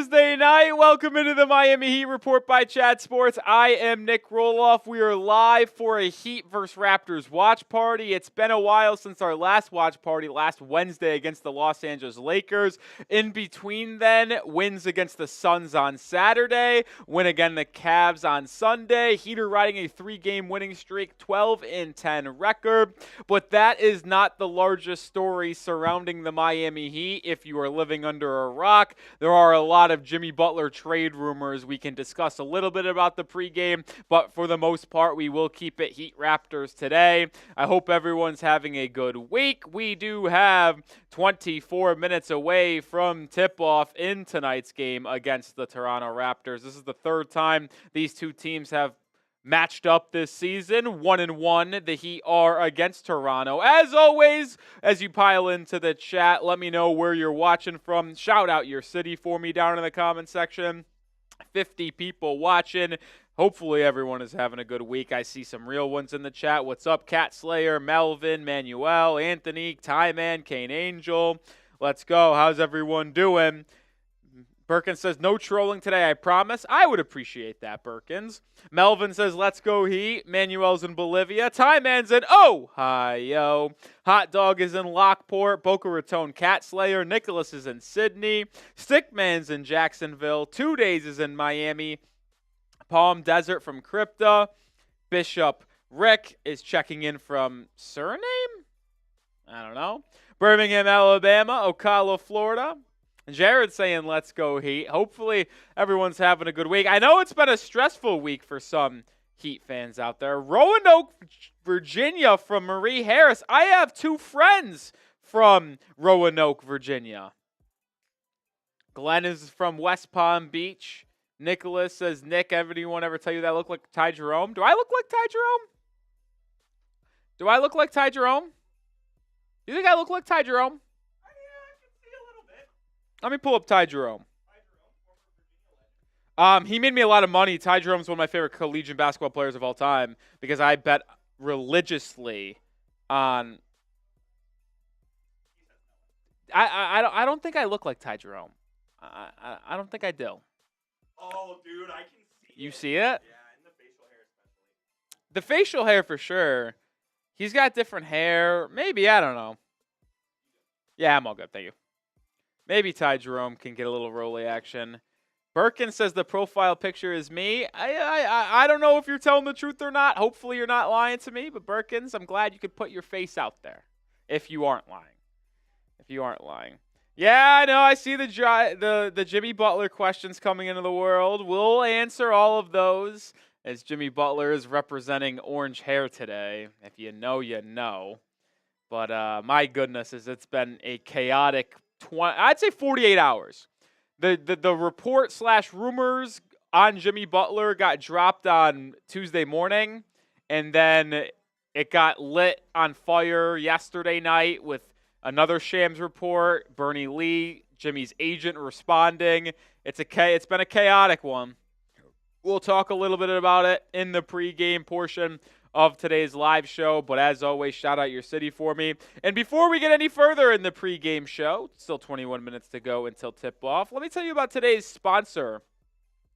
Thursday night. Welcome into the Miami Heat Report by Chat Sports. I am Nic Rohloff. We are live for a Heat vs. Raptors watch party. It's been a while since our last watch party last Wednesday against the Los Angeles Lakers. In between then, wins against the Suns on Saturday, win again the Cavs on Sunday. Heat are riding a 3-game winning streak, 12-10 record. But that is not the largest story surrounding the Miami Heat. If you are living under a rock, there are a lot of Jimmy Butler trade rumors. We can discuss a little bit about the pregame, but for the most part, we will keep it Heat-Raptors today. I hope everyone's having a good week. We do have 24 minutes away from tip-off in tonight's game against the Toronto Raptors. This is the third time these two teams have matched up this season. 1-1, the Heat are against Toronto. As always, as you pile into the chat, let me know where you're watching from. Shout out your city for me down in the comment section. 50 people watching. Hopefully everyone is having a good week. I see some real ones in the chat. What's up, Cat Slayer, Melvin, Manuel, Anthony, Ty Man, Kane Angel. Let's go. How's everyone doing? Birkins says, no trolling today, I promise. I would appreciate that, Birkins. Melvin says, let's go Heat. Manuel's in Bolivia. Ty Man's in Ohio. Hot Dog is in Lockport. Boca Raton Cat Slayer. Nicholas is in Sydney. Stickman's in Jacksonville. 2 Days is in Miami. Palm Desert from Crypta. Bishop Rick is checking in from Suriname? I don't know. Birmingham, Alabama. Ocala, Florida. Jared saying, let's go Heat. Hopefully everyone's having a good week. I know it's been a stressful week for some Heat fans out there. Roanoke, Virginia from Marie Harris. I have 2 friends from Roanoke, Virginia. Glenn is from West Palm Beach. Nicholas says, Nick, anyone ever tell you that I look like Ty Jerome? Do I look like Ty Jerome? Do I look like Ty Jerome? You think I look like Ty Jerome? Let me pull up Ty Jerome. He made me a lot of money. Ty Jerome's one of my favorite collegiate basketball players of all time because I bet religiously on. I don't think I look like Ty Jerome. I don't think I do. Oh, dude, I can see it. You see it? Yeah, and the facial hair especially. The facial hair for sure. He's got different hair. Maybe, I don't know. Yeah, I'm all good. Thank you. Maybe Ty Jerome can get a little Rolly action. Birkin says the profile picture is me. I don't know if you're telling the truth or not. Hopefully you're not lying to me. But Birkins, I'm glad you could put your face out there. If you aren't lying. Yeah, I know. I see the Jimmy Butler questions coming into the world. We'll answer all of those as Jimmy Butler is representing orange hair today. If you know, you know. But my goodness, it's been a chaotic 48 hours. The report / rumors on Jimmy Butler got dropped on Tuesday morning, and then it got lit on fire yesterday night with another Shams report. Bernie Lee, Jimmy's agent, responding. It's been a chaotic one. We'll talk a little bit about it in the pregame portion of today's live show, but as always, shout out your city for me. And before we get any further in the pregame show, still 21 minutes to go until tip-off, let me tell you about today's sponsor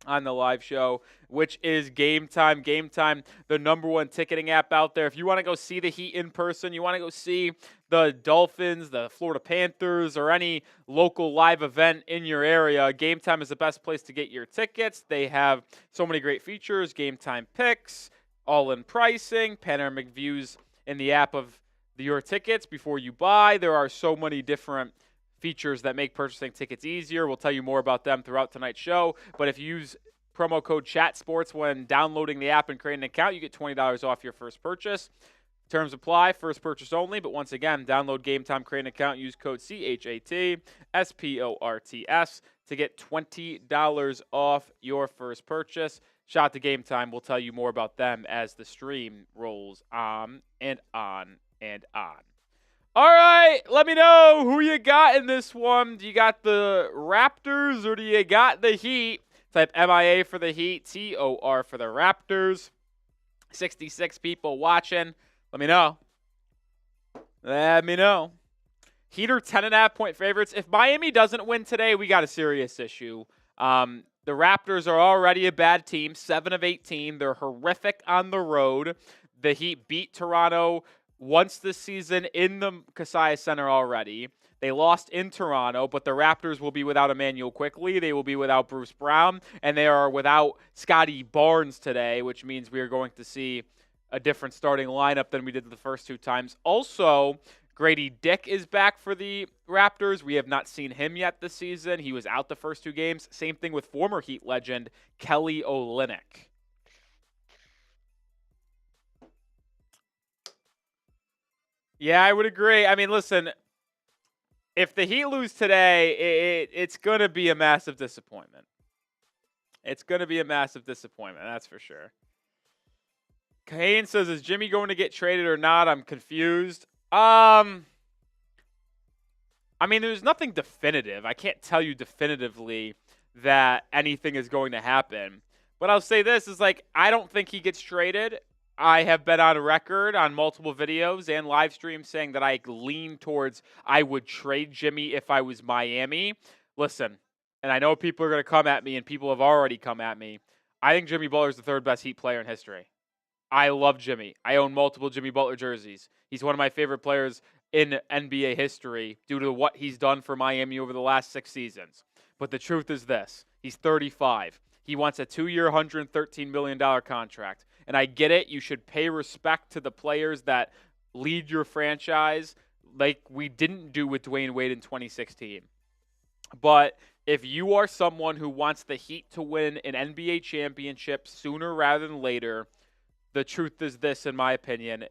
on the live show, which is Game Time. Game Time, the #1 ticketing app out there. If you want to go see the Heat in person, you want to go see the Dolphins, the Florida Panthers, or any local live event in your area, Game Time is the best place to get your tickets. They have so many great features, Game Time picks, all-in pricing, panoramic views in the app of your tickets before you buy. There are so many different features that make purchasing tickets easier. We'll tell you more about them throughout tonight's show. But if you use promo code CHATSPORTS when downloading the app and creating an account, you get $20 off your first purchase. Terms apply, first purchase only. But once again, download Game Time, create an account, use code CHATSPORTS to get $20 off your first purchase. Shout out to Game Time. We'll tell you more about them as the stream rolls on and on and on. All right, let me know who you got in this one. Do you got the Raptors or do you got the Heat? Type MIA for the Heat, TOR for the Raptors. 66 people watching. Let me know. Heat are 10.5-point favorites. If Miami doesn't win today, we got a serious issue The Raptors are already a bad team, 7 of 18. They're horrific on the road. The Heat beat Toronto once this season in the Kaseya Center already. They lost in Toronto, but the Raptors will be without Immanuel Quickley. They will be without Bruce Brown, and they are without Scottie Barnes today, which means we are going to see a different starting lineup than we did the first 2 times. Also, Grady Dick is back for the Raptors. We have not seen him yet this season. He was out the first 2 games. Same thing with former Heat legend Kelly Olynyk. Yeah, I would agree. I mean, listen, if the Heat lose today, it's going to be a massive disappointment. It's going to be a massive disappointment, that's for sure. Kane says, is Jimmy going to get traded or not? I'm confused. I mean, there's nothing definitive. I can't tell you definitively that anything is going to happen. But I'll say this is like, I don't think he gets traded. I have been on record on multiple videos and live streams saying that I lean towards I would trade Jimmy if I was Miami. Listen, and I know people are going to come at me, and people have already come at me. I think Jimmy Butler is the 3rd best Heat player in history. I love Jimmy. I own multiple Jimmy Butler jerseys. He's one of my favorite players in NBA history due to what he's done for Miami over the last 6 seasons. But the truth is this. He's 35. He wants a 2-year, $113 million contract. And I get it. You should pay respect to the players that lead your franchise like we didn't do with Dwayne Wade in 2016. But if you are someone who wants the Heat to win an NBA championship sooner rather than later, the truth is this, in my opinion.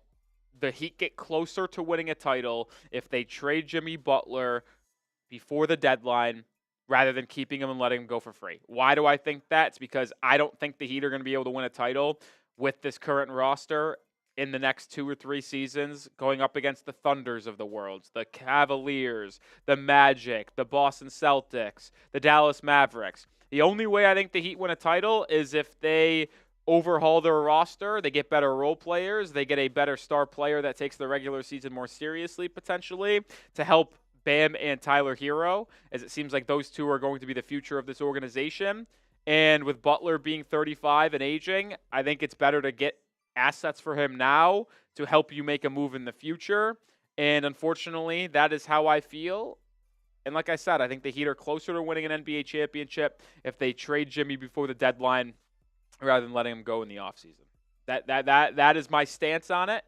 The Heat get closer to winning a title if they trade Jimmy Butler before the deadline rather than keeping him and letting him go for free. Why do I think that? It's because I don't think the Heat are going to be able to win a title with this current roster in the next 2 or 3 seasons, going up against the Thunders of the world, the Cavaliers, the Magic, the Boston Celtics, the Dallas Mavericks. The only way I think the Heat win a title is if they overhaul their roster, they get better role players, they get a better star player that takes the regular season more seriously, potentially, to help Bam and Tyler Hero, as it seems like those 2 are going to be the future of this organization. And with Butler being 35 and aging, I think it's better to get assets for him now to help you make a move in the future. And unfortunately, that is how I feel. And like I said, I think the Heat are closer to winning an NBA championship if they trade Jimmy before the deadline rather than letting him go in the offseason. That is my stance on it.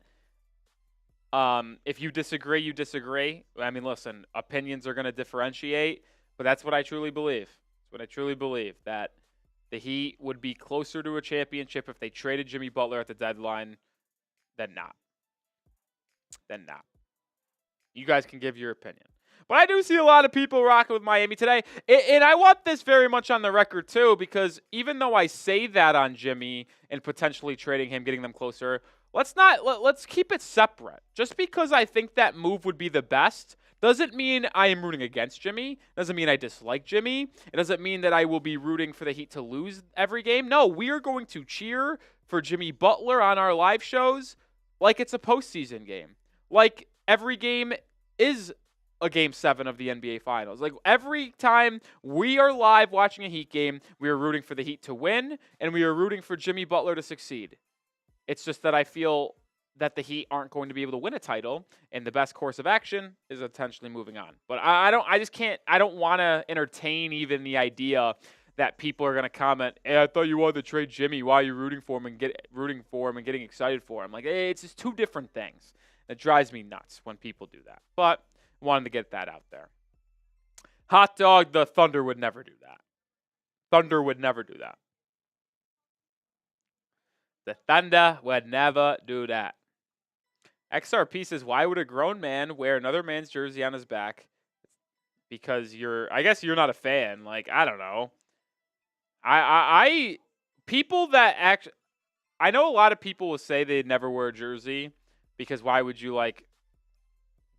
If you disagree, you disagree. I mean, listen, opinions are going to differentiate, but that's what I truly believe. That's what I truly believe, that the Heat would be closer to a championship if they traded Jimmy Butler at the deadline than not. You guys can give your opinion. But I do see a lot of people rocking with Miami today. And I want this very much on the record, too, because even though I say that on Jimmy and potentially trading him, getting them closer, let's keep it separate. Just because I think that move would be the best doesn't mean I am rooting against Jimmy. Doesn't mean I dislike Jimmy. It doesn't mean that I will be rooting for the Heat to lose every game. No, we are going to cheer for Jimmy Butler on our live shows like it's a postseason game. Like every game is a Game 7 of the NBA Finals. Like every time we are live watching a Heat game, we are rooting for the Heat to win, and we are rooting for Jimmy Butler to succeed. It's just that I feel that the Heat aren't going to be able to win a title, and the best course of action is potentially moving on. But I don't want to entertain even the idea that people are going to comment, hey, I thought you wanted to trade Jimmy. Why are you rooting for him and getting excited for him? Like, hey, it's just 2 different things. It drives me nuts when people do that. But I wanted to get that out there. Hot dog, the Thunder would never do that. Thunder would never do that. The Thunder would never do that. XRP says, why would a grown man wear another man's jersey on his back? Because I guess you're not a fan. Like, I don't know. People that actually, I know a lot of people will say they'd never wear a jersey because why would you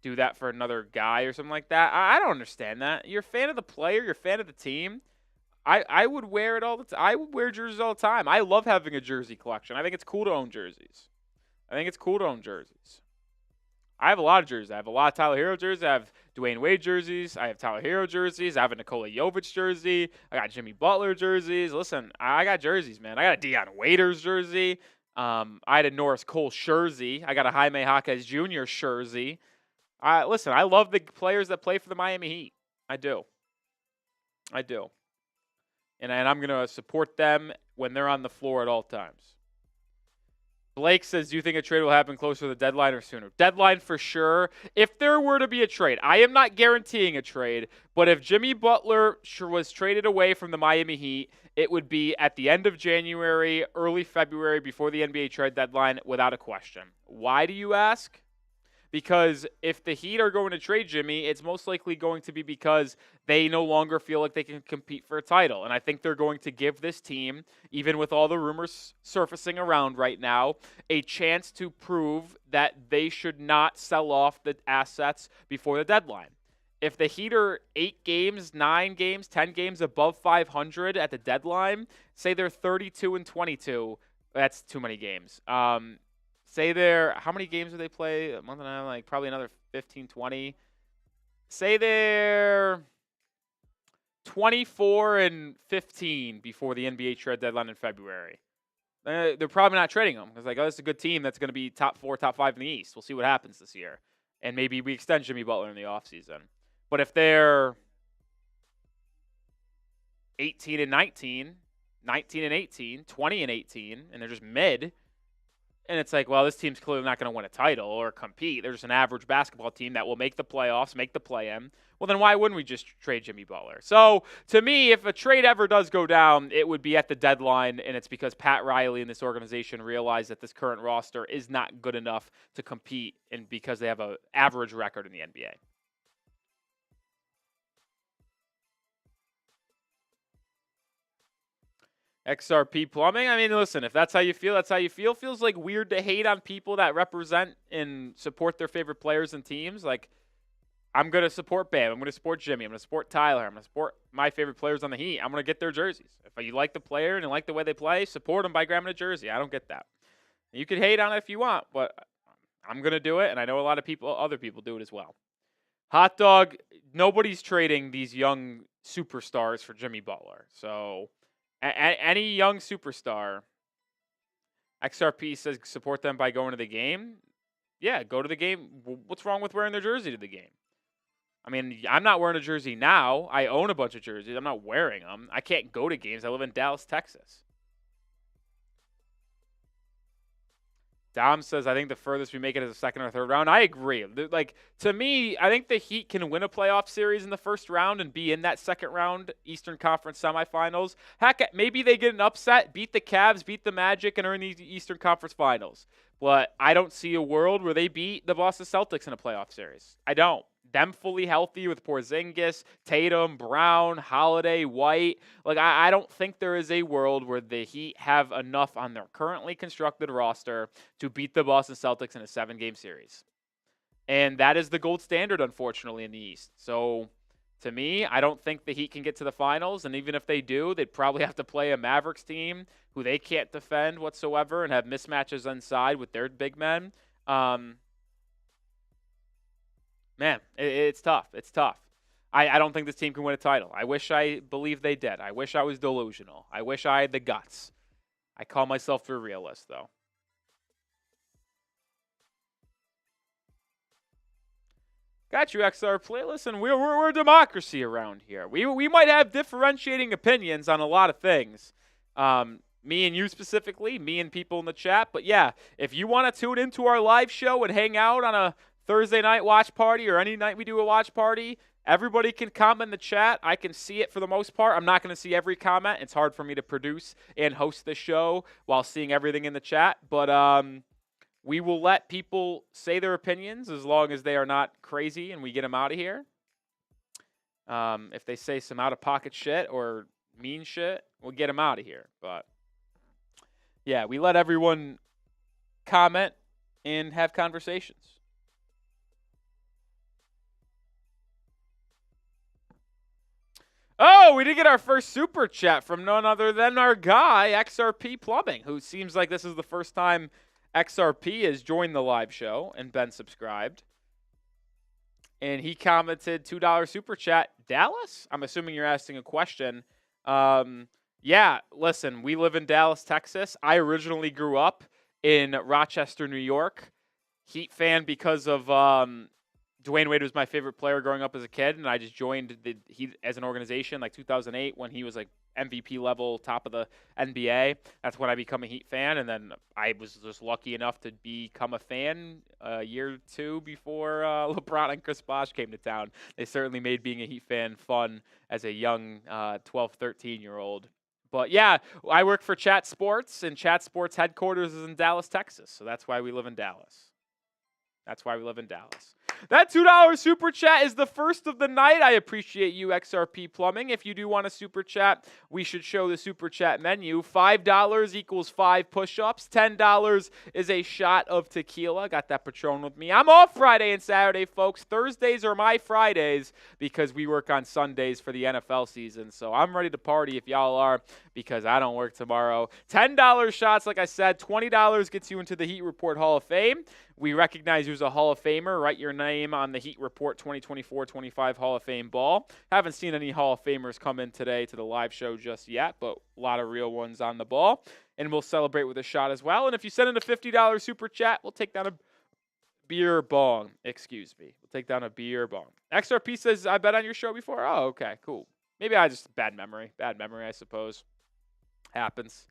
do that for another guy or something like that? I don't understand that. You're a fan of the player. You're a fan of the team. I would wear it all the time. I would wear jerseys all the time. I love having a jersey collection. I think it's cool to own jerseys. I have a lot of jerseys. I have a lot of Tyler Hero jerseys. I have Dwayne Wade jerseys. I have Tyler Hero jerseys. I have a Nikola Jovic jersey. I got Jimmy Butler jerseys. Listen, I got jerseys, man. I got a Deion Waiters jersey. I had a Norris Cole jersey. I got a Jaime Jaquez Jr. jersey. Listen, I love the players that play for the Miami Heat. I do. And I'm going to support them when they're on the floor at all times. Blake says, do you think a trade will happen closer to the deadline or sooner? Deadline for sure. If there were to be a trade, I am not guaranteeing a trade, but if Jimmy Butler was traded away from the Miami Heat, it would be at the end of January, early February, before the NBA trade deadline, without a question. Why do you ask? Because if the Heat are going to trade Jimmy, it's most likely going to be because they no longer feel like they can compete for a title. And I think they're going to give this team, even with all the rumors surfacing around right now, a chance to prove that they should not sell off the assets before the deadline. If the Heat are 8 games, 9 games, 10 games above 500 at the deadline, say they're 32-22, that's too many games. Say they're, how many games do they play? A month and a half, like probably another 15, 20. Say they're 24-15 before the NBA trade deadline in February. They're probably not trading them. It's like, oh, this is a good team that's going to be top 4, top 5 in the East. We'll see what happens this year. And maybe we extend Jimmy Butler in the offseason. But if they're 18-19, 19-18, 20-18, and they're just mid, and it's like, well, this team's clearly not going to win a title or compete. They're just an average basketball team that will make the playoffs, make the play-in. Well, then why wouldn't we just trade Jimmy Butler? So, to me, if a trade ever does go down, it would be at the deadline, and it's because Pat Riley and this organization realize that this current roster is not good enough to compete, and because they have an average record in the NBA. XRP Plumbing. I mean, listen, if that's how you feel, that's how you feel. Feels like weird to hate on people that represent and support their favorite players and teams. Like, I'm going to support Bam. I'm going to support Jimmy. I'm going to support Tyler. I'm going to support my favorite players on the Heat. I'm going to get their jerseys. If you like the player and you like the way they play, support them by grabbing a jersey. I don't get that. You can hate on it if you want, but I'm going to do it, and I know a lot of other people do it as well. Hot Dog, nobody's trading these young superstars for Jimmy Butler. So any young superstar, XRP says support them by going to the game. Yeah, go to the game. What's wrong with wearing their jersey to the game? I mean, I'm not wearing a jersey now. I own a bunch of jerseys. I'm not wearing them. I can't go to games. I live in Dallas, Texas. Dom says, I think the furthest we make it is a second or third round. I agree. Like, to me, I think the Heat can win a playoff series in the first round and be in that second round Eastern Conference semifinals. Heck, maybe they get an upset, beat the Cavs, beat the Magic, and are in the Eastern Conference finals. But I don't see a world where they beat the Boston Celtics in a playoff series. I don't. Them fully healthy with Porzingis, Tatum, Brown, Holiday, White. Like, I don't think there is a world where the Heat have enough on their currently constructed roster to beat the Boston Celtics in a 7-game series. And that is the gold standard, unfortunately, in the East. So, to me, I don't think the Heat can get to the finals. And even if they do, they'd probably have to play a Mavericks team who they can't defend whatsoever and have mismatches inside with their big men. Man, it's tough. It's tough. I don't think this team can win a title. I wish I believed they did. I wish I was delusional. I wish I had the guts. I call myself a realist, though. Got you, XR Play. Listen, we're a democracy around here. We might have differentiating opinions on a lot of things. Me and you specifically, me and people in the chat. But yeah, if you want to tune into our live show and hang out on a Thursday night watch party or any night we do a watch party, everybody can comment in the chat. I can see it for the most part. I'm not going to see every comment. It's hard for me to produce and host the show while seeing everything in the chat. But we will let people say their opinions as long as they are not crazy and we get them out of here. If they say some out-of-pocket shit or mean shit, we'll get them out of here. But yeah, we let everyone comment and have conversations. Oh, we did get our first super chat from none other than our guy, XRP Plumbing, who seems like this is the first time XRP has joined the live show and been subscribed. And he commented, $2 super chat, Dallas? I'm assuming you're asking a question. Yeah, listen, we live in Dallas, Texas. I originally grew up in Rochester, New York. Heat fan because of Dwayne Wade was my favorite player growing up as a kid, and I just joined the Heat as an organization like 2008 when he was like MVP level, top of the NBA. That's when I become a Heat fan, and then I was just lucky enough to become a fan a year or two before LeBron and Chris Bosh came to town. They certainly made being a Heat fan fun as a young 12, 13-year-old. But yeah, I work for Chat Sports, and Chat Sports headquarters is in Dallas, Texas, so that's why we live in Dallas. That $2 super chat is the first of the night. I appreciate you, XRP Plumbing. If you do want a super chat, we should show the super chat menu. $5 equals 5 push-ups. $10 is a shot of tequila. Got that Patron with me. I'm off Friday and Saturday, folks. Thursdays are my Fridays because we work on Sundays for the NFL season. So I'm ready to party if y'all are because I don't work tomorrow. $10 shots, like I said. $20 gets you into the Heat Report Hall of Fame. We recognize you as a Hall of Famer. Write your name on the Heat Report 2024-25 Hall of Fame ball. Haven't seen any Hall of Famers come in today to the live show just yet, but a lot of real ones on the ball. And we'll celebrate with a shot as well. And if you send in a $50 super chat, we'll take down a beer bong. Excuse me. We'll take down a beer bong. XRP says, I bet on your show before. Oh, okay, cool. Maybe I just bad memory, I suppose. Happens.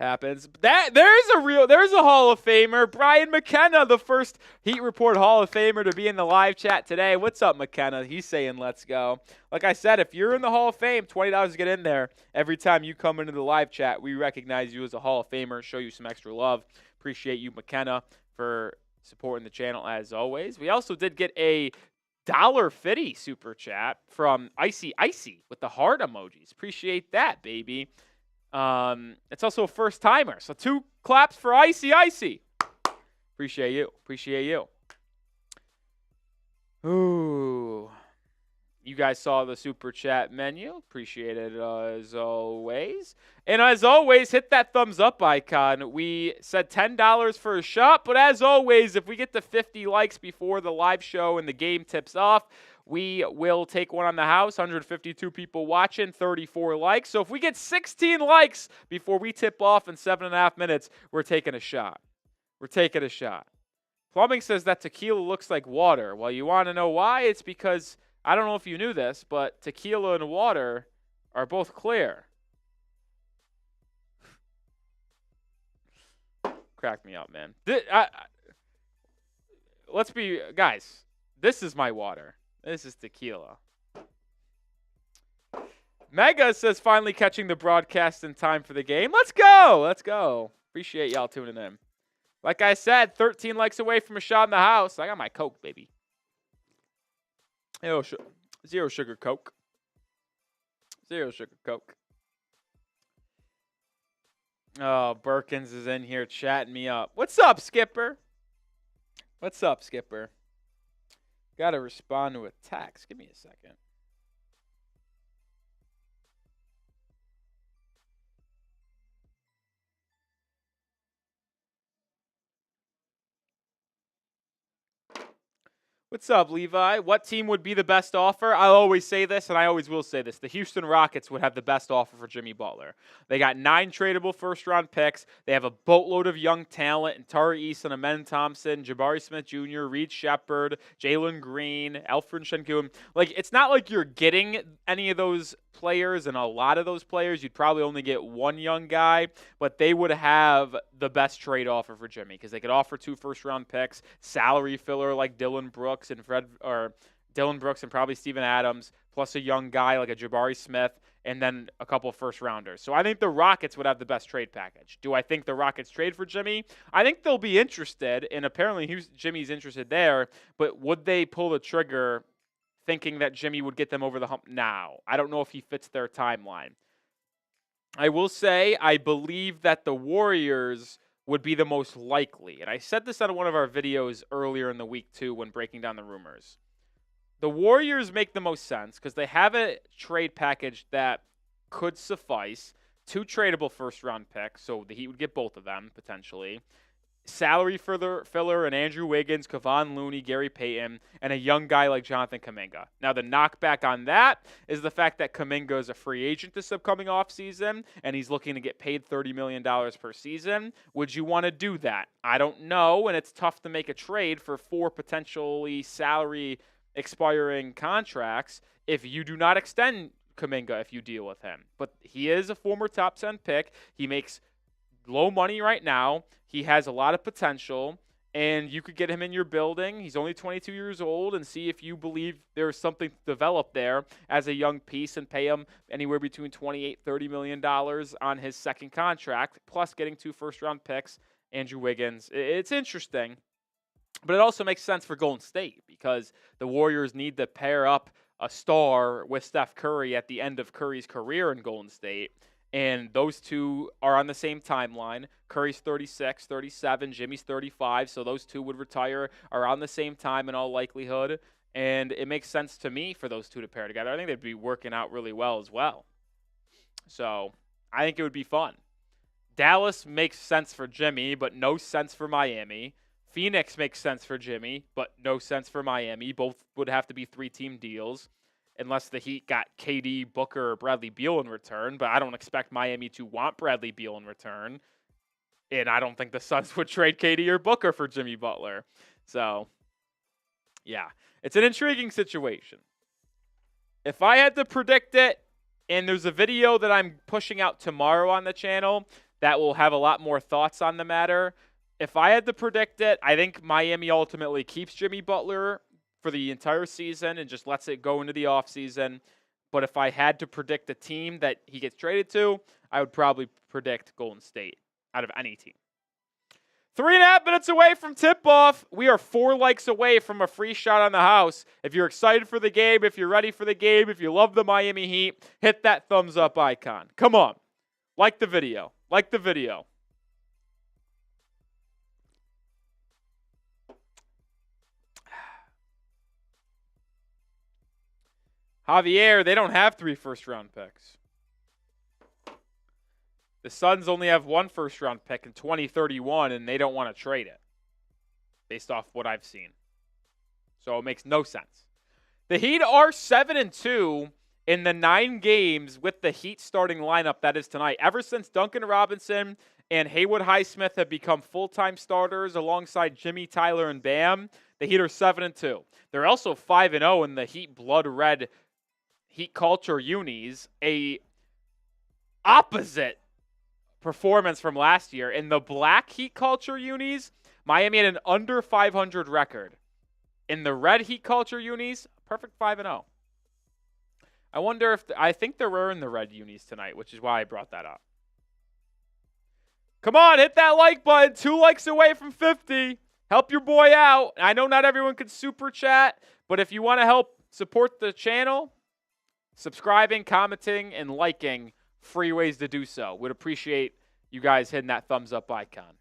There's a Hall of Famer, Brian McKenna, the first Heat Report Hall of Famer to be in the live chat today. What's up, McKenna? He's saying let's go. Like I said, if you're in the Hall of Fame, $20 to get in there. Every time you come into the live chat, we recognize you as a Hall of Famer, show you some extra love. Appreciate you, McKenna, for supporting the channel as always. We also did get a $1.50 super chat from Icy with the heart emojis. Appreciate that, baby. It's also a first timer. So 2 claps for Icy. Appreciate you. Ooh. You guys saw the super chat menu. Appreciate it as always. And as always, hit that thumbs up icon. We said $10 for a shot, but as always, if we get to 50 likes before the live show and the game tips off, we will take one on the house. 152 people watching, 34 likes. So if we get 16 likes before we tip off in 7.5 minutes, we're taking a shot. Plumbing says that tequila looks like water. Well, you want to know why? It's because, I don't know if you knew this, but tequila and water are both clear. Crack me up, man. Let's be, guys, this is my water. This is tequila. Mega says finally catching the broadcast in time for the game. Let's go. Appreciate y'all tuning in. Like I said, 13 likes away from a shot in the house. I got my Coke, baby. Zero sugar Coke. Oh, Birkins is in here chatting me up. What's up, Skipper? Got to respond to a text. Give me a second. What's up, Levi? What team would be the best offer? I always say this, and I always will say this. The Houston Rockets would have the best offer for Jimmy Butler. They got 9 tradable first-round picks. They have a boatload of young talent in Tari Eason, Amen Thompson, Jabari Smith Jr., Reed Shepard, Jalen Green, Alfred Sengun. Like, it's not like you're getting any of those players, and a lot of those players, you'd probably only get one young guy, but they would have the best trade offer for Jimmy because they could offer 2 first-round picks, salary filler like Dylan Brooks and probably Steven Adams, plus a young guy like a Jabari Smith, and then a couple of first-rounders. So I think the Rockets would have the best trade package. Do I think the Rockets trade for Jimmy? I think they'll be interested, and apparently Jimmy's interested there, but would they pull the trigger thinking that Jimmy would get them over the hump now? I don't know if he fits their timeline. I will say I believe that the Warriors would be the most likely. And I said this on one of our videos earlier in the week, too, when breaking down the rumors. The Warriors make the most sense because they have a trade package that could suffice. 2 tradable first-round picks, so the Heat would get both of them, potentially. salary filler and Andrew Wiggins, Kevon Looney, Gary Payton, and a young guy like Jonathan Kuminga. Now, the knockback on that is the fact that Kuminga is a free agent this upcoming offseason, and he's looking to get paid $30 million per season. Would you want to do that? I don't know, and it's tough to make a trade for 4 potentially salary expiring contracts if you do not extend Kuminga if you deal with him. But he is a former top 10 pick. He makes low money right now. He has a lot of potential, and you could get him in your building. He's only 22 years old, and see if you believe there's something to develop there as a young piece and pay him anywhere between $28, $30 million on his second contract, plus getting 2 first-round picks, Andrew Wiggins. It's interesting, but it also makes sense for Golden State because the Warriors need to pair up a star with Steph Curry at the end of Curry's career in Golden State. And those two are on the same timeline. Curry's 36, 37, Jimmy's 35, so those two would retire around the same time in all likelihood. And it makes sense to me for those two to pair together. I think they'd be working out really well as well. So I think it would be fun. Dallas makes sense for Jimmy, but no sense for Miami. Phoenix makes sense for Jimmy, but no sense for Miami. Both would have to be 3-team deals. Unless the Heat got KD, Booker, or Bradley Beal in return. But I don't expect Miami to want Bradley Beal in return. And I don't think the Suns would trade KD or Booker for Jimmy Butler. So, yeah. It's an intriguing situation. If I had to predict it, and there's a video that I'm pushing out tomorrow on the channel that will have a lot more thoughts on the matter. If I had to predict it, I think Miami ultimately keeps Jimmy Butler for the entire season and just lets it go into the offseason. But if I had to predict a team that he gets traded to, I would probably predict Golden State out of any team. 3.5 minutes away from tip-off. We are 4 likes away from a free shot on the house. If you're excited for the game, if you're ready for the game, if you love the Miami Heat, hit that thumbs up icon. Come on. Like the video. Like the video. Javier, they don't have 3 first-round picks. The Suns only have 1 first-round pick in 2031, and they don't want to trade it, based off what I've seen. So it makes no sense. The Heat are 7-2 in the 9 games with the Heat starting lineup that is tonight. Ever since Duncan Robinson and Haywood Highsmith have become full-time starters alongside Jimmy, Tyler, and Bam, the Heat are 7-2. They're also 5-0 in the Heat Blood Red Heat Culture unis, a opposite performance from last year. In the Black Heat Culture unis, Miami had an under 500 record. In the Red Heat Culture unis, perfect 5-0. I wonder if I think there were in the Red unis tonight, which is why I brought that up. Come on, hit that like button. 2 likes away from 50. Help your boy out. I know not everyone can super chat, but if you want to help support the channel, subscribing, commenting, and liking, free ways to do so. Would appreciate you guys hitting that thumbs up icon.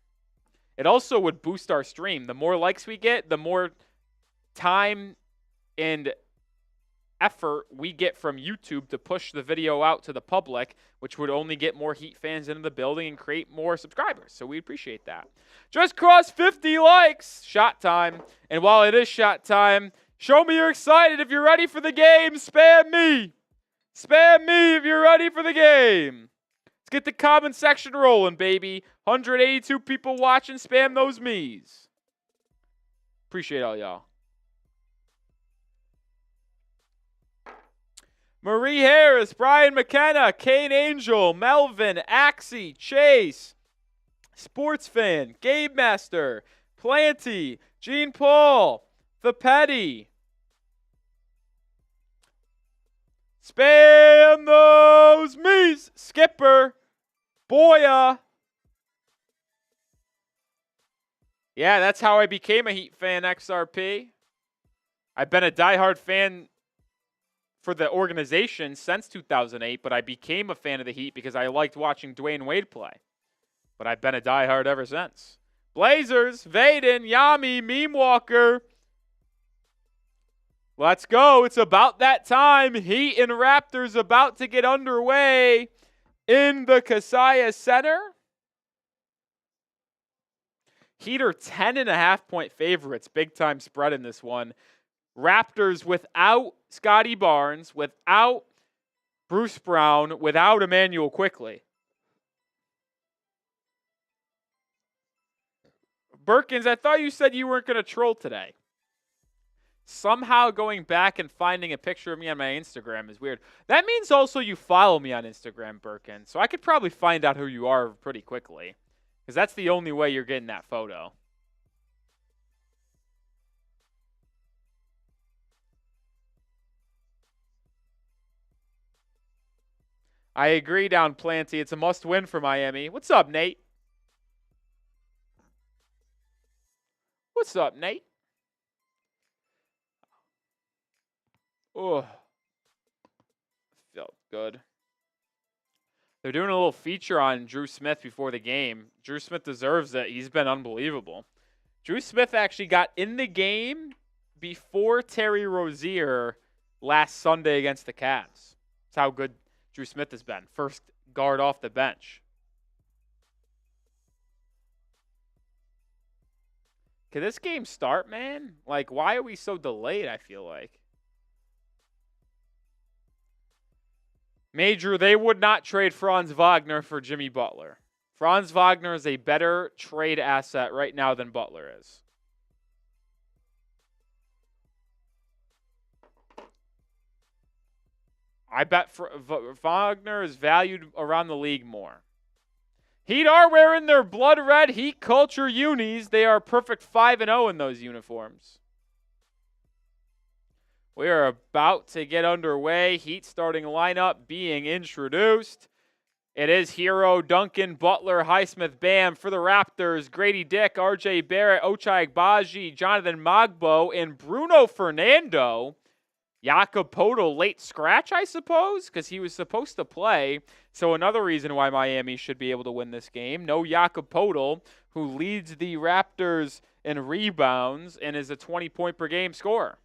It also would boost our stream. The more likes we get, the more time and effort we get from YouTube to push the video out to the public, which would only get more Heat fans into the building and create more subscribers. So we appreciate that. Just crossed 50 likes. Shot time. And while it is shot time, show me you're excited. If you're ready for the game, spam me. Spam me if you're ready for the game. Let's get the comment section rolling, baby. 182 people watching. Spam those me's. Appreciate all y'all. Marie Harris, Brian McKenna, Kane Angel, Melvin, Axie, Chase, Sports Fan, Game Master, Planty, Gene Paul, The Petty. Spam those me's. Skipper. Boya. Yeah, that's how I became a Heat fan, XRP. I've been a diehard fan for the organization since 2008, but I became a fan of the Heat because I liked watching Dwayne Wade play. But I've been a diehard ever since. Blazers, Vaden, Yami, Meme Walker. Let's go. It's about that time. Heat and Raptors about to get underway in the Kaseya Center. Heat are 10.5-point favorites. Big time spread in this one. Raptors without Scottie Barnes, without Bruce Brown, without Immanuel Quickley. Birkins, I thought you said you weren't going to troll today. Somehow going back and finding a picture of me on my Instagram is weird. That means also you follow me on Instagram, Birkin. So I could probably find out who you are pretty quickly. Because that's the only way you're getting that photo. I agree, Down Planty. It's a must-win for Miami. What's up, Nate? What's up, Nate? Oh, felt good. They're doing a little feature on Drew Smith before the game. Drew Smith deserves it. He's been unbelievable. Drew Smith actually got in the game before Terry Rozier last Sunday against the Cavs. That's how good Drew Smith has been. First guard off the bench. Can this game start, man? Like, why are we so delayed, I feel like? Major, they would not trade Franz Wagner for Jimmy Butler. Franz Wagner is a better trade asset right now than Butler is. I bet Wagner is valued around the league more. Heat are wearing their blood red Heat culture unis. They are perfect 5-0 in those uniforms. We are about to get underway. Heat starting lineup being introduced. It is Hero, Duncan, Butler, Highsmith, Bam for the Raptors. Grady Dick, RJ Barrett, Ochai Agbaji, Jonathan Magbo, and Bruno Fernando. Jakob Poeltl late scratch, I suppose, because he was supposed to play. So another reason why Miami should be able to win this game. No Jakob Poeltl, who leads the Raptors in rebounds and is a 20-point per game scorer.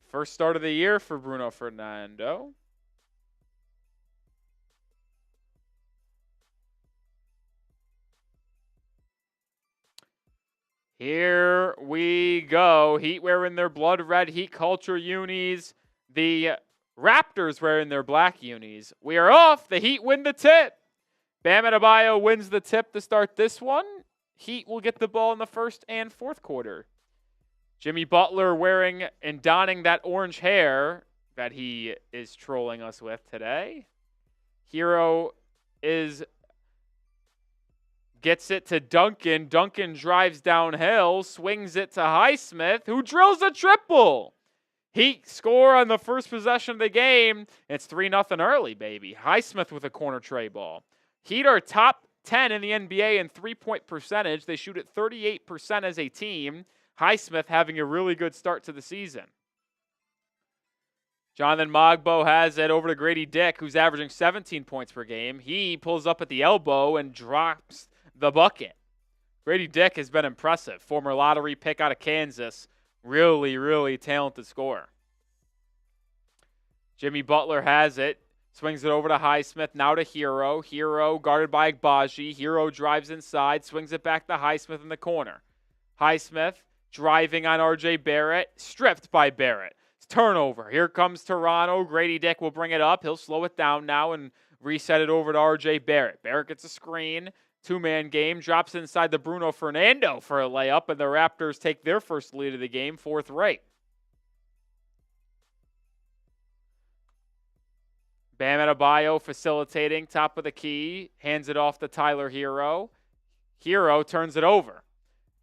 First start of the year for Bruno Fernando. Here we go. Heat wearing their blood red Heat culture unis. The Raptors wearing their black unis. We are off. The Heat win the tip. Bam Adebayo wins the tip to start this one. Heat will get the ball in the first and fourth quarter. Jimmy Butler wearing and donning that orange hair that he is trolling us with today. Hero gets it to Duncan. Duncan drives downhill, swings it to Highsmith, who drills a triple. Heat score on the first possession of the game. It's 3-0 early, baby. Highsmith with a corner tray ball. Heat are top 10 in the NBA in three-point percentage. They shoot at 38% as a team. Highsmith having a really good start to the season. Jonathan Magbo has it over to Grady Dick, who's averaging 17 points per game. He pulls up at the elbow and drops the bucket. Grady Dick has been impressive. Former lottery pick out of Kansas. Really, really talented scorer. Jimmy Butler has it. Swings it over to Highsmith. Now to Hero. Hero guarded by Agbaji. Hero drives inside. Swings it back to Highsmith in the corner. Highsmith driving on RJ Barrett. Stripped by Barrett. It's turnover. Here comes Toronto. Grady Dick will bring it up. He'll slow it down now and reset it over to RJ Barrett. Barrett gets a screen. Two-man game. Drops inside to Bruno Fernando for a layup. And the Raptors take their first lead of the game. Fourth right. Bam Adebayo facilitating. Top of the key. Hands it off to Tyler Hero. Hero turns it over.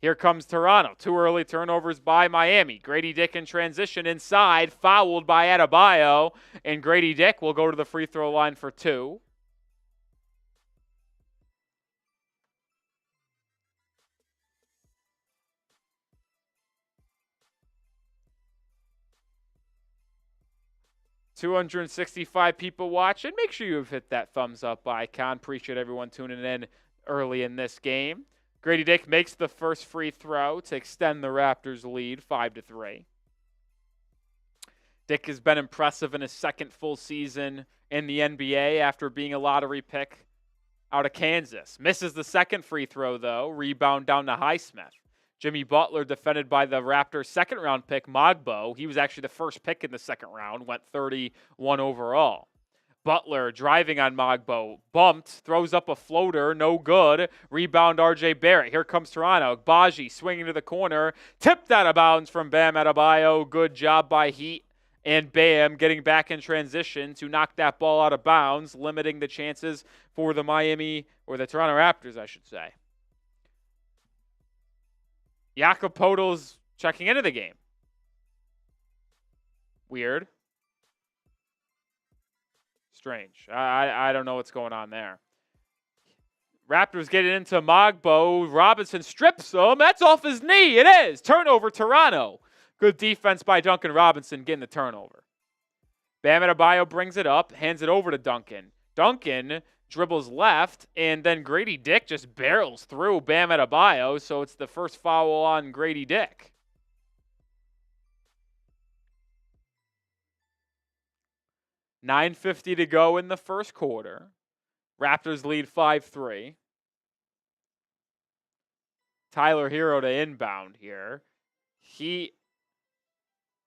Here comes Toronto. Two early turnovers by Miami. Grady Dick in transition inside. Fouled by Adebayo. And Grady Dick will go to the free throw line for two. $265 people watching. Make sure you have hit that thumbs up icon. Appreciate everyone tuning in early in this game. Grady Dick makes the first free throw to extend the Raptors' lead 5-3. Dick has been impressive in his second full season in the NBA after being a lottery pick out of Kansas. Misses the second free throw, though. Rebound down to Highsmith. Jimmy Butler defended by the Raptors' second-round pick, Mogbo. He was actually the first pick in the second round, went 31 overall. Butler driving on Mogbo, bumped, throws up a floater, no good. Rebound R.J. Barrett. Here comes Toronto. Agbaji swinging to the corner, tipped out of bounds from Bam Adebayo. Good job by Heat and Bam getting back in transition to knock that ball out of bounds, limiting the chances for the the Toronto Raptors, I should say. Jakob Poeltl's checking into the game. Weird. Strange. I don't know what's going on there. Raptors getting into Mogbo. Robinson strips him. That's off his knee. It is. Turnover, Toronto. Good defense by Duncan Robinson getting the turnover. Bam Adebayo brings it up, hands it over to Duncan. Duncan dribbles left, and then Grady Dick just barrels through Bam Adebayo, so it's the first foul on Grady Dick. $9:50 to go in the first quarter. Raptors lead 5-3. Tyler Hero to inbound here. He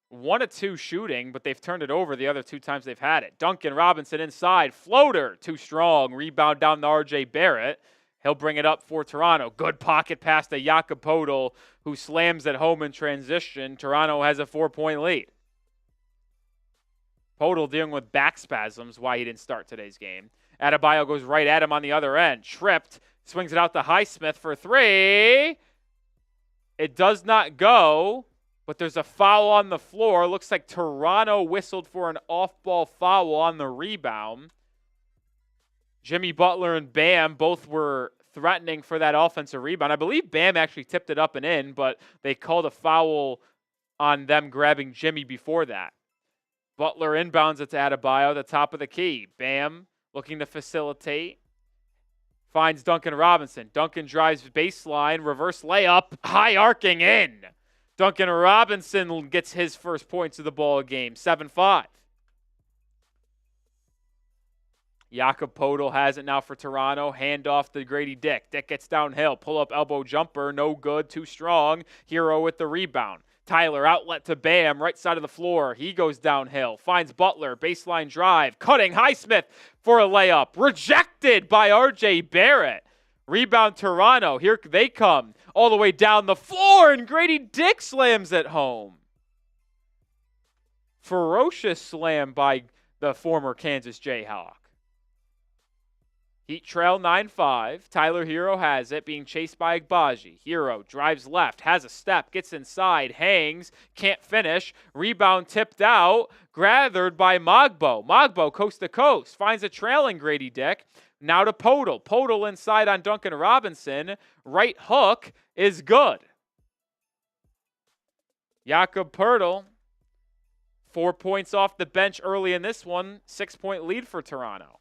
1 of 2 shooting, but they've turned it over the other 2 times they've had it. Duncan Robinson inside. Floater. Too strong. Rebound down to R.J. Barrett. He'll bring it up for Toronto. Good pocket pass to Jakob Poeltl, who slams it home in transition. Toronto has a 4-point lead. Poeltl dealing with back spasms, why he didn't start today's game. Adebayo goes right at him on the other end. Tripped. Swings it out to Highsmith for 3. It does not go, but there's a foul on the floor. Looks like Toronto whistled for an off-ball foul on the rebound. Jimmy Butler and Bam both were threatening for that offensive rebound. I believe Bam actually tipped it up and in, but they called a foul on them grabbing Jimmy before that. Butler inbounds it to Adebayo, the top of the key. Bam looking to facilitate. Finds Duncan Robinson. Duncan drives baseline, reverse layup, high arcing in. Duncan Robinson gets his first points of the ball game, 7-5. Jakob Poeltl has it now for Toronto. Hand off to Grady Dick. Dick gets downhill. Pull up elbow jumper. No good. Too strong. Hero with the rebound. Tyler outlet to Bam. Right side of the floor. He goes downhill. Finds Butler. Baseline drive. Cutting Highsmith for a layup. Rejected by R.J. Barrett. Rebound Toronto. Here they come. All the way down the floor. And Grady Dick slams it home. Ferocious slam by the former Kansas Jayhawk. Heat trail 9-5. Tyler Hero has it, being chased by Agbaji. Hero drives left, has a step, gets inside, hangs, can't finish. Rebound tipped out, gathered by Mogbo. Mogbo coast to coast, finds a trailing Grady Dick. Now to Poeltl. Poeltl inside on Duncan Robinson. Right hook is good. Jakob Poeltl, 4 points off the bench early in this one. 6-point lead for Toronto.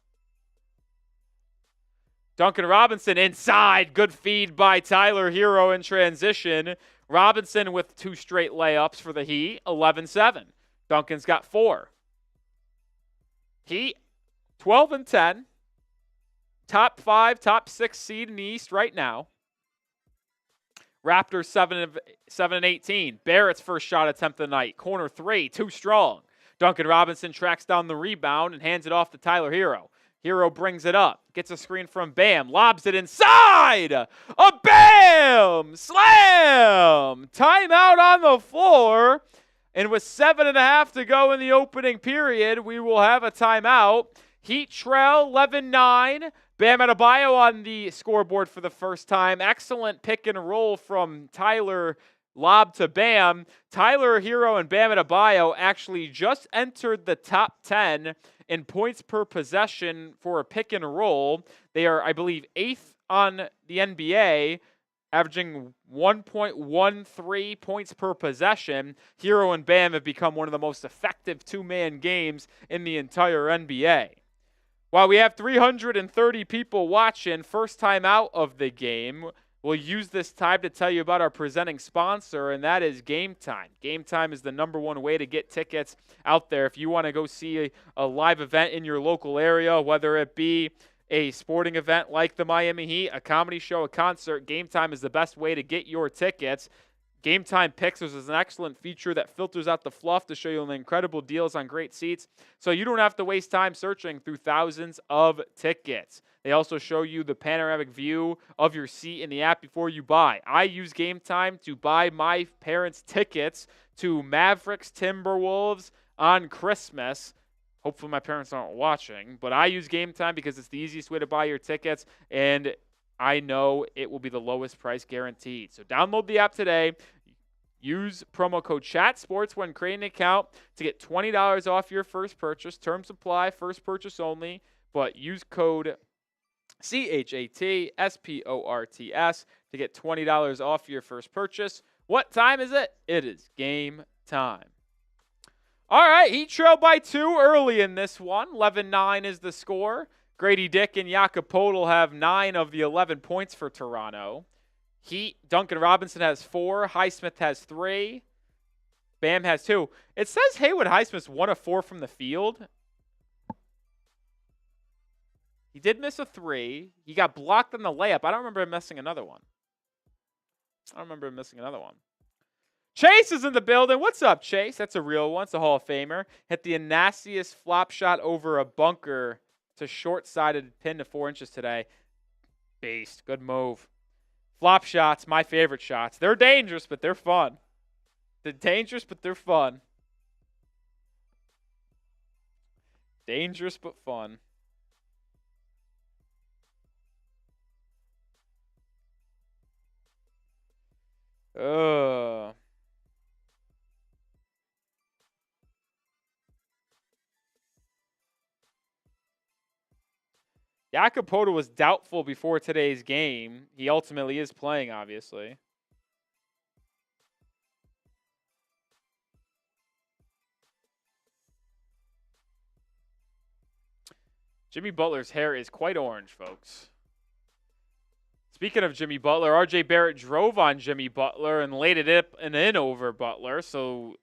Duncan Robinson inside. Good feed by Tyler Hero in transition. Robinson with 2 straight layups for the Heat. 11-7. Duncan's got 4. Heat 12-10. Top 5, top 6 seed in the East right now. Raptors 7-18. Barrett's first shot attempt of the night. Corner 3. Too strong. Duncan Robinson tracks down the rebound and hands it off to Tyler Hero. Hero brings it up, gets a screen from Bam, lobs it inside. A Bam! Slam! Timeout on the floor. And with 7.5 to go in the opening period, we will have a timeout. Heat trail 11-9. Bam Adebayo on the scoreboard for the first time. Excellent pick and roll from Tyler. Lob to Bam. Tyler Hero and Bam Adebayo actually just entered the top 10 in points per possession for a pick and roll. They are, I believe, 8th on the NBA, averaging 1.13 points per possession. Hero and Bam have become one of the most effective two-man games in the entire NBA. While we have 330 people watching, first time out of the game, we'll use this time to tell you about our presenting sponsor, and that is Game Time. Game Time is the #1 way to get tickets out there. If you want to go see a live event in your local area, whether it be a sporting event like the Miami Heat, a comedy show, a concert, Game Time is the best way to get your tickets. Game Time Pictures is an excellent feature that filters out the fluff to show you incredible deals on great seats, so you don't have to waste time searching through thousands of tickets. They also show you the panoramic view of your seat in the app before you buy. I use Game Time to buy my parents' tickets to Mavericks Timberwolves on Christmas. Hopefully my parents aren't watching, but I use Game Time because it's the easiest way to buy your tickets, and I know it will be the lowest price guaranteed. So download the app today. Use promo code CHATSPORTS when creating an account to get $20 off your first purchase. Terms apply, first purchase only, but use code CHATSPORTS to get $20 off your first purchase. What time is it? It is game time. All right, Heat trail by 2 early in this one. 11-9 is the score. Grady Dick and Jakob Poeltl have 9 of the 11 points for Toronto. Heat, Duncan Robinson has 4. Highsmith has 3. Bam has 2. It says Haywood Highsmith's 1 of 4 from the field. He did miss a 3. He got blocked on the layup. I don't remember him missing another one. Chase is in the building. What's up, Chase? That's a real one. It's a Hall of Famer. Hit the nastiest flop shot over a bunker to short-sided pin to 4 inches today. Beast. Good move. Flop shots, my favorite shots. They're dangerous, but they're fun. They're dangerous, but they're fun. Dangerous, but fun. Jakob Poeltl was doubtful before today's game. He ultimately is playing, obviously. Jimmy Butler's hair is quite orange, folks. Speaking of Jimmy Butler, RJ Barrett drove on Jimmy Butler and laid it up and in over Butler. So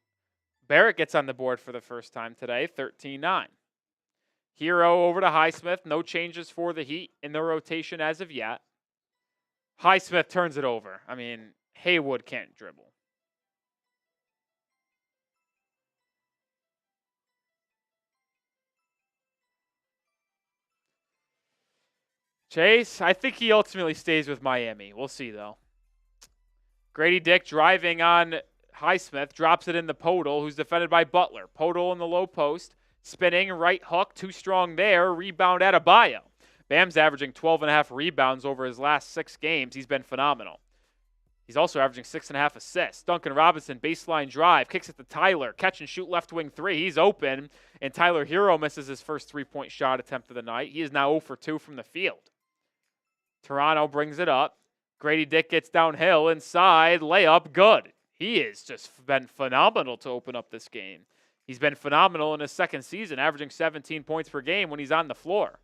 Barrett gets on the board for the first time today, 13-9. Hero over to Highsmith. No changes for the Heat in the rotation as of yet. Highsmith turns it over. I mean, Haywood can't dribble. Chase, I think he ultimately stays with Miami. We'll see, though. Grady Dick driving on Highsmith. Drops it in the Poeltl, who's defended by Butler. Poeltl in the low post. Spinning, right hook, too strong there. Rebound Adebayo. Bam's averaging 12.5 rebounds over his last 6 games. He's been phenomenal. He's also averaging 6.5 assists. Duncan Robinson, baseline drive, kicks it to Tyler. Catch and shoot left wing 3. He's open, and Tyler Hero misses his first 3-point shot attempt of the night. He is now 0 for 2 from the field. Toronto brings it up. Grady Dick gets downhill, inside, layup, good. He has just been phenomenal to open up this game. He's been phenomenal in his second season, averaging 17 points per game when he's on the floor.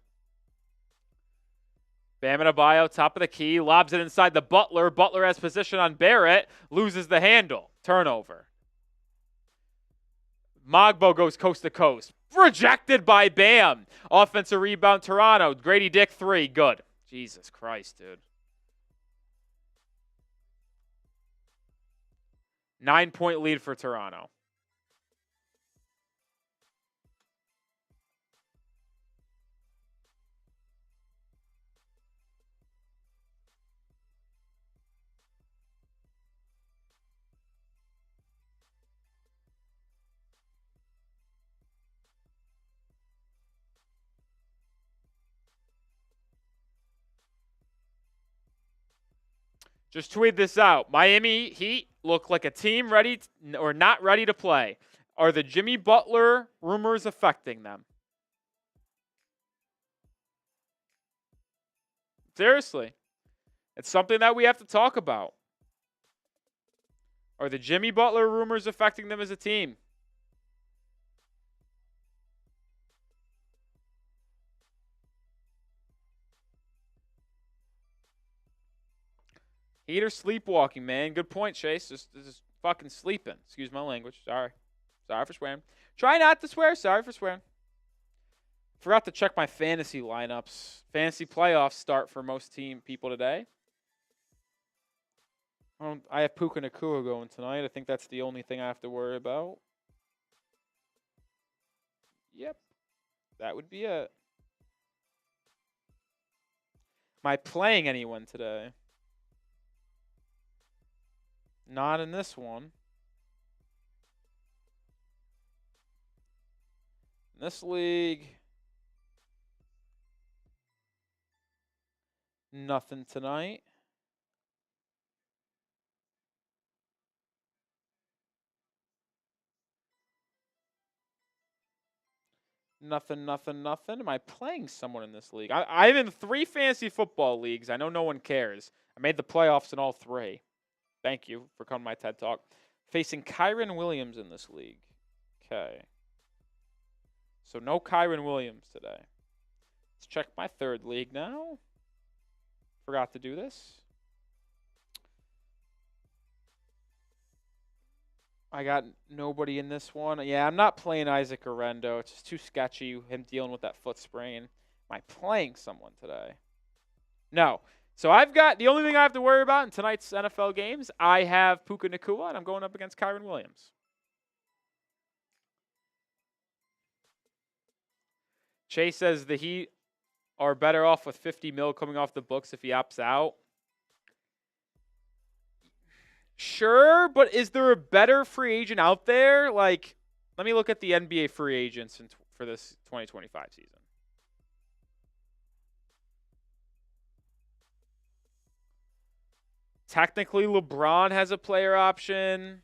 Bam Adebayo, top of the key, lobs it inside the Butler. Butler has position on Barrett, loses the handle. Turnover. Mogbo goes coast to coast. Rejected by Bam. Offensive rebound, Toronto. Grady Dick, 3. Good. Jesus Christ, dude. 9-point lead for Toronto. Just tweet this out. Miami Heat look like a team ready or not ready to play. Are the Jimmy Butler rumors affecting them? Seriously. It's something that we have to talk about. Are the Jimmy Butler rumors affecting them as a team? Heat are sleepwalking, man. Good point, Chase. Just fucking sleeping. Excuse my language. Sorry. Sorry for swearing. Try not to swear. Sorry for swearing. Forgot to check my fantasy lineups. Fantasy playoffs start for most people today. I have Puka Nacua going tonight. I think that's the only thing I have to worry about. Yep. That would be it. Am I playing anyone today? Not in this one. In this league, nothing tonight. Nothing. Am I playing someone in this league? I'm in 3 fantasy football leagues. I know no one cares. I made the playoffs in all 3. Thank you for coming to my TED Talk. Facing Kyron Williams in this league. Okay. So no Kyron Williams today. Let's check my 3rd league now. Forgot to do this. I got nobody in this one. Yeah, I'm not playing Isaac Orendo. It's just too sketchy, him dealing with that foot sprain. Am I playing someone today? No. So I've got the only thing I have to worry about in tonight's NFL games. I have Puka Nacua, and I'm going up against Kyron Williams. Chase says the Heat are better off with $50 million coming off the books if he opts out. Sure, but is there a better free agent out there? Like, let me look at the NBA free agents for this 2025 season. Technically, LeBron has a player option.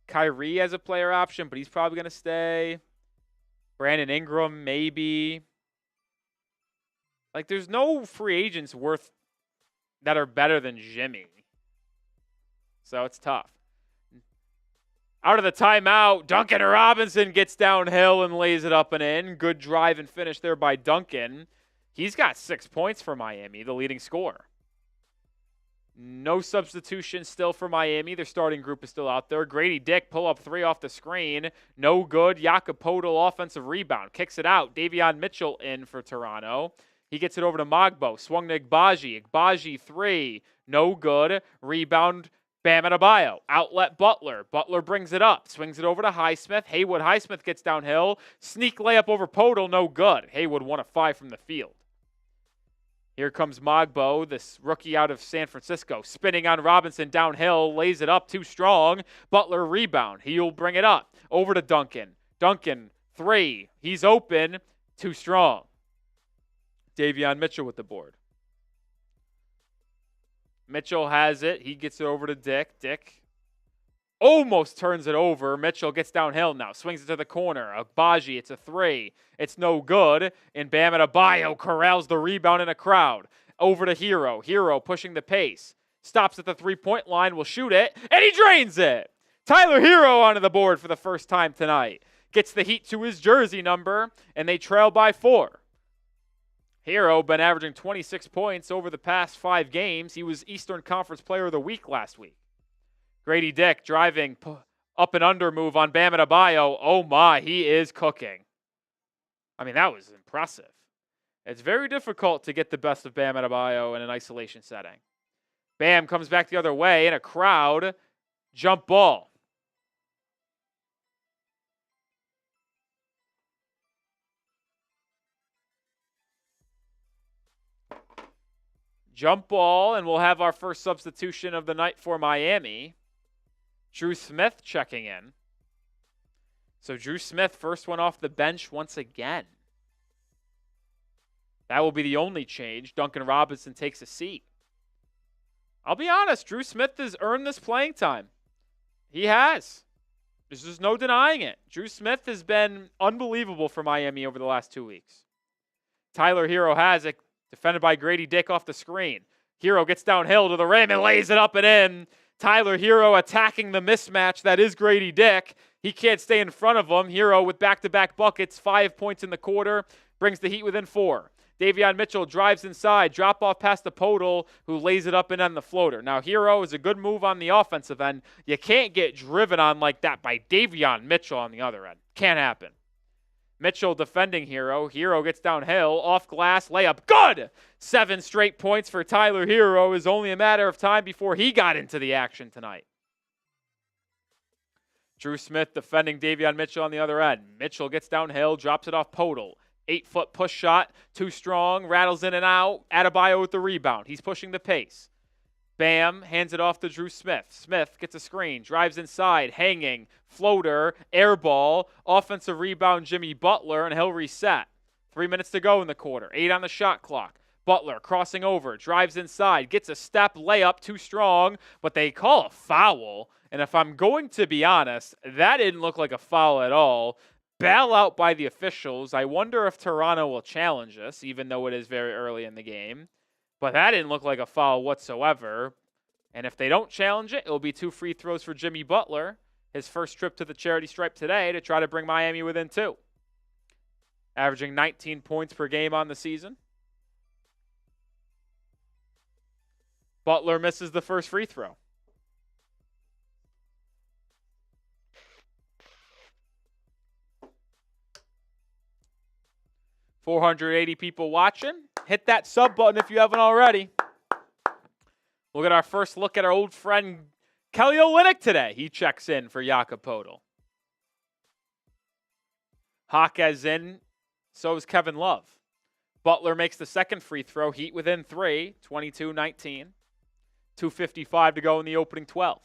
Kyrie has a player option, but he's probably going to stay. Brandon Ingram, maybe. Like, there's no free agents that are better than Jimmy. So it's tough. Out of the timeout, Duncan Robinson gets downhill and lays it up and in. Good drive and finish there by Duncan. He's got 6 points for Miami, the leading scorer. No substitution still for Miami. Their starting group is still out there. Grady Dick pull up 3 off the screen. No good. Jakob Poeltl offensive rebound. Kicks it out. Davion Mitchell in for Toronto. He gets it over to Mogbo. Swung to Igbaji. Igbaji 3. No good. Rebound. Bam Adebayo. Outlet Butler. Butler brings it up. Swings it over to Highsmith. Highsmith gets downhill. Sneak layup over Poeltl. No good. Haywood 1 of 5 from the field. Here comes Mogbo, this rookie out of San Francisco. Spinning on Robinson downhill. Lays it up too strong. Butler rebound. He'll bring it up. Over to Duncan. Duncan 3. He's open. Too strong. Davion Mitchell with the board. Mitchell has it. He gets it over to Dick. Dick almost turns it over. Mitchell gets downhill now. Swings it to the corner. Agbaji, it's a 3. It's no good. And Bam Adebayo corrals the rebound in a crowd. Over to Hero. Hero pushing the pace. Stops at the 3-point line. Will shoot it. And he drains it. Tyler Hero onto the board for the first time tonight. Gets the Heat to his jersey number. And they trail by 4. Hero been averaging 26 points over the past 5 games. He was Eastern Conference Player of the Week last week. Grady Dick driving up and under move on Bam Adebayo. Oh my, he is cooking. I mean, that was impressive. It's very difficult to get the best of Bam Adebayo in an isolation setting. Bam comes back the other way in a crowd. Jump ball. Jump ball, and we'll have our first substitution of the night for Miami. Drew Smith checking in. So Drew Smith, first one off the bench once again. That will be the only change. Duncan Robinson takes a seat. I'll be honest, Drew Smith has earned this playing time. He has. There's just no denying it. Drew Smith has been unbelievable for Miami over the last 2 weeks. Tyler Hero has it. Defended by Grady Dick off the screen. Hero gets downhill to the rim and lays it up and in. Tyler Hero attacking the mismatch that is Grady Dick. He can't stay in front of him. Hero with back-to-back buckets, 5 points in the quarter, brings the Heat within 4. Davion Mitchell drives inside, drop off past the Poeltl, who lays it up and on the floater. Now, Hero is a good move on the offensive end. You can't get driven on like that by Davion Mitchell on the other end. Can't happen. Mitchell defending Hero. Hero gets downhill, off glass, layup, good! 7 straight points for Tyler Hero. Is only a matter of time before he got into the action tonight. Drew Smith defending Davion Mitchell on the other end. Mitchell gets downhill, drops it off Podol. 8-foot push shot, too strong, rattles in and out. Adebayo with the rebound. He's pushing the pace. Bam, hands it off to Drew Smith. Smith gets a screen, drives inside, hanging, floater, air ball, offensive rebound Jimmy Butler, and he'll reset. 3 minutes to go in the quarter, 8 on the shot clock. Butler crossing over, drives inside, gets a step layup, too strong, but they call a foul. And if I'm going to be honest, that didn't look like a foul at all. Bail out by the officials. I wonder if Toronto will challenge this, even though it is very early in the game. But that didn't look like a foul whatsoever. And if they don't challenge it, it'll be 2 free throws for Jimmy Butler. His first trip to the charity stripe today to try to bring Miami within 2. Averaging 19 points per game on the season. Butler misses the first free throw. $480 people watching. Hit that sub button if you haven't already. We'll get our first look at our old friend Kelly Olynyk today. He checks in for Jakob Podol. Hawkes in, so is Kevin Love. Butler makes the second free throw. Heat within 3, 22-19. 2:55 to go in the opening 12.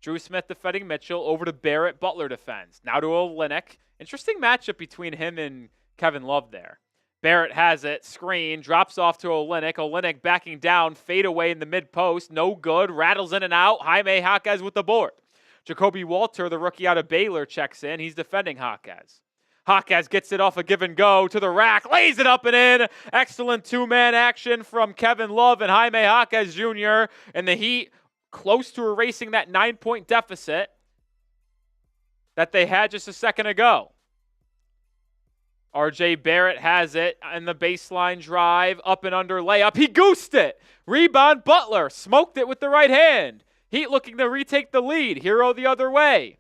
Drew Smith defending Mitchell. Over to Barrett. Butler defends. Now to Olynyk. Interesting matchup between him and Kevin Love there. Barrett has it. Screen. Drops off to Olynyk. Olynyk backing down. Fade away in the mid-post. No good. Rattles in and out. Jaime Jaquez with the board. Jacoby Walter, the rookie out of Baylor, checks in. He's defending Jaquez. Jaquez gets it off a give and go to the rack. Lays it up and in. Excellent two-man action from Kevin Love and Jaime Jaquez Jr. And the Heat close to erasing that 9-point deficit that they had just a second ago. RJ Barrett has it in the baseline drive, up and under layup. He goosed it. Rebound Butler. Smoked it with the right hand. Heat looking to retake the lead. Hero the other way.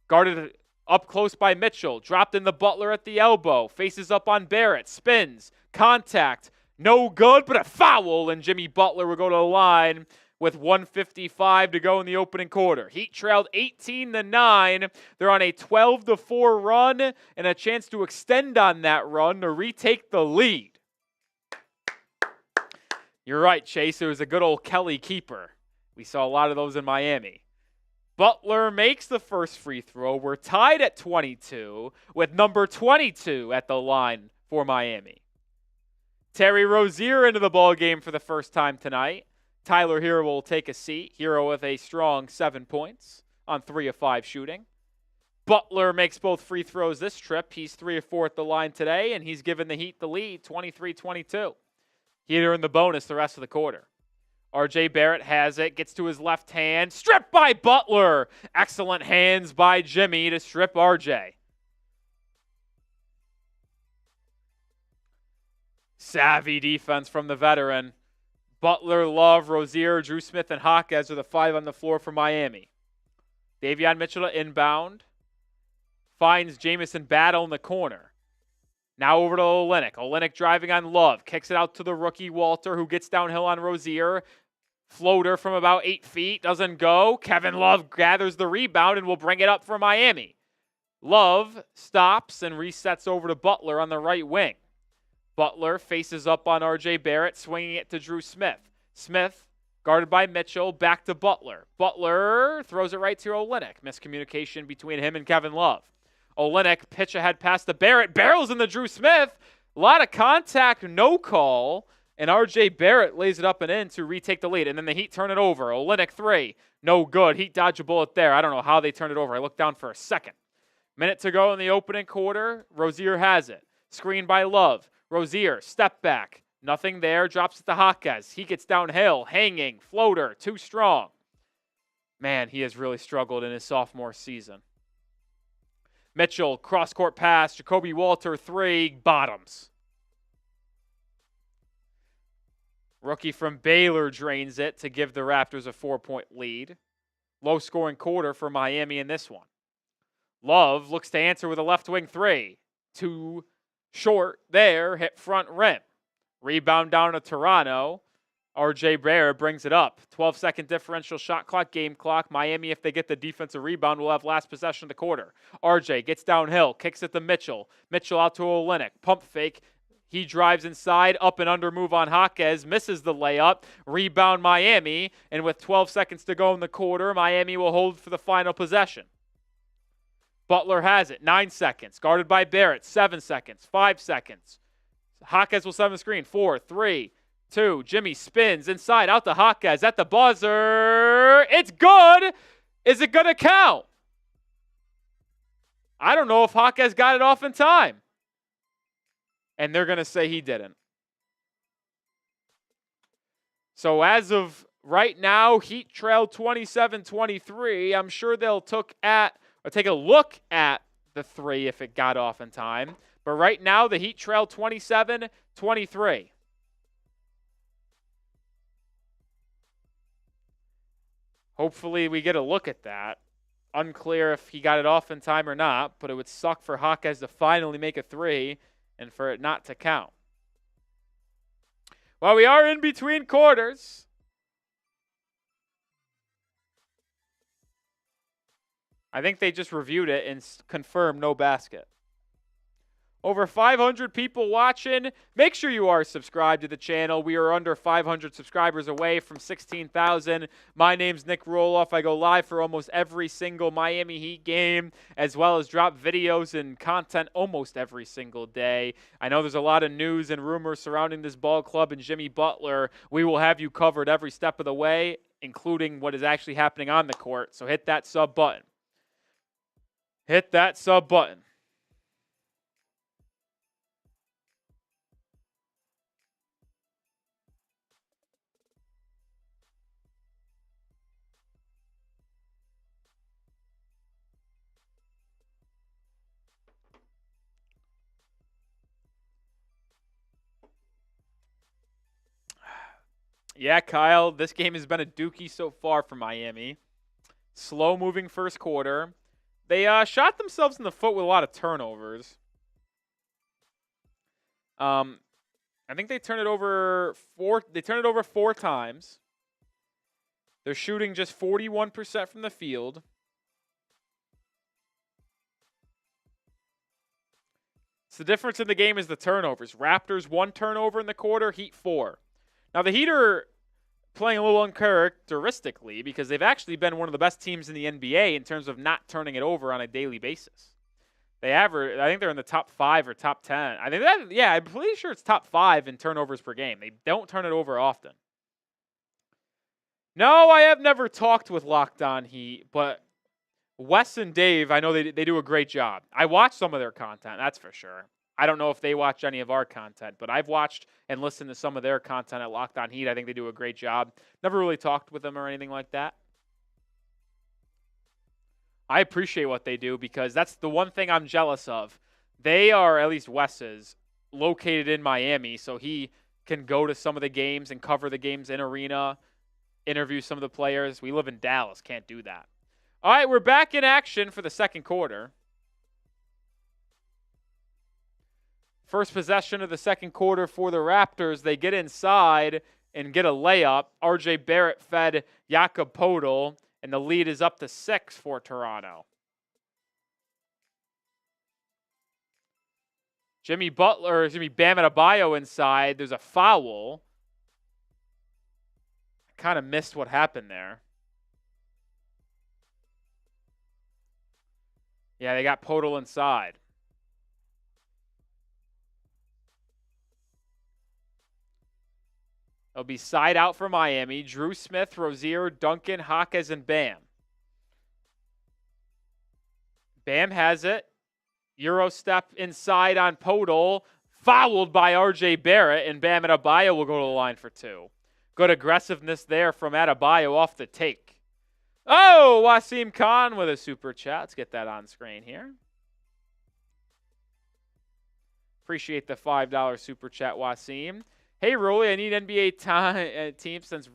Guarded up close by Mitchell. Dropped in the Butler at the elbow. Faces up on Barrett. Spins. Contact. No good, but a foul. And Jimmy Butler will go to the line with 1:55 to go in the opening quarter. Heat trailed 18-9. They're on a 12-4 run and a chance to extend on that run to retake the lead. You're right, Chase. It was a good old Kelly keeper. We saw a lot of those in Miami. Butler makes the first free throw. We're tied at 22 with number 22 at the line for Miami. Terry Rozier into the ball game for the first time tonight. Tyler Hero will take a seat. Hero with a strong 7 points on 3 of 5 shooting. Butler makes both free throws this trip. He's 3 of 4 at the line today, and he's given the Heat the lead, 23-22. Heat are in the bonus the rest of the quarter. RJ Barrett has it, gets to his left hand. Stripped by Butler. Excellent hands by Jimmy to strip RJ. Savvy defense from the veteran. Butler, Love, Rozier, Drew Smith, and Jaquez are the 5 on the floor for Miami. Davion Mitchell to inbound. Finds Jamison Battle in the corner. Now over to Olynyk. Olynyk driving on Love. Kicks it out to the rookie Walter, who gets downhill on Rozier. Floater from about 8 feet. Doesn't go. Kevin Love gathers the rebound and will bring it up for Miami. Love stops and resets over to Butler on the right wing. Butler faces up on RJ Barrett, swinging it to Drew Smith. Smith, guarded by Mitchell, back to Butler. Butler throws it right to Olynyk. Miscommunication between him and Kevin Love. Olynyk, pitch ahead past the Barrett. Barrels into Drew Smith. A lot of contact, no call. And RJ Barrett lays it up and in to retake the lead. And then the Heat turn it over. Olynyk 3. No good. Heat dodge a bullet there. I don't know how they turned it over. I looked down for a second. Minute to go in the opening quarter. Rozier has it. Screen by Love. Rozier, step back. Nothing there. Drops it to Jaquez. He gets downhill. Hanging. Floater. Too strong. Man, he has really struggled in his sophomore season. Mitchell, cross-court pass. Jacoby Walter, 3. Bottoms. Rookie from Baylor drains it to give the Raptors a 4-point lead. Low-scoring quarter for Miami in this one. Love looks to answer with a left wing 3. Too short there, hit front rim. Rebound down to Toronto. RJ Barrett brings it up. 12-second differential shot clock, game clock. Miami, if they get the defensive rebound, will have last possession of the quarter. RJ gets downhill, kicks it to Mitchell. Mitchell out to Olynyk. Pump fake. He drives inside, up and under move on Jaquez, misses the layup. Rebound Miami, and with 12 seconds to go in the quarter, Miami will hold for the final possession. Butler has it, 9 seconds. Guarded by Barrett, 7 seconds, 5 seconds. Jaquez will set the screen, 4, 3, 2. Jimmy spins inside, out to Jaquez at the buzzer. It's good. Is it going to count? I don't know if Jaquez got it off in time. And they're going to say he didn't. So as of right now, Heat trail 27-23. I'm sure they'll take a look at the 3 if it got off in time. But right now, the Heat trail 27-23. Hopefully we get a look at that. Unclear if he got it off in time or not, but it would suck for Jaquez to finally make a 3 and for it not to count. Well, we are in between quarters. I think they just reviewed it and confirmed no basket. Over 500 people watching. Make sure you are subscribed to the channel. We are under 500 subscribers away from 16,000. My name's Nic Rohloff. I go live for almost every single Miami Heat game, as well as drop videos and content almost every single day. I know there's a lot of news and rumors surrounding this ball club and Jimmy Butler. We will have you covered every step of the way, including what is actually happening on the court. So hit that sub button. Hit that sub button. Yeah, Kyle, this game has been a dookie so far for Miami. Slow-moving first quarter. They shot themselves in the foot with a lot of turnovers. I think they turned it over 4 times. They're shooting just 41% from the field. So the difference in the game is the turnovers. Raptors 1 turnover in the quarter, Heat 4. Now, the Heat are playing a little uncharacteristically because they've actually been one of the best teams in the NBA in terms of not turning it over on a daily basis. I think they're in the top 5 or top 10. I'm pretty sure it's top 5 in turnovers per game. They don't turn it over often. No, I have never talked with Locked On Heat, but Wes and Dave, I know they do a great job. I watch some of their content, that's for sure. I don't know if they watch any of our content, but I've watched and listened to some of their content at Locked On Heat. I think they do a great job. Never really talked with them or anything like that. I appreciate what they do because that's the one thing I'm jealous of. They are, at least Wes is, located in Miami, so he can go to some of the games and cover the games in arena, interview some of the players. We live in Dallas, can't do that. All right, we're back in action for the second quarter. First possession of the second quarter for the Raptors. They get inside and get a layup. RJ Barrett fed Jakob Poeltl, and the lead is up to 6 for Toronto. Bam Adebayo inside. There's a foul. I kind of missed what happened there. Yeah, they got Poeltl inside. It'll be side out for Miami. Drew Smith, Rozier, Duncan, Jaquez, and Bam. Bam has it. Euro step inside on Poeltl. Fouled by RJ Barrett, and Bam Adebayo will go to the line for 2. Good aggressiveness there from Adebayo off the take. Oh, Wasim Khan with a super chat. Let's get that on screen here. Appreciate the $5 super chat, Wasim. Hey, Rolly, I need NBA teams since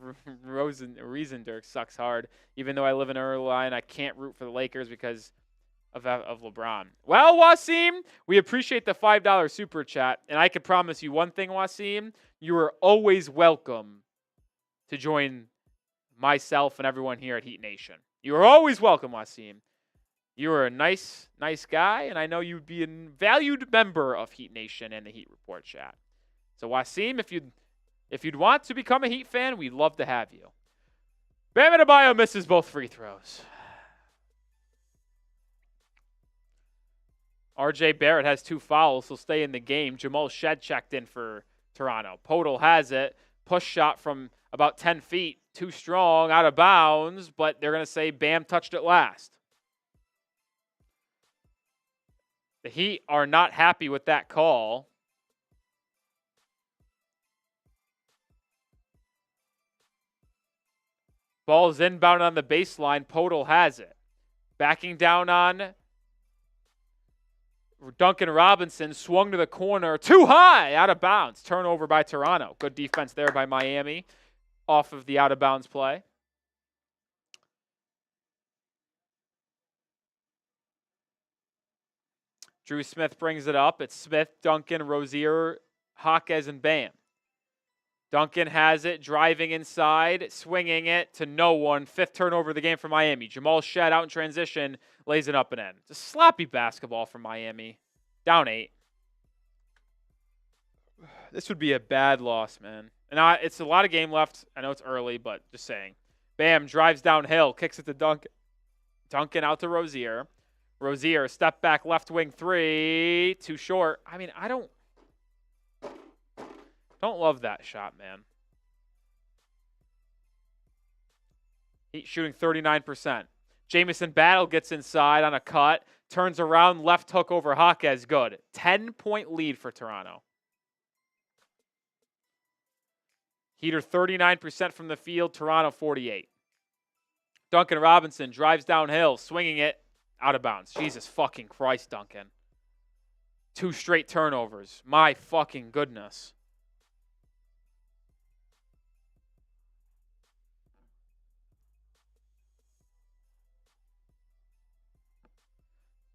Riesendirk sucks hard. Even though I live in Irvine, I can't root for the Lakers because of LeBron. Well, Wasim, we appreciate the $5 super chat, and I can promise you one thing, Wasim. You are always welcome to join myself and everyone here at Heat Nation. You are always welcome, Wasim. You are a nice guy, and I know you'd be a valued member of Heat Nation and the Heat Report chat. So, Wasim, if you'd want to become a Heat fan, we'd love to have you. Bam Adebayo misses both free throws. R.J. Barrett has 2 fouls. He'll stay in the game. Jamal Shed checked in for Toronto. Podol has it. Push shot from about 10 feet. Too strong, out of bounds, but they're going to say Bam touched it last. The Heat are not happy with that call. Ball's inbound on the baseline. Podol has it. Backing down on Duncan Robinson, swung to the corner. Too high, out of bounds. Turnover by Toronto. Good defense there by Miami off of the out-of-bounds play. Drew Smith brings it up. It's Smith, Duncan, Rozier, Jaquez, and Bam. Duncan has it, driving inside, swinging it to no one. 5th turnover of the game for Miami. Jamal Shed out in transition, lays it up and in. It's a sloppy basketball for Miami. Down 8. This would be a bad loss, man. And it's a lot of game left. I know it's early, but just saying. Bam drives downhill, kicks it to Duncan. Duncan out to Rozier. Rozier, step back, left wing 3. Too short. I mean, I don't love that shot, man. Heat shooting 39%. Jamison Battle gets inside on a cut. Turns around, left hook over Jaquez. Good. 10-point lead for Toronto. Heat are 39% from the field. Toronto 48. Duncan Robinson drives downhill, swinging it out of bounds. Jesus fucking Christ, Duncan. 2 straight turnovers. My fucking goodness.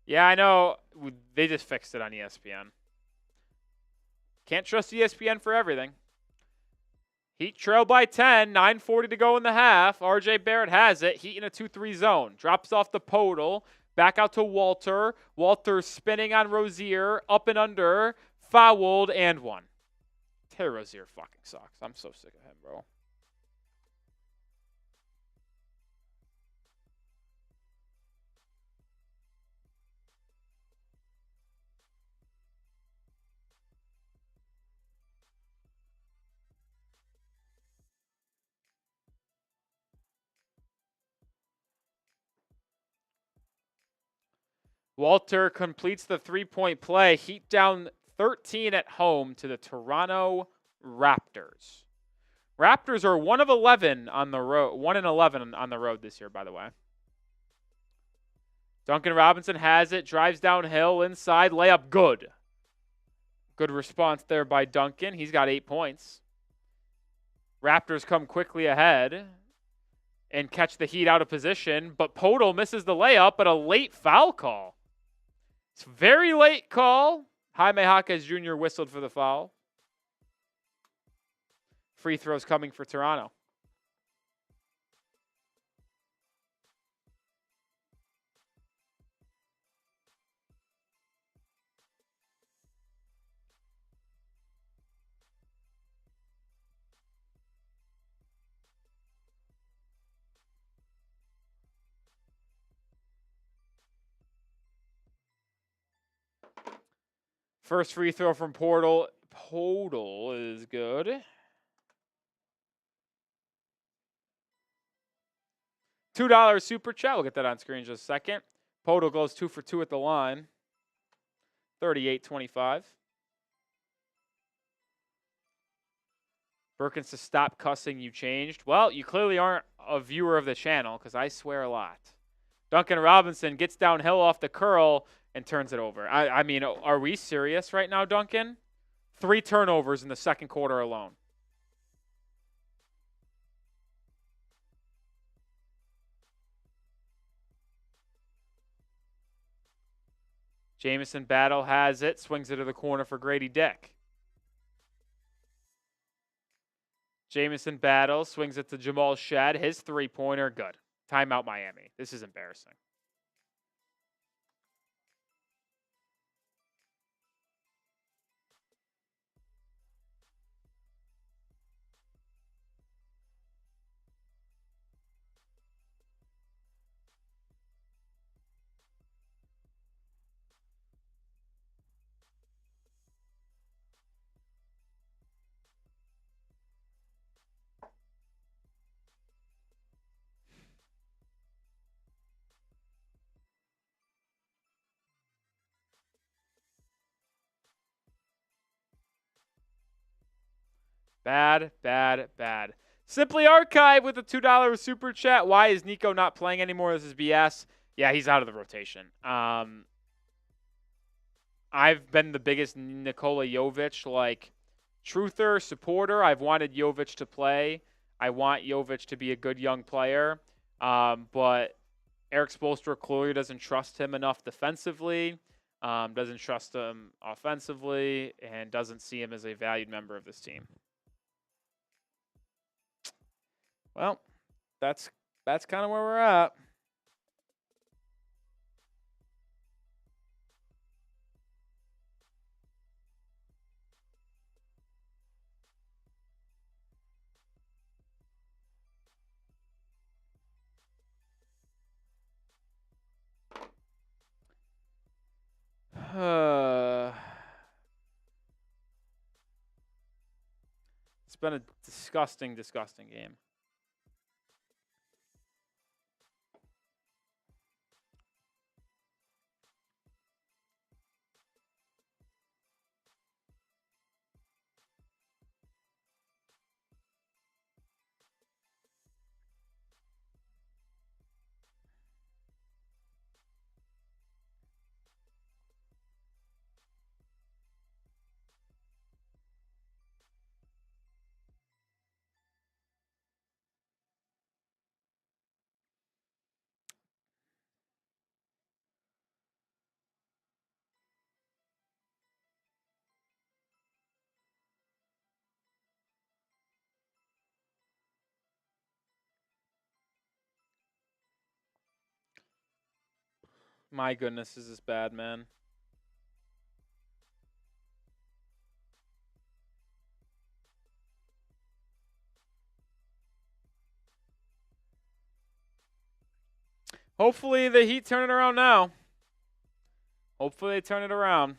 Yeah, I know. They just fixed it on ESPN. Can't trust ESPN for everything. Heat trail by 10. 9:40 to go in the half. R.J. Barrett has it. Heat in a 2-3 zone. Drops off the Podol. Back out to Walter. Walter spinning on Rozier. Up and under. Fouled and 1. Terry Rozier fucking sucks. I'm so sick of him, bro. Walter completes the 3-point play. Heat down 13 at home to the Toronto Raptors. Raptors are 1 of 11 on the road. 1-11 on the road this year, by the way. Duncan Robinson has it, drives downhill, inside, layup, good. Good response there by Duncan. He's got 8 points. Raptors come quickly ahead and catch the Heat out of position, but Podol misses the layup, but a late foul call. It's a very late call. Jaime Jaquez Jr. whistled for the foul. Free throws coming for Toronto. First free throw from Podol is good. $2 super chat. We'll get that on screen in just a second. Podol goes 2 for 2 at the line. 38-25. Perkins to stop cussing, you changed. Well, you clearly aren't a viewer of the channel because I swear a lot. Duncan Robinson gets downhill off the curl and turns it over. I mean, are we serious right now, Duncan? 3 turnovers in the second quarter alone. Jamison Battle has it, swings it to the corner for Grady Dick. Jamison Battle swings it to Jamal Shead. His three-pointer, good. Timeout Miami. This is embarrassing. Bad, bad, bad. Simply Archive with a $2 super chat. Why is Nico not playing anymore? This is BS. Yeah, he's out of the rotation. I've been the biggest Nikola Jovic, truther, supporter. I've wanted Jovic to play. I want Jovic to be a good young player. But Eric Spoelstra clearly doesn't trust him enough defensively, doesn't trust him offensively, and doesn't see him as a valued member of this team. Well, that's kind of where we're at. It's been a disgusting, disgusting game. My goodness, is this bad, man. Hopefully the Heat turn it around now. Hopefully they turn it around.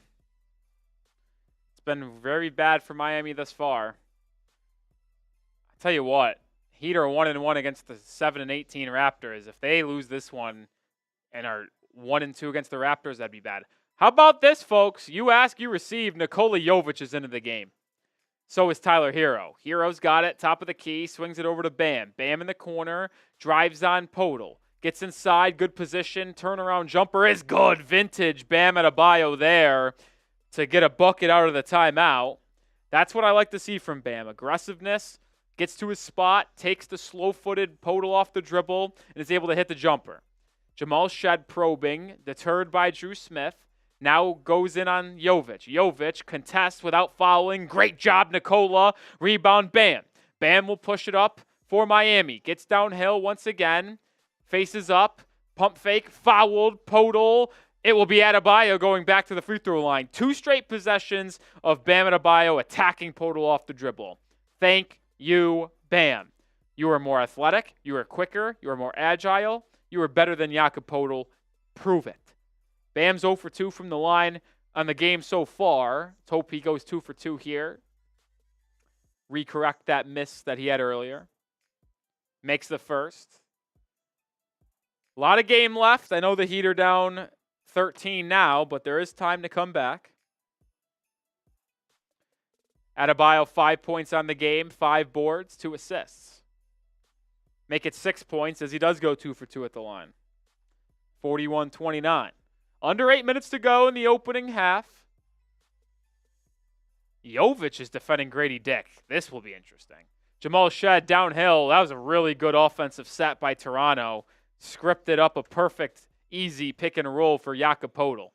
It's been very bad for Miami thus far. I tell you what, Heat are 1-1 against the 7-18 Raptors. If they lose this one and are 1-2 against the Raptors, that'd be bad. How about this, folks? You ask, you receive. Nikola Jovic is into the game. So is Tyler Hero. Hero's got it, top of the key, swings it over to Bam. Bam in the corner, drives on Podol. Gets inside, good position, turnaround jumper is good. Vintage Bam Adebayo there to get a bucket out of the timeout. That's what I like to see from Bam. Aggressiveness, gets to his spot, takes the slow-footed Podol off the dribble, and is able to hit the jumper. Jamal Shead probing, deterred by Drew Smith. Now goes in on Jovic. Jovic contests without fouling. Great job, Nikola. Rebound, Bam. Bam will push it up for Miami. Gets downhill once again. Faces up. Pump fake. Fouled. Podol. It will be Adebayo going back to the free throw line. 2 straight possessions of Bam Adebayo attacking Podol off the dribble. Thank you, Bam. You are more athletic. You are quicker. You are more agile. You are better than Jakob Podol. Prove it. Bam's 0 for 2 from the line on the game so far. Let's hope he goes 2 for 2 here. Recorrect that miss that he had earlier. Makes the first. A lot of game left. I know the Heat are down 13 now, but there is time to come back. Adebayo, 5 points on the game, 5 boards, 2 assists. Make it 6 points as he does go 2 for 2 at the line. 41-29. Under 8 minutes to go in the opening half. Jovic is defending Grady Dick. This will be interesting. Jamal Shead downhill. That was a really good offensive set by Toronto. Scripted up a perfect, easy pick and roll for Jakob Podol.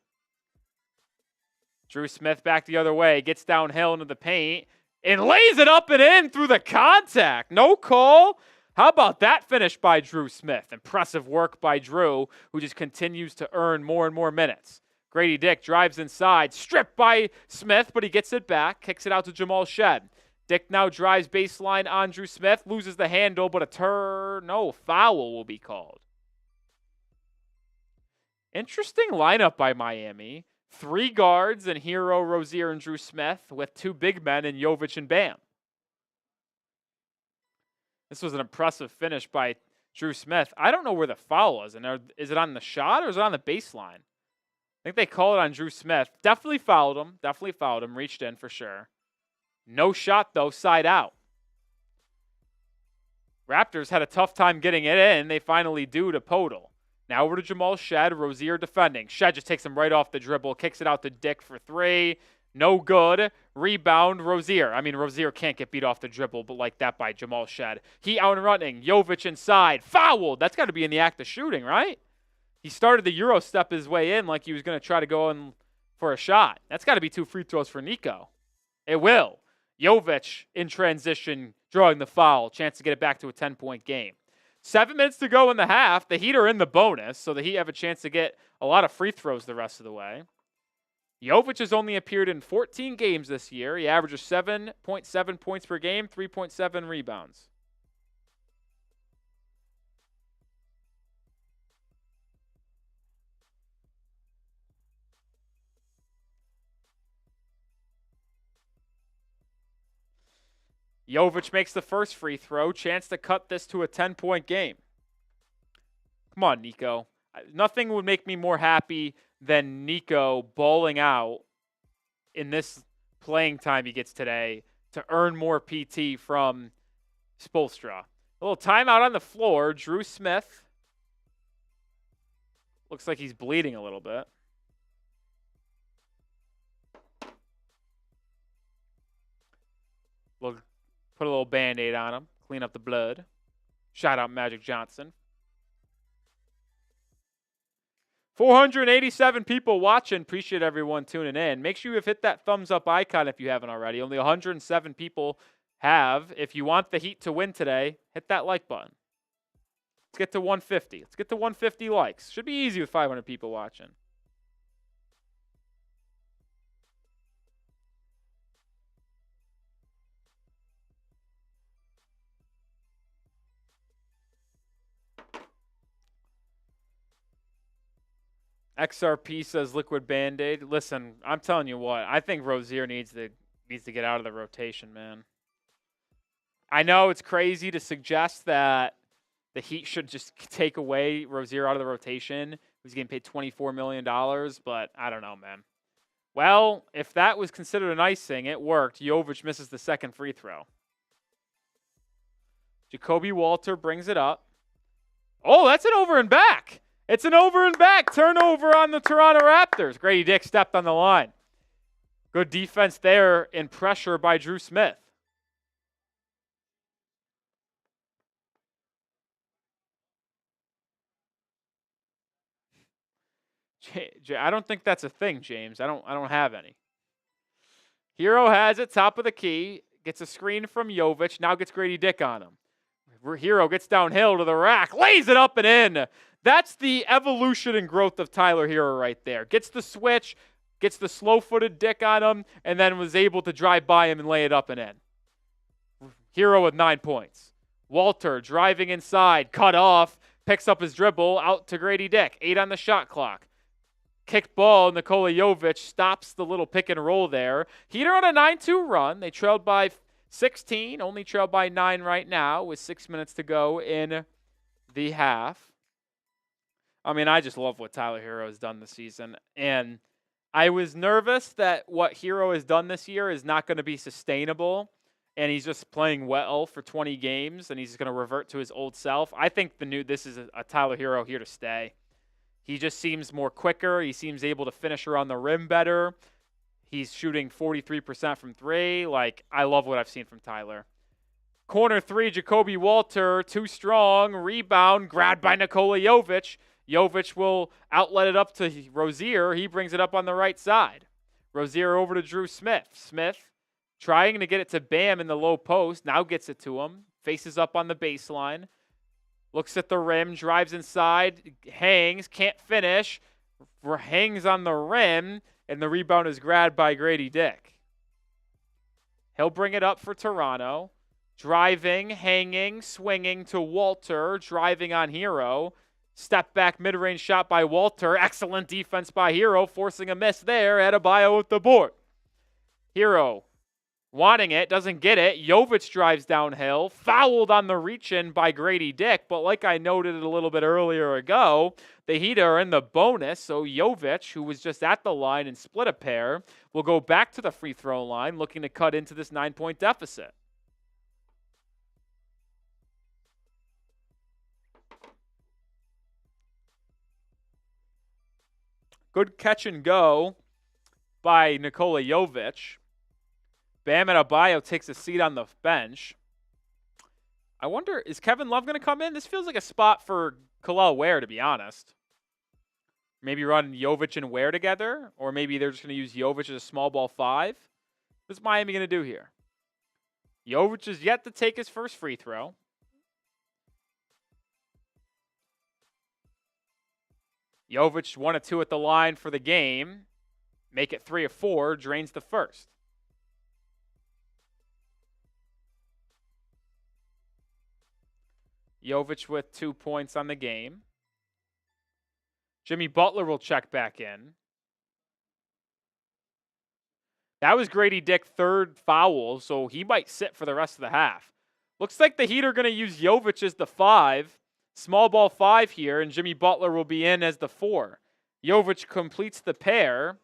Drew Smith back the other way, gets downhill into the paint, and lays it up and in through the contact. No call. How about that finish by Drew Smith? Impressive work by Drew, who just continues to earn more and more minutes. Grady Dick drives inside, stripped by Smith, but he gets it back, kicks it out to Jamal Shed. Dick now drives baseline on Drew Smith, loses the handle, but foul will be called. Interesting lineup by Miami. 3 guards in Hero, Rozier, and Drew Smith, with 2 big men in Jovic and Bam. This was an impressive finish by Drew Smith. I don't know where the foul was. Is it on the shot or is it on the baseline? I think they call it on Drew Smith. Definitely fouled him. Reached in for sure. No shot, though. Side out. Raptors had a tough time getting it in. They finally do to Podol. Now over to Jamal Shed. Rozier defending. Shed just takes him right off the dribble. Kicks it out to Dick for 3. No good. Rebound, Rozier. Rozier can't get beat off the dribble, but like that by Jamal Shed. He out and running. Jovic inside. Fouled. That's got to be in the act of shooting, right? He started the Euro step his way in like he was going to try to go in for a shot. That's got to be 2 free throws for Nico. It will. Jovic in transition, drawing the foul. Chance to get it back to a 10-point game. 7 minutes to go in the half. The Heat are in the bonus, so the Heat have a chance to get a lot of free throws the rest of the way. Jovic has only appeared in 14 games this year. He averages 7.7 points per game, 3.7 rebounds. Jovic makes the first free throw. Chance to cut this to a 10-point game. Come on, Nico. Nothing would make me more happy than Nico balling out in this playing time he gets today to earn more PT from Spoelstra. A little timeout on the floor. Drew Smith. Looks like he's bleeding a little bit. Put a little Band-Aid on him. Clean up the blood. Shout out Magic Johnson. 487 people watching. Appreciate everyone tuning in. Make sure you have hit that thumbs up icon if you haven't already. Only 107 people have. If you want the Heat to win today, hit that like button. Let's get to 150. Let's get to 150 likes. Should be easy with 500 people watching. XRP says liquid Band-Aid. Listen, I'm telling you what. I think Rozier needs to get out of the rotation, man. I know it's crazy to suggest that the Heat should just take away Rozier out of the rotation. He's getting paid $24 million, but I don't know, man. Well, if that was considered an icing, it worked. Jovic misses the second free throw. Jacoby Walter brings it up. Oh, that's an over and back. It's an over and back turnover on the Toronto Raptors. Grady Dick stepped on the line. Good defense there and pressure by Drew Smith. I don't think that's a thing, James. I don't have any. Hero has it, top of the key. Gets a screen from Jovic. Now gets Grady Dick on him. Hero gets downhill to the rack. Lays it up and in. That's the evolution and growth of Tyler Hero right there. Gets the switch, gets the slow-footed Dick on him, and then was able to drive by him and lay it up and in. Hero with 9 points. Walter driving inside, cut off, picks up his dribble, out to Grady Dick. 8 on the shot clock. Kick ball, Nikola Jovic stops the little pick and roll there. Heater on a 9-2 run. They trailed by 16, only trailed by 9 right now with 6 minutes to go in the half. I just love what Tyler Hero has done this season. And I was nervous that what Hero has done this year is not going to be sustainable. And he's just playing well for 20 games, and he's going to revert to his old self. I think this is a Tyler Hero here to stay. He just seems more quicker. He seems able to finish around the rim better. He's shooting 43% from 3. I love what I've seen from Tyler. Corner 3, Jacoby Walter, too strong. Rebound, grabbed by Nikola Jovic. Jovic will outlet it up to Rozier. He brings it up on the right side. Rozier over to Drew Smith. Smith trying to get it to Bam in the low post. Now gets it to him. Faces up on the baseline. Looks at the rim. Drives inside. Hangs. Can't finish. Hangs on the rim. And the rebound is grabbed by Grady Dick. He'll bring it up for Toronto. Driving, hanging, swinging to Walter. Driving on Hero. Step back mid-range shot by Walter. Excellent defense by Hero. Forcing a miss there. Adebayo with the board. Hero wanting it. Doesn't get it. Jovic drives downhill. Fouled on the reach-in by Grady Dick. But like I noted a little bit earlier ago, the Heat are in the bonus. So Jovic, who was just at the line and split a pair, will go back to the free throw line looking to cut into this 9-point deficit. Good catch and go by Nikola Jovic. Bam Adebayo takes a seat on the bench. I wonder, is Kevin Love going to come in? This feels like a spot for Kel'el Ware, to be honest. Maybe run Jovic and Ware together, or maybe they're just going to use Jovic as a small ball 5. What's Miami going to do here? Jovic is yet to take his first free throw. Jovic 1 of 2 at the line for the game. Make it 3 of 4. Drains the first. Jovic with 2 points on the game. Jimmy Butler will check back in. That was Grady Dick's 3rd foul, so he might sit for the rest of the half. Looks like the Heat are going to use Jovic as the 5. Small ball 5 here, and Jimmy Butler will be in as the 4. Jovic completes the pair,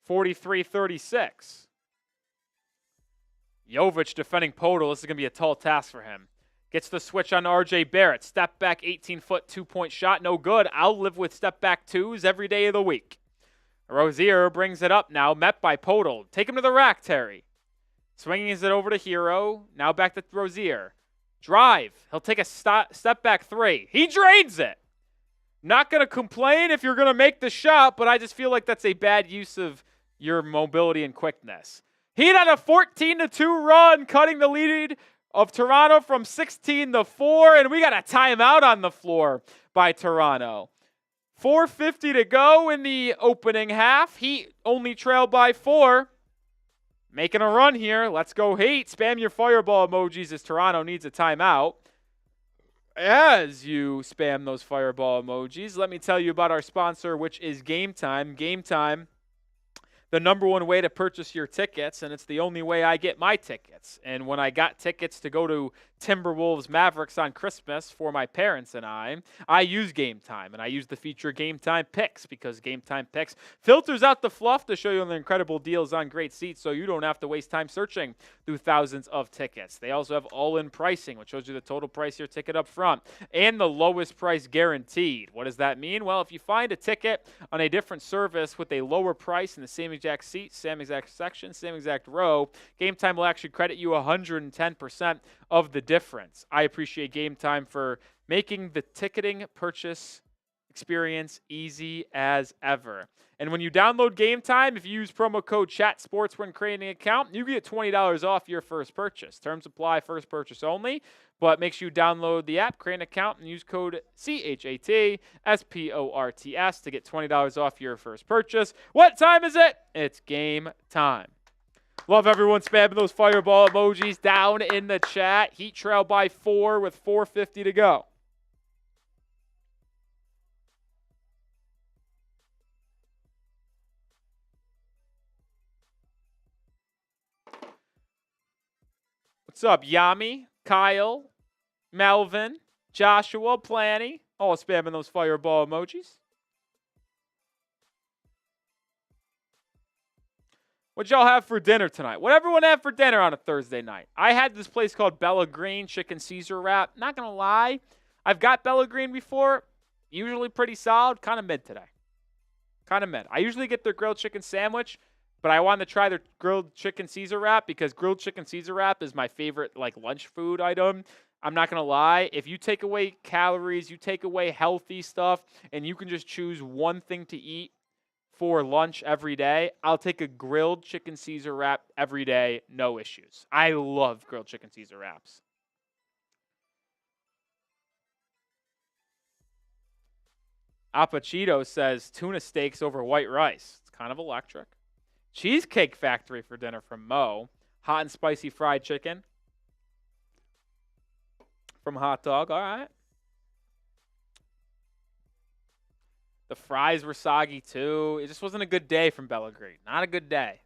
43-36. Jovic defending Podol. This is going to be a tall task for him. Gets the switch on R.J. Barrett. Step back, 18-foot, 2-point shot. No good. I'll live with step back 2s every day of the week. Rozier brings it up now, met by Podol. Take him to the rack, Terry. Swinging it over to Hero. Now back to Rozier. Drive. He'll take a step back 3. He drains it. Not going to complain if you're going to make the shot, but I just feel like that's a bad use of your mobility and quickness. Heat on a 14-2 run, cutting the lead of Toronto from 16-4, and we got a timeout on the floor by Toronto. 4:50 to go in the opening half. Heat only trail by 4. Making a run here. Let's go Heat. Spam your fireball emojis as Toronto needs a timeout. As you spam those fireball emojis, let me tell you about our sponsor, which is Game Time. Game Time, the #1 way to purchase your tickets, and it's the only way I get my tickets. And when I got tickets to go to Timberwolves Mavericks on Christmas for my parents and I use Game Time, and I use the feature Game Time Picks because Game Time Picks filters out the fluff to show you the incredible deals on great seats so you don't have to waste time searching through thousands of tickets. They also have all-in pricing, which shows you the total price of your ticket up front, and the lowest price guaranteed. What does that mean? Well, if you find a ticket on a different service with a lower price in the same exact seat, same exact section, same exact row, Game Time will actually credit you 110% of the difference. I appreciate Game Time for making the ticketing purchase experience easy as ever. And when you download Game Time, if you use promo code ChatSports when creating an account, you get $20 off your first purchase. Terms apply, first purchase only, but make sure you download the app, create an account, and use code CHATSPORTS to get $20 off your first purchase. What time is it? It's game time. Love everyone spamming those fireball emojis down in the chat. Heat trail by 4 with 4:50 to go. What's up, Yami, Kyle, Melvin, Joshua, Planny? All spamming those fireball emojis. What'd y'all have for dinner tonight? What everyone have for dinner on a Thursday night? I had this place called Bella Green Chicken Caesar Wrap. Not going to lie, I've got Bella Green before. Usually pretty solid. Kind of mid today. Kind of mid. I usually get their grilled chicken sandwich, but I wanted to try their grilled chicken Caesar Wrap because grilled chicken Caesar Wrap is my favorite lunch food item. I'm not going to lie. If you take away calories, you take away healthy stuff, and you can just choose one thing to eat for lunch every day, I'll take a grilled chicken Caesar wrap every day, no issues. I love grilled chicken Caesar wraps. Apachito says tuna steaks over white rice. It's kind of electric. Cheesecake Factory for dinner from Mo. Hot and spicy fried chicken from Hot Dog. All right. The fries were soggy, too. It just wasn't a good day from Bella Green. Not a good day.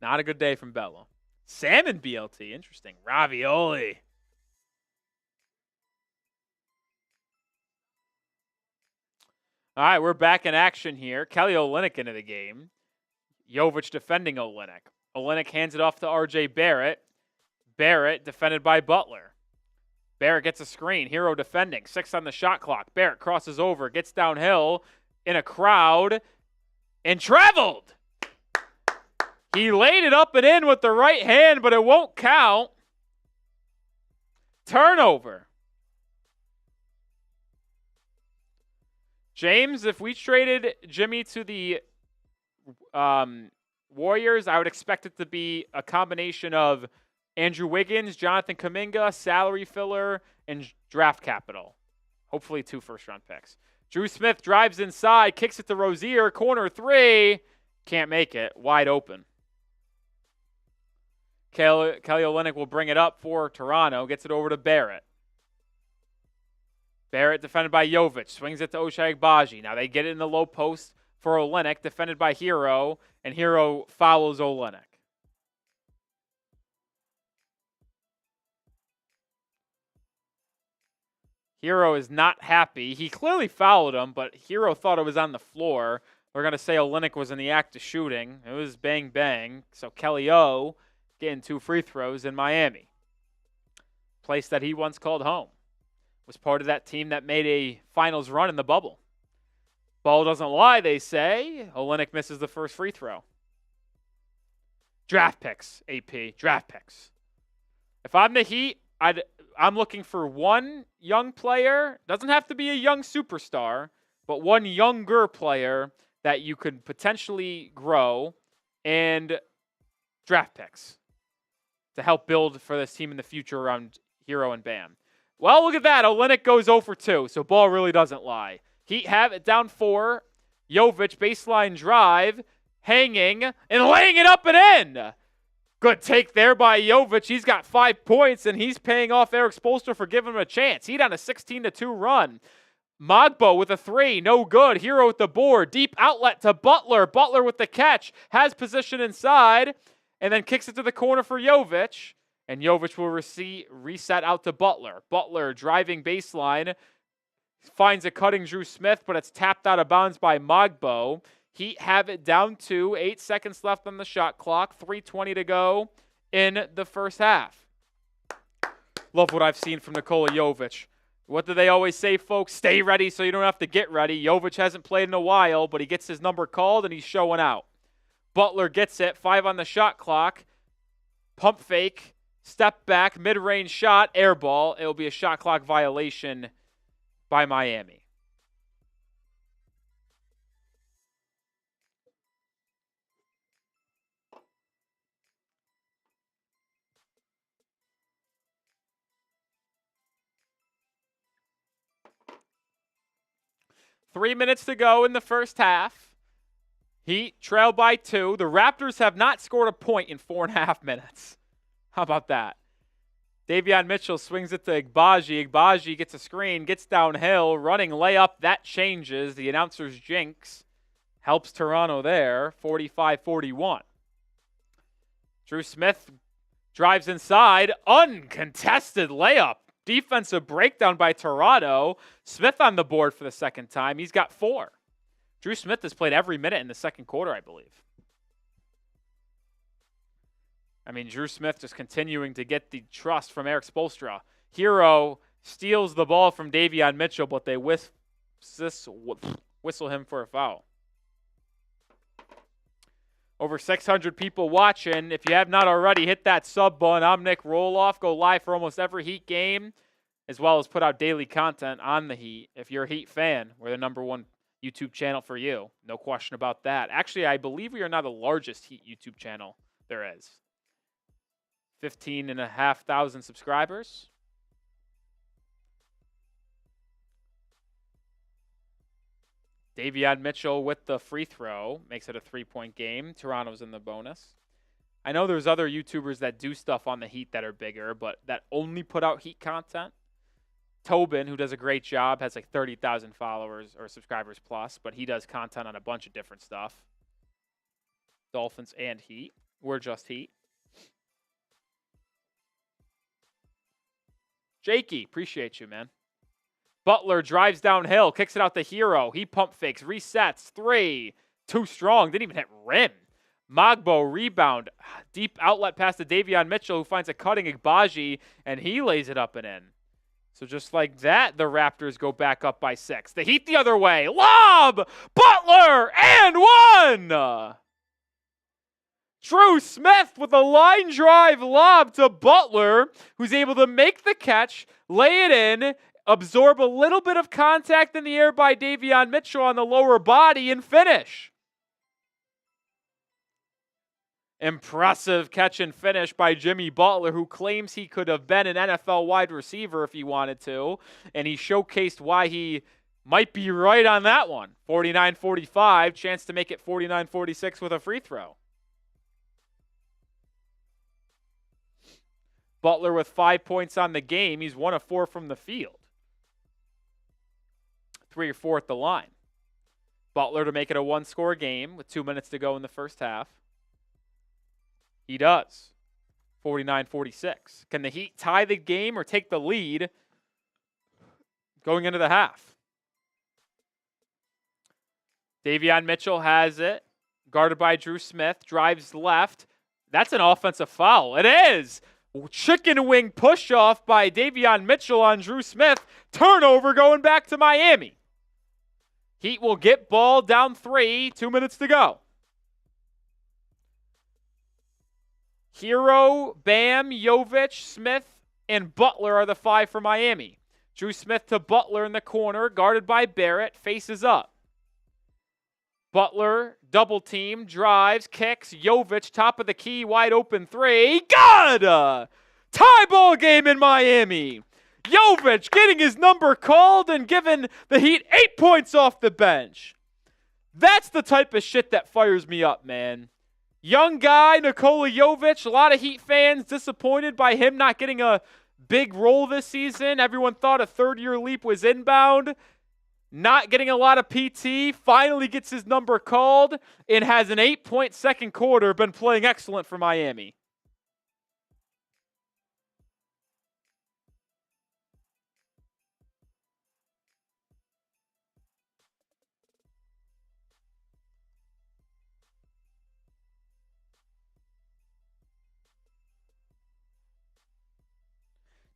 Not a good day from Bella. Salmon BLT. Interesting. Ravioli. All right, we're back in action here. Kelly Olynyk into the game. Jovic defending Olynyk. Olynyk hands it off to R.J. Barrett. Barrett defended by Butler. Barrett gets a screen. Hero defending. 6 on the shot clock. Barrett crosses over. Gets downhill in a crowd. And traveled. He laid it up and in with the right hand, but it won't count. Turnover. James, if we traded Jimmy to the Warriors, I would expect it to be a combination of Andrew Wiggins, Jonathan Kuminga, salary filler, and draft capital. Hopefully 2 first-round picks. Drew Smith drives inside, kicks it to Rozier, corner 3. Can't make it. Wide open. Kelly Olynyk will bring it up for Toronto. Gets it over to Barrett. Barrett defended by Jovic. Swings it to Ochai Agbaji. Now they get it in the low post for Olynyk. Defended by Hero. And Hero fouls Olynyk. Hero is not happy. He clearly fouled him, but Hero thought it was on the floor. We're going to say Olynyk was in the act of shooting. It was bang, bang. So Kelly O getting 2 free throws in Miami. Place that he once called home. Was part of that team that made a finals run in the bubble. Ball doesn't lie, they say. Olynyk misses the first free throw. Draft picks, AP. Draft picks. If I'm the Heat, I'm looking for one young player. Doesn't have to be a young superstar, but one younger player that you could potentially grow and draft picks to help build for this team in the future around Hero and Bam. Well, look at that. Olynyk goes 0 for 2, so ball really doesn't lie. Heat have it down 4. Jovic, baseline drive, hanging, and laying it up and in. Good take there by Jovic. He's got 5 points, and he's paying off Eric Spoelstra for giving him a chance. Heat on a 16-2 run. Mogbo with a 3, no good. Hero with the board. Deep outlet to Butler. Butler with the catch. Has position inside, and then kicks it to the corner for Jovic. And Jovic will reset out to Butler. Butler driving baseline. Finds a cutting Drew Smith, but it's tapped out of bounds by Mogbo. Heat have it down 2. 8 seconds left on the shot clock. 3:20 to go in the first half. Love what I've seen from Nikola Jovic. What do they always say, folks? Stay ready so you don't have to get ready. Jovic hasn't played in a while, but he gets his number called and he's showing out. Butler gets it. 5 on the shot clock. Pump fake. Step back, mid-range shot, air ball. It will be a shot clock violation by Miami. Three minutes to go in the first half. Heat trail by 2. The Raptors have not scored a point in 4.5 minutes. How about that? Davion Mitchell swings it to Agbaji. Agbaji gets a screen, gets downhill, running layup. That changes. The announcer's jinx helps Toronto there, 45-41. Drew Smith drives inside. Uncontested layup. Defensive breakdown by Toronto. Smith on the board for the second time. He's got 4. Drew Smith has played every minute in the second quarter, I believe. I mean, Drew Smith just continuing to get the trust from Eric Spoelstra. Hero steals the ball from Davion Mitchell, but they whistle him for a foul. Over 600 people watching. If you have not already, hit that sub button. I'm Nic Rohloff. Go live for almost every Heat game, as well as put out daily content on the Heat. If you're a Heat fan, we're the number one YouTube channel for you. No question about that. Actually, I believe we are now the largest Heat YouTube channel there is. 15,500 subscribers. Davion Mitchell with the free throw makes it a 3-point game. Toronto's in the bonus. I know there's other YouTubers that do stuff on the Heat that are bigger, but that only put out Heat content. Tobin, who does a great job, has like 30,000 followers or subscribers plus, but he does content on a bunch of different stuff. Dolphins and Heat. We're just Heat. Jakey, appreciate you, man. Butler drives downhill, kicks it out to Hero. He pump fakes, resets, 3. Too strong, didn't even hit rim. Magbo, rebound. Deep outlet pass to Davion Mitchell, who finds a cutting Igbaji, and he lays it up and in. So just like that, the Raptors go back up by 6. The Heat the other way. Lob! Butler! And 1! Drew Smith with a line drive lob to Butler, who's able to make the catch, lay it in, absorb a little bit of contact in the air by Davion Mitchell on the lower body, and finish. Impressive catch and finish by Jimmy Butler, who claims he could have been an NFL wide receiver if he wanted to, and he showcased why he might be right on that one. 49-45, chance to make it 49-46 with a free throw. Butler with 5 points on the game. He's 1 of 4 from the field. 3 or 4 at the line. Butler to make it a 1-score game with 2 minutes to go in the first half. He does. 49-46. Can the Heat tie the game or take the lead going into the half? Davion Mitchell has it. Guarded by Drew Smith. Drives left. That's an offensive foul. It is. Chicken wing push off by Davion Mitchell on Drew Smith. Turnover going back to Miami. Heat will get ball down 3. 2 minutes to go. Hero, Bam, Jovic, Smith, and Butler are the 5 for Miami. Drew Smith to Butler in the corner, guarded by Barrett, faces up. Butler, double team, drives, kicks, Jovic, top of the key, wide open 3. Good! Tie ball game in Miami. Jovic getting his number called and giving the Heat 8 points off the bench. That's the type of shit that fires me up, man. Young guy, Nikola Jovic, a lot of Heat fans disappointed by him not getting a big role this season. Everyone thought a third-year leap was inbound. Not getting a lot of PT, finally gets his number called, and has an 8-point second quarter, been playing excellent for Miami.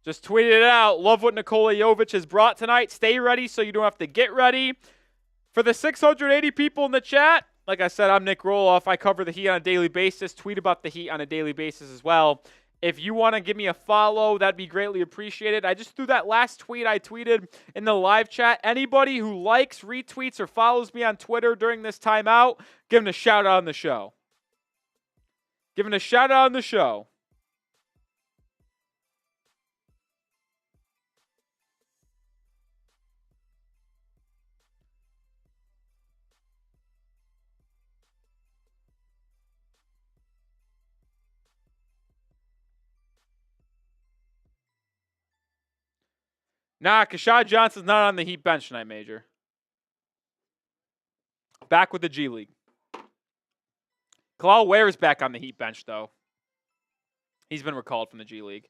Just tweeted it out. Love what Nikola Jovic has brought tonight. Stay ready so you don't have to get ready. For the 680 people in the chat, like I said, I'm Nic Rohloff. I cover the Heat on a daily basis. Tweet about the Heat on a daily basis as well. If you want to give me a follow, that'd be greatly appreciated. I just threw that last tweet I tweeted in the live chat. Anybody who likes, retweets, or follows me on Twitter during this timeout, give them a shout out on the show. Give them a shout out on the show. Nah, Kashad Johnson's not on the Heat bench tonight, Major. Back with the G League. Kalal Ware's back on the Heat bench, though. He's been recalled from the G League.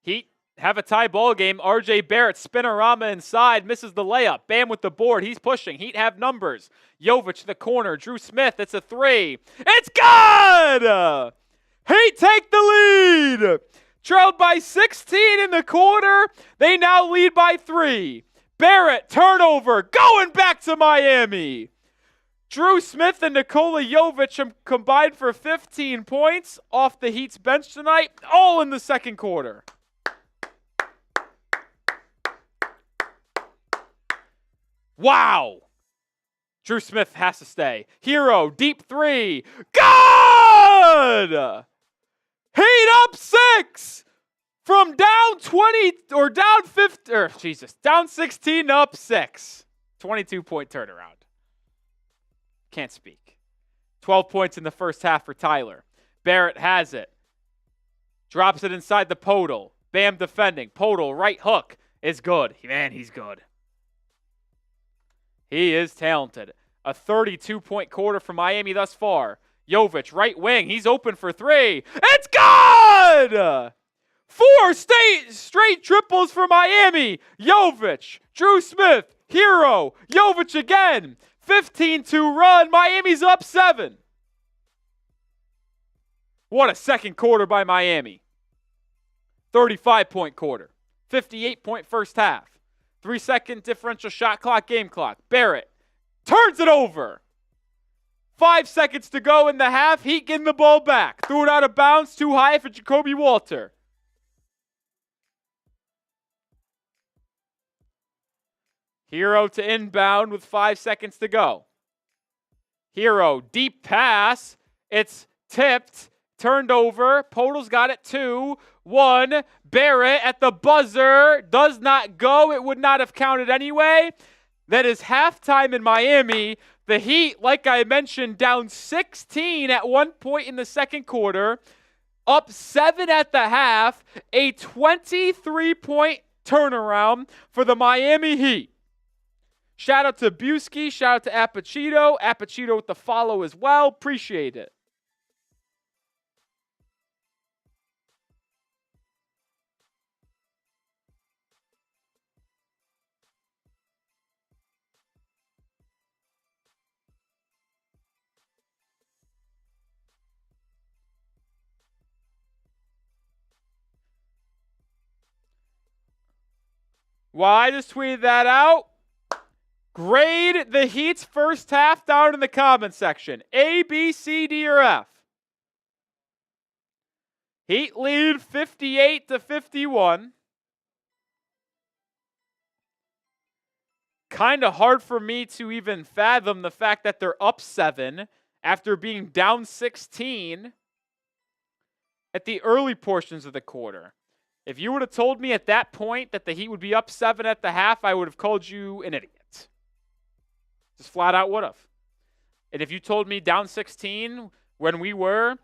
Heat have a tie ball game. RJ Barrett, spinorama inside, misses the layup. Bam with the board. He's pushing. Heat have numbers. Jovic to the corner. Drew Smith, it's a 3. It's good! Heat take the lead! Trailed by 16 in the quarter. They now lead by 3. Barrett, turnover, going back to Miami. Drew Smith and Nikola Jovic combined for 15 points off the Heat's bench tonight, all in the second quarter. Wow. Drew Smith has to stay. Hero, deep three. Good! Heat up 6 from down 20 or down 50, or Jesus, down 16 up 6. 22-point turnaround. Can't speak. 12 points in the first half for Tyler. Barrett has it. Drops it inside the Podol. Bam defending. Podol, right hook is good. Man, he's good. He is talented. A 32-point quarter for Miami thus far. Jovic, right wing. He's open for 3. It's good! 4 straight triples for Miami. Jovic, Drew Smith, Hero, Jovic again. 15-2 run. Miami's up 7. What a second quarter by Miami. 35-point quarter. 58-point first half. 3-second differential shot clock, game clock. Barrett turns it over. 5 seconds to go in the half. Heat getting the ball back. Threw it out of bounds. Too high for Jacoby Walter. Hero to inbound with 5 seconds to go. Hero, deep pass. It's tipped. Turned over. Podol's got it 2-1. Barrett at the buzzer. Does not go. It would not have counted anyway. That is halftime in Miami. The Heat, like I mentioned, down 16 at one point in the second quarter. Up 7 at the half. A 23-point turnaround for the Miami Heat. Shout out to Busky. Shout out to Apachito. Apachito with the follow as well. Appreciate it. While I just tweeted that out, grade the Heat's first half down in the comment section. A, B, C, D, or F. Heat lead 58-51. Kind of hard for me to even fathom the fact that they're up 7 after being down 16 at the early portions of the quarter. If you would have told me at that point that the Heat would be up 7 at the half, I would have called you an idiot. Just flat out would have. And if you told me down 16 when we were,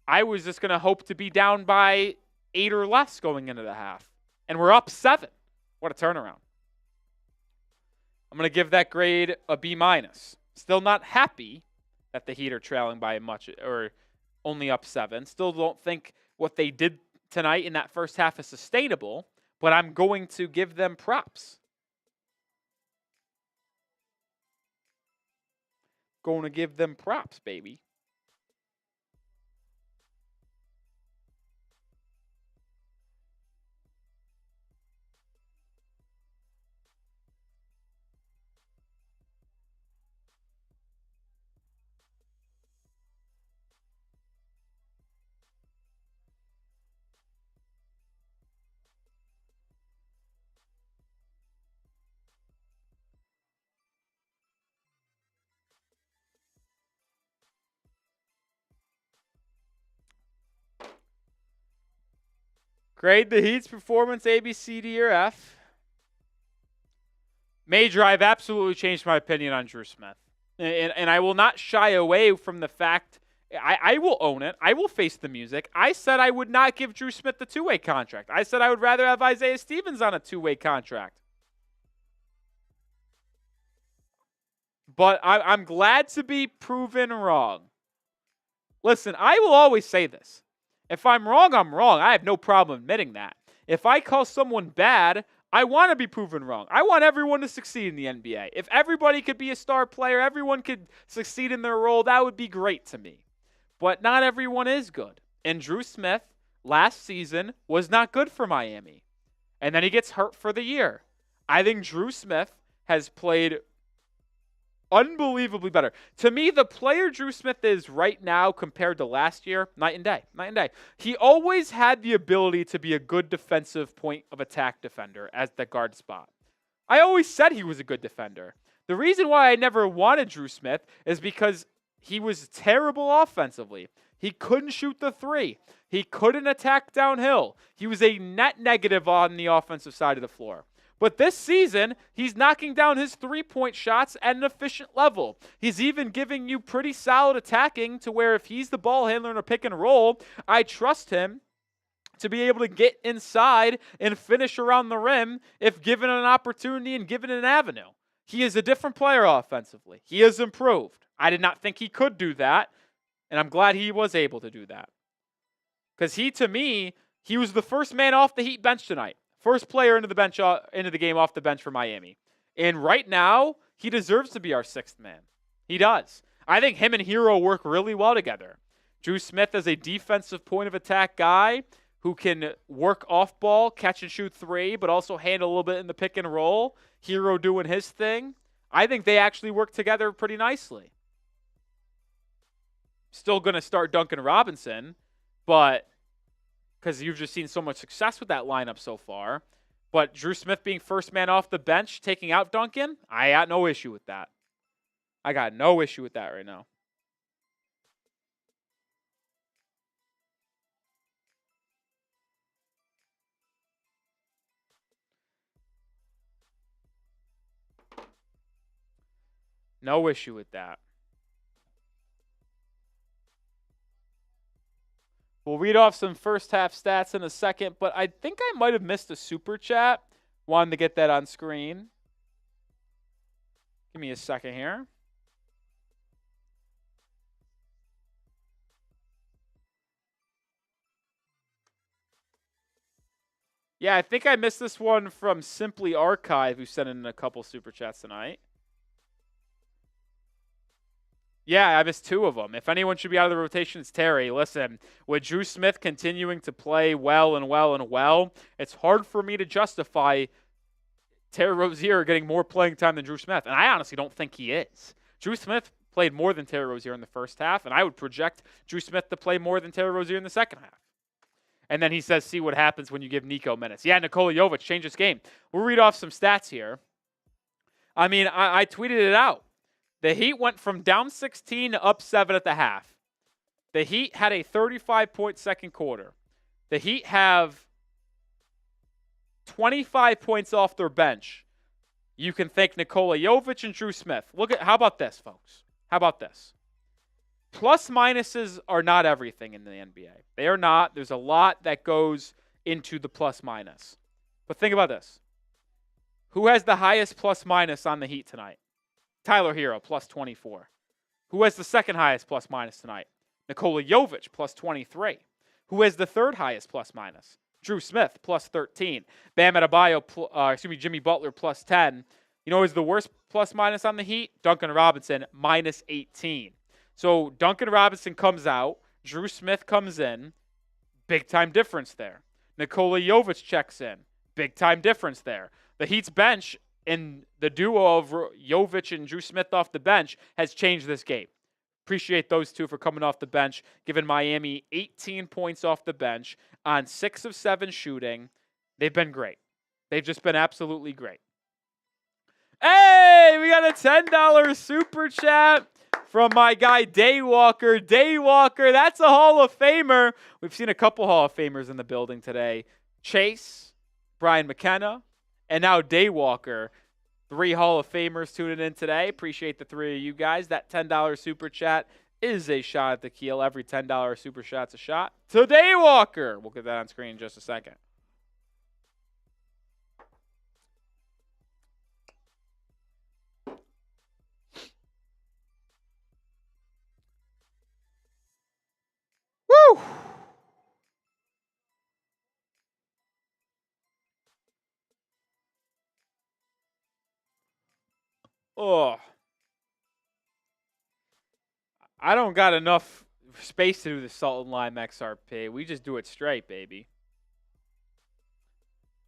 I was just going to hope to be down by 8 or less going into the half. And we're up 7. What a turnaround. I'm going to give that grade a B-. Still not happy that the Heat are trailing by much or only up 7. Still don't think what they did tonight in that first half is sustainable, but I'm going to give them props. Going to give them props, baby. Grade the Heat's performance A, B, C, D, or F. Major, I've absolutely changed my opinion on Drew Smith. And I will not shy away from the fact, I will own it. I will face the music. I said I would not give Drew Smith the two-way contract. I said I would rather have Isaiah Stevens on a two-way contract. But I'm glad to be proven wrong. Listen, I will always say this. If I'm wrong, I'm wrong. I have no problem admitting that. If I call someone bad, I want to be proven wrong. I want everyone to succeed in the NBA. If everybody could be a star player, everyone could succeed in their role, that would be great to me. But not everyone is good. And Drew Smith, last season, was not good for Miami. And then he gets hurt for the year. I think Drew Smith has played unbelievably better. To me, the player Drew Smith is right now compared to last year, night and day, night and day. He always had the ability to be a good defensive point of attack defender as the guard spot. I always said he was a good defender. The reason why I never wanted Drew Smith is because he was terrible offensively. He couldn't shoot the three. He couldn't attack downhill. He was a net negative on the offensive side of the floor. But this season, he's knocking down his three-point shots at an efficient level. He's even giving you pretty solid attacking to where if he's the ball handler in a pick and roll, I trust him to be able to get inside and finish around the rim if given an opportunity and given an avenue. He is a different player offensively. He has improved. I did not think he could do that, and I'm glad he was able to do that. Because to me, he was the first man off the Heat bench tonight. First player into the game off the bench for Miami. And right now, he deserves to be our sixth man. He does. I think him and Hero work really well together. Drew Smith is a defensive point of attack guy who can work off ball, catch and shoot three, but also handle a little bit in the pick and roll. Hero doing his thing. I think they actually work together pretty nicely. Still going to start Duncan Robinson, but because you've just seen so much success with that lineup so far. But Drew Smith being first man off the bench, taking out Duncan, I got no issue with that. I got no issue with that right now. No issue with that. We'll read off some first half stats in a second, but I think I might have missed a super chat. Wanted to get that on screen. Give me a second here. Yeah, I think I missed this one from Simply Archive, who sent in a couple super chats tonight. Yeah, I missed two of them. If anyone should be out of the rotation, it's Terry. Listen, with Drew Smith continuing to play well, it's hard for me to justify Terry Rozier getting more playing time than Drew Smith. And I honestly don't think he is. Drew Smith played more than Terry Rozier in the first half, and I would project Drew Smith to play more than Terry Rozier in the second half. And then he says, see what happens when you give Nico minutes. Yeah, Nikola Jovic changed his game. We'll read off some stats here. I mean, I tweeted it out. The Heat went from down 16 to up 7 at the half. The Heat had a 35-point second quarter. The Heat have 25 points off their bench. You can thank Nikola Jovic and Drew Smith. How about this, folks? How about this? Plus minuses are not everything in the NBA. They are not. There's a lot that goes into the plus minus. But think about this. Who has the highest plus minus on the Heat tonight? Tyler Hero, plus 24. Who has the second highest plus minus tonight? Nikola Jovic, plus 23. Who has the third highest plus minus? Drew Smith, plus 13. Bam Adebayo, Jimmy Butler, plus 10. You know who's the worst plus minus on the Heat? Duncan Robinson, minus 18. So Duncan Robinson comes out. Drew Smith comes in. Big time difference there. Nikola Jovic checks in. Big time difference there. The Heat's bench and the duo of Jovic and Drew Smith off the bench has changed this game. Appreciate those two for coming off the bench, giving Miami 18 points off the bench on 6 of 7 shooting. They've been great. They've just been absolutely great. Hey, we got a $10 super chat from my guy Daywalker. Daywalker, that's a Hall of Famer. We've seen a couple Hall of Famers in the building today. Chase, Brian McKenna, and now Daywalker. 3 Hall of Famers tuning in today. Appreciate the 3 of you guys. That $10 super chat is a shot at the keel. Every $10 super chat's a shot to Daywalker. We'll get that on screen in just a second. Woo! Oh, I don't got enough space to do the Salt and Lime XRP. We just do it straight, baby.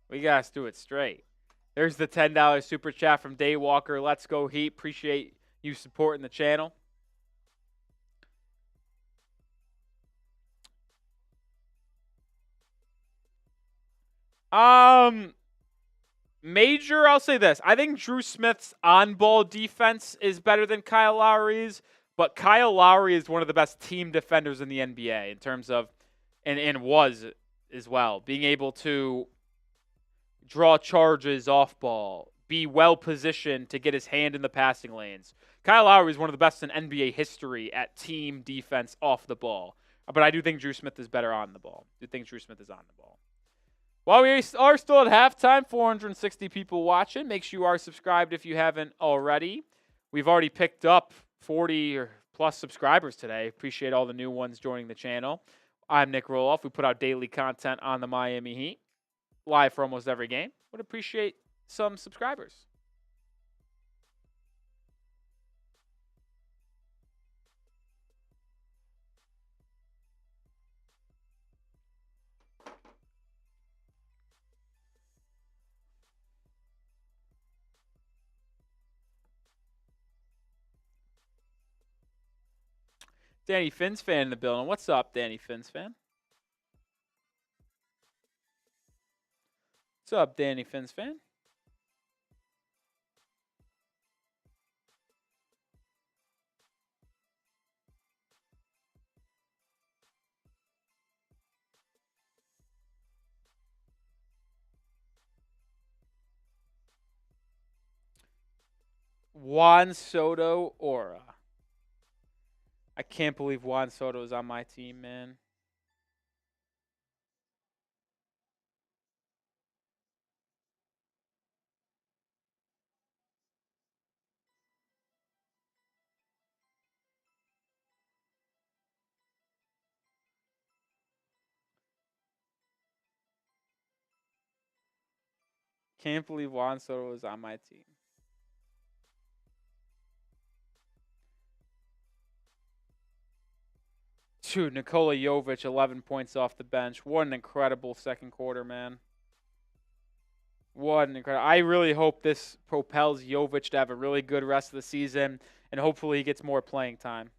We got to do it straight. There's the $10 super chat from Daywalker. Let's go Heat. Appreciate you supporting the channel. Major, I'll say this. I think Drew Smith's on-ball defense is better than Kyle Lowry's, but Kyle Lowry is one of the best team defenders in the NBA in terms of, and was as well, being able to draw charges off ball, be well positioned to get his hand in the passing lanes. Kyle Lowry is one of the best in NBA history at team defense off the ball. But I do think Drew Smith is better on the ball. I do think Drew Smith is on the ball. While we are still at halftime, 460 people watching. Make sure you are subscribed if you haven't already. We've already picked up 40 or plus subscribers today. Appreciate all the new ones joining the channel. I'm Nic Rohloff. We put out daily content on the Miami Heat, live for almost every game. Would appreciate some subscribers. Danny Fins fan in the building. What's up, Danny Fins fan? What's up, Danny Fins fan? Juan Soto Aura. I can't believe Juan Soto is on my team, man. Can't believe Juan Soto is on my team. Dude, Nikola Jovic, 11 points off the bench. What an incredible second quarter, man. What an incredible. I really hope this propels Jovic to have a really good rest of the season, and hopefully he gets more playing time.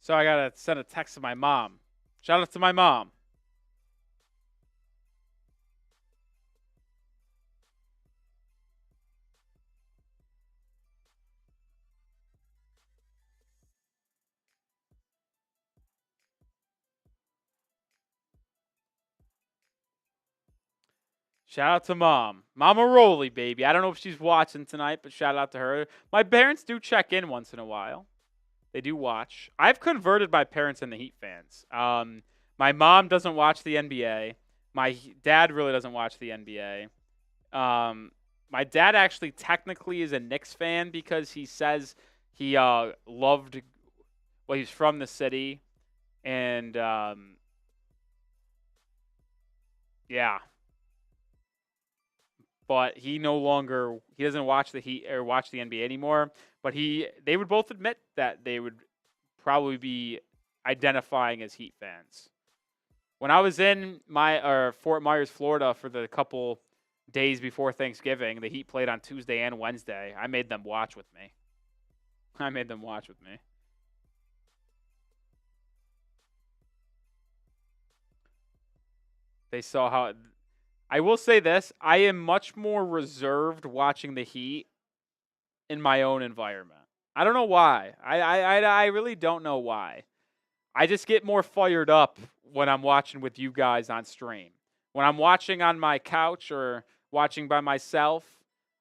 So I got to send a text to my mom. Shout out to my mom. Shout out to Mom. Mama Rolly, baby. I don't know if she's watching tonight, but shout out to her. My parents do check in once in a while. They do watch. I've converted my parents into Heat fans. My mom doesn't watch the NBA. My dad really doesn't watch the NBA. My dad actually technically is a Knicks fan because he says he loved, well, he's from the city. And, yeah. But he doesn't watch the Heat or watch the NBA anymore. But they would both admit that they would probably be identifying as Heat fans. When I was in Fort Myers, Florida for the couple days before Thanksgiving, the Heat played on Tuesday and Wednesday. I made them watch with me. They saw how. I will say this. I am much more reserved watching the Heat in my own environment. I don't know why. I really don't know why. I just get more fired up when I'm watching with you guys on stream. When I'm watching on my couch or watching by myself,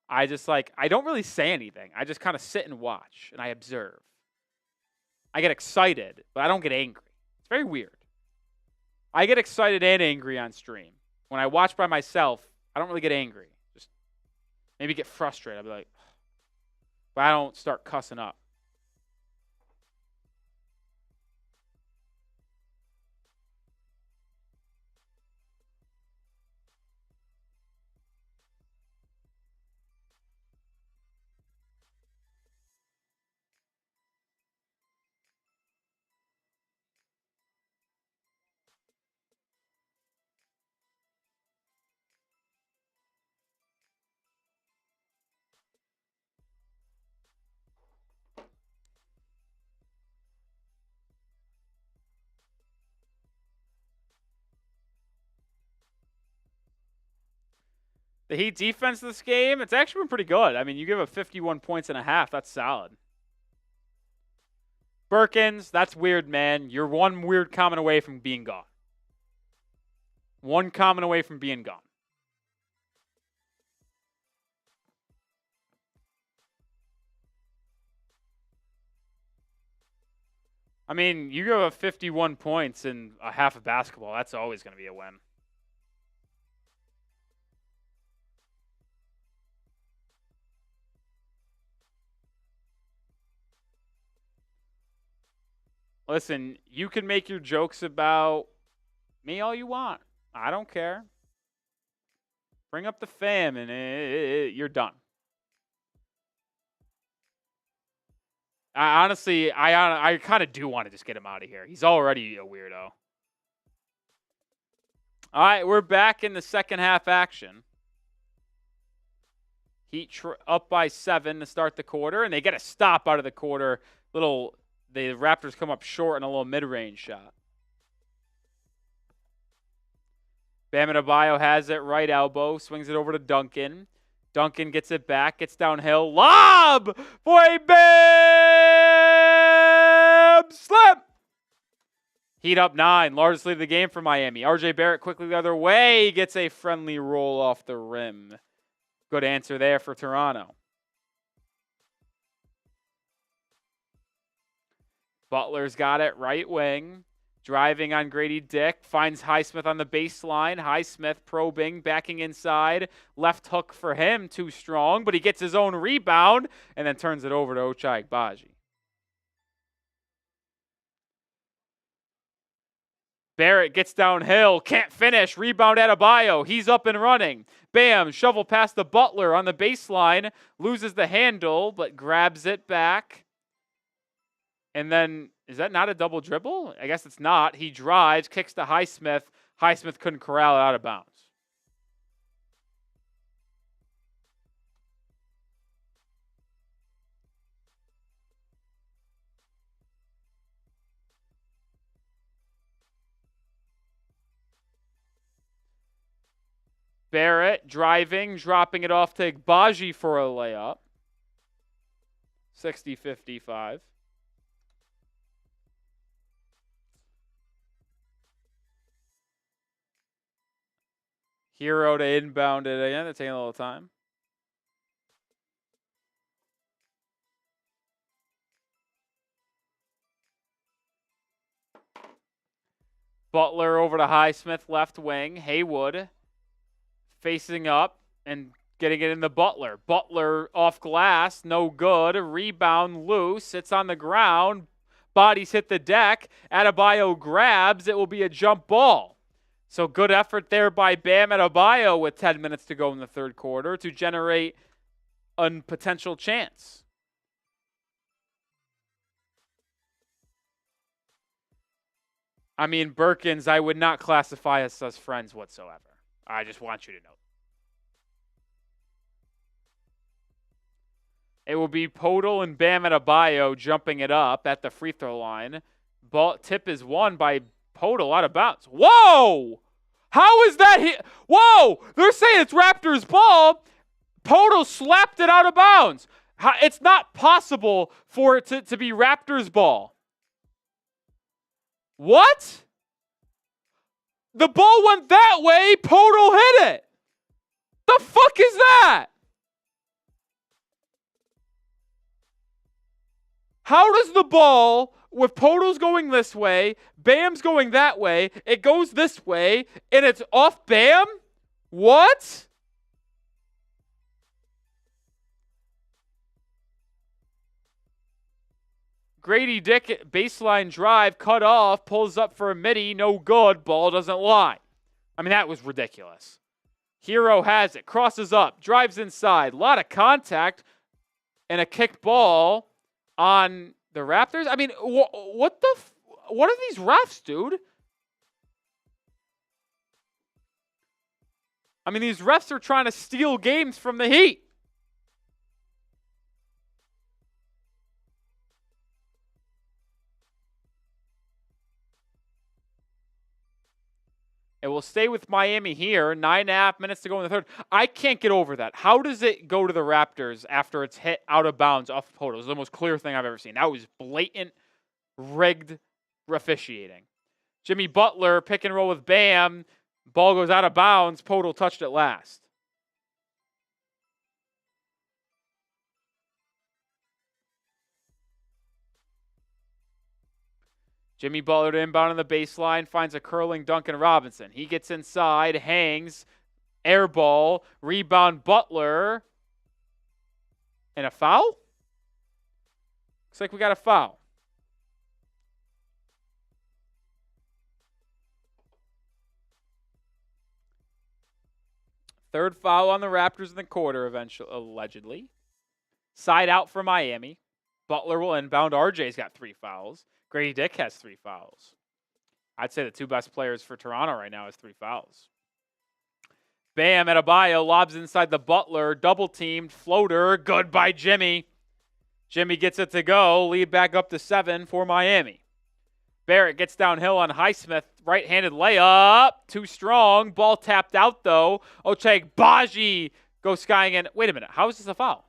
I just I don't really say anything. I just kind of sit and watch and I observe. I get excited, but I don't get angry. It's very weird. I get excited and angry on stream. When I watch by myself, I don't really get angry. Just maybe get frustrated. I'll be like, but I don't start cussing up. The Heat defense this game, it's actually been pretty good. I mean, you give up 51 points and a half. That's solid. Perkins, that's weird, man. You're one weird comment away from being gone. One comment away from being gone. I mean, you give up 51 points in a half of basketball. That's always going to be a win. Listen, you can make your jokes about me all you want. I don't care. Bring up the fam and you're done. Honestly, I kind of do want to just get him out of here. He's already a weirdo. All right, we're back in the second half action. Heat up by 7 to start the quarter, and they get a stop out of the quarter. The Raptors come up short in a little mid-range shot. Bam Adebayo has it, right elbow, swings it over to Duncan. Duncan gets it back, gets downhill. Lob for a Bam slip. Heat up 9, largest lead of the game for Miami. RJ Barrett quickly the other way, gets a friendly roll off the rim. Good answer there for Toronto. Butler's got it, right wing. Driving on Grady Dick. Finds Highsmith on the baseline. Highsmith probing, backing inside. Left hook for him, too strong. But he gets his own rebound and then turns it over to Ochai Agbaji. Barrett gets downhill. Can't finish. Rebound Adebayo. He's up and running. Bam. Shovel past the Butler on the baseline. Loses the handle, but grabs it back. And then, is that not a double dribble? I guess it's not. He drives, kicks to Highsmith. Highsmith couldn't corral it out of bounds. Barrett driving, dropping it off to Agbaji for a layup. 60-55. Hero to inbound it again. They're taking a little time. Butler over to Highsmith, left wing. Haywood facing up and getting it in the Butler. Butler off glass, no good. Rebound loose. It's on the ground. Bodies hit the deck. Adebayo grabs. It will be a jump ball. So good effort there by Bam Adebayo with 10 minutes to go in the third quarter to generate a potential chance. I mean, Perkins, I would not classify us as friends whatsoever. I just want you to know. It will be Podol and Bam Adebayo jumping it up at the free throw line. Tip is won by Podol out of bounds. Whoa! How is that? Whoa! They're saying it's Raptors ball. Podol slapped it out of bounds. It's not possible for it to be Raptors ball. What? The ball went that way. Podol hit it. The fuck is that? How does the ball, with Podol's going this way, Bam's going that way, it goes this way, and it's off Bam? What? Grady Dick, baseline drive, cut off, pulls up for a midi, no good, ball doesn't lie. I mean, that was ridiculous. Hero has it, crosses up, drives inside, a lot of contact, and a kick ball on the Raptors. I mean, what are these refs, dude? I mean, these refs are trying to steal games from the Heat. It will stay with Miami here. 9.5 minutes to go in the third. I can't get over that. How does it go to the Raptors after it's hit out of bounds off the Podol? It's the most clear thing I've ever seen. That was blatant, rigged officiating. Jimmy Butler, pick and roll with Bam. Ball goes out of bounds. Podol touched it last. Jimmy Butler to inbound on the baseline, finds a curling Duncan Robinson. He gets inside, hangs, air ball, rebound Butler, and a foul? Looks like we got a foul. Third foul on the Raptors in the quarter, eventually, allegedly. Side out for Miami. Butler will inbound. RJ's got 3 fouls. Grady Dick has 3 fouls. I'd say the 2 best players for Toronto right now has 3 fouls. Bam, Adebayo lobs inside the Butler. Double-teamed. Floater. Good by Jimmy. Jimmy gets it to go. Lead back up to 7 for Miami. Barrett gets downhill on Highsmith. Right-handed layup. Too strong. Ball tapped out, though. Ochai Agbaji goes skying in. Wait a minute. How is this a foul?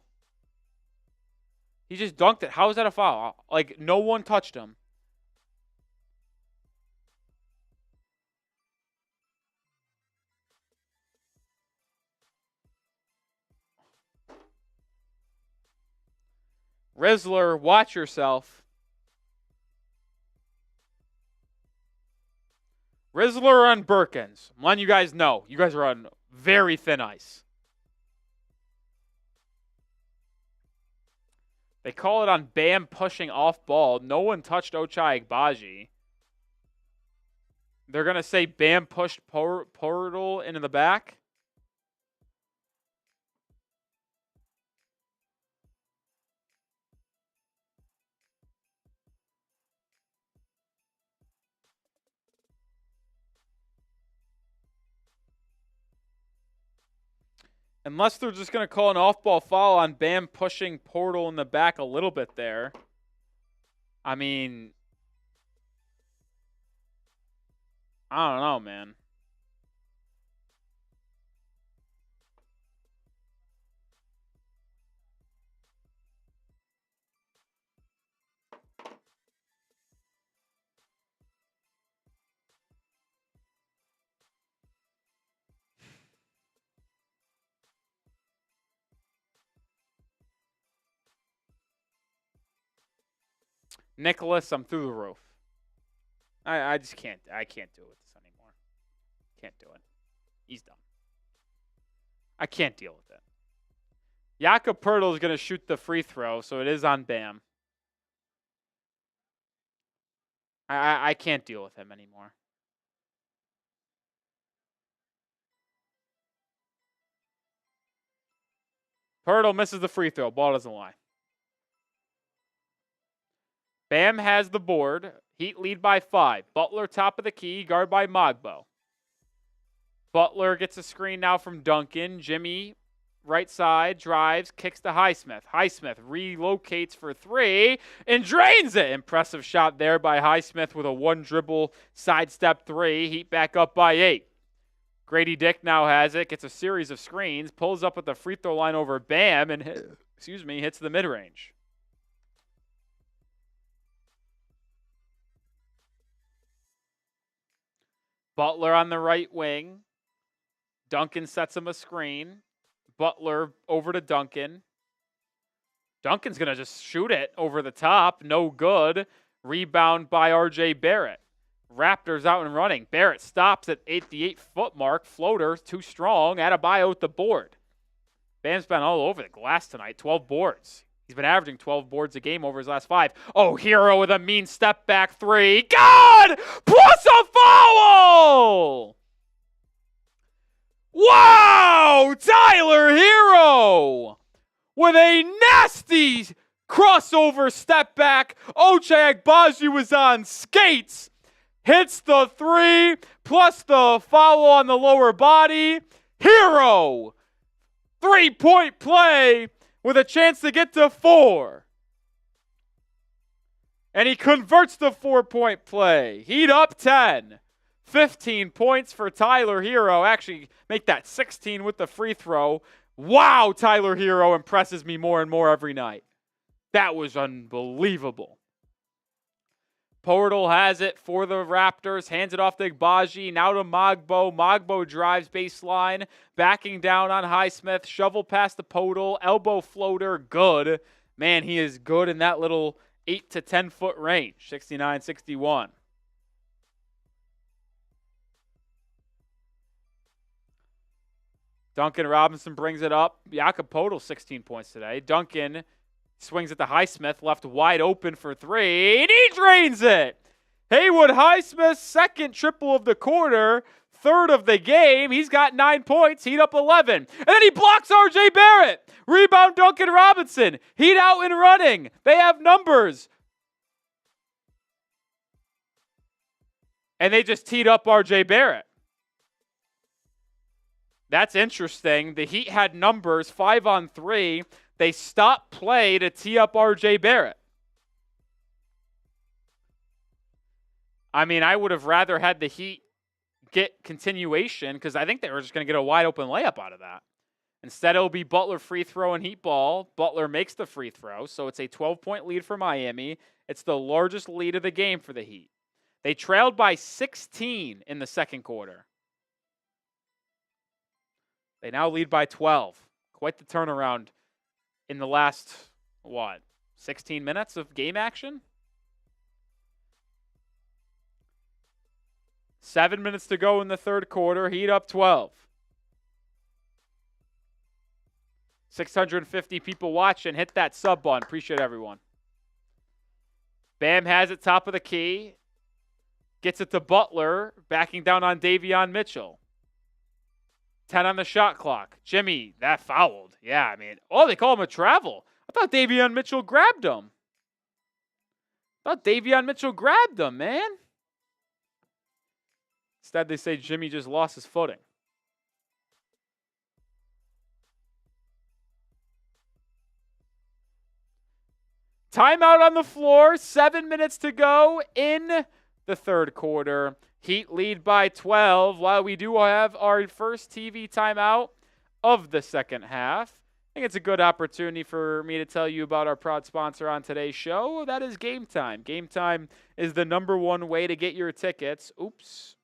He just dunked it. How is that a foul? Like, no one touched him. Rizzler, watch yourself. Rizzler on Birkins. I'm letting you guys know. You guys are on very thin ice. They call it on Bam pushing off ball. No one touched Ochai Agbaji. They're going to say Bam pushed Portal into the back. Unless they're just going to call an off-ball foul on Bam pushing Portal in the back a little bit there. I mean, I don't know, man. Nicholas, I'm through the roof. I just can't. I can't deal with this anymore. Can't do it. He's done. I can't deal with it. Jakob Poeltl is going to shoot the free throw, so it is on Bam. I can't deal with him anymore. Poeltl misses the free throw. Ball doesn't lie. Bam has the board. Heat lead by 5. Butler top of the key, guard by Mogbo. Butler gets a screen now from Duncan. Jimmy, right side, drives, kicks to Highsmith. Highsmith relocates for 3 and drains it. Impressive shot there by Highsmith with a 1-dribble sidestep 3. Heat back up by 8. Grady Dick now has it, gets a series of screens, pulls up at the free throw line over Bam, and hits the mid-range. Butler on the right wing. Duncan sets him a screen. Butler over to Duncan. Duncan's going to just shoot it over the top. No good. Rebound by R.J. Barrett. Raptors out and running. Barrett stops at the 8-foot mark. Floater, too strong. Adebayo with the board. Bam's been all over the glass tonight. 12 boards. He's been averaging 12 boards a game over his last 5. Oh, Hero with a mean step back 3. God! Plus a foul! Wow! Tyler Hero with a nasty crossover step back. Ochai Agbaji was on skates. Hits the 3 plus the foul on the lower body. Hero! 3-point play with a chance to get to 4. And he converts the 4-point play. Heat up 10. 15 points for Tyler Hero. Actually, make that 16 with the free throw. Wow, Tyler Hero impresses me more and more every night. That was unbelievable. Portal has it for the Raptors. Hands it off to Agbaji. Now to Mogbo. Mogbo drives baseline. Backing down on Highsmith. Shovel past the Portal. Elbow floater. Good. Man, he is good in that little 8 to 10 foot range. 69-61. Duncan Robinson brings it up. Jakob Podol, 16 points today. Duncan swings at the Highsmith, left wide open for 3, and he drains it. Haywood Highsmith's second triple of the quarter, third of the game. He's got 9 points. Heat up 11. And then he blocks R.J. Barrett. Rebound Duncan Robinson. Heat out and running. They have numbers. And they just teed up R.J. Barrett. That's interesting. The Heat had numbers, 5-on-3. They stopped play to tee up R.J. Barrett. I mean, I would have rather had the Heat get continuation because I think they were just going to get a wide open layup out of that. Instead, it'll be Butler free throw and Heat ball. Butler makes the free throw, so it's a 12-point lead for Miami. It's the largest lead of the game for the Heat. They trailed by 16 in the second quarter. They now lead by 12. Quite the turnaround in the last, 16 minutes of game action? 7 minutes to go in the third quarter. Heat up 12. 650 people watching. Hit that sub button. Appreciate everyone. Bam has it top of the key. Gets it to Butler. Backing down on Davion Mitchell. 10 on the shot clock. Jimmy, that fouled. Yeah, I mean, they call him a travel. I thought Davion Mitchell grabbed him. Man. Instead, they say Jimmy just lost his footing. Timeout on the floor. 7 minutes to go in the third quarter. Heat lead by 12 while we do have our first TV timeout of the second half. I think it's a good opportunity for me to tell you about our proud sponsor on today's show. That is Game Time. Game Time is the #1 way to get your tickets. Oops.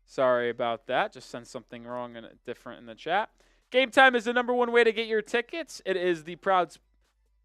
Sorry about that. Just sent something wrong and different in the chat. Game Time is the #1 way to get your tickets. It is the proud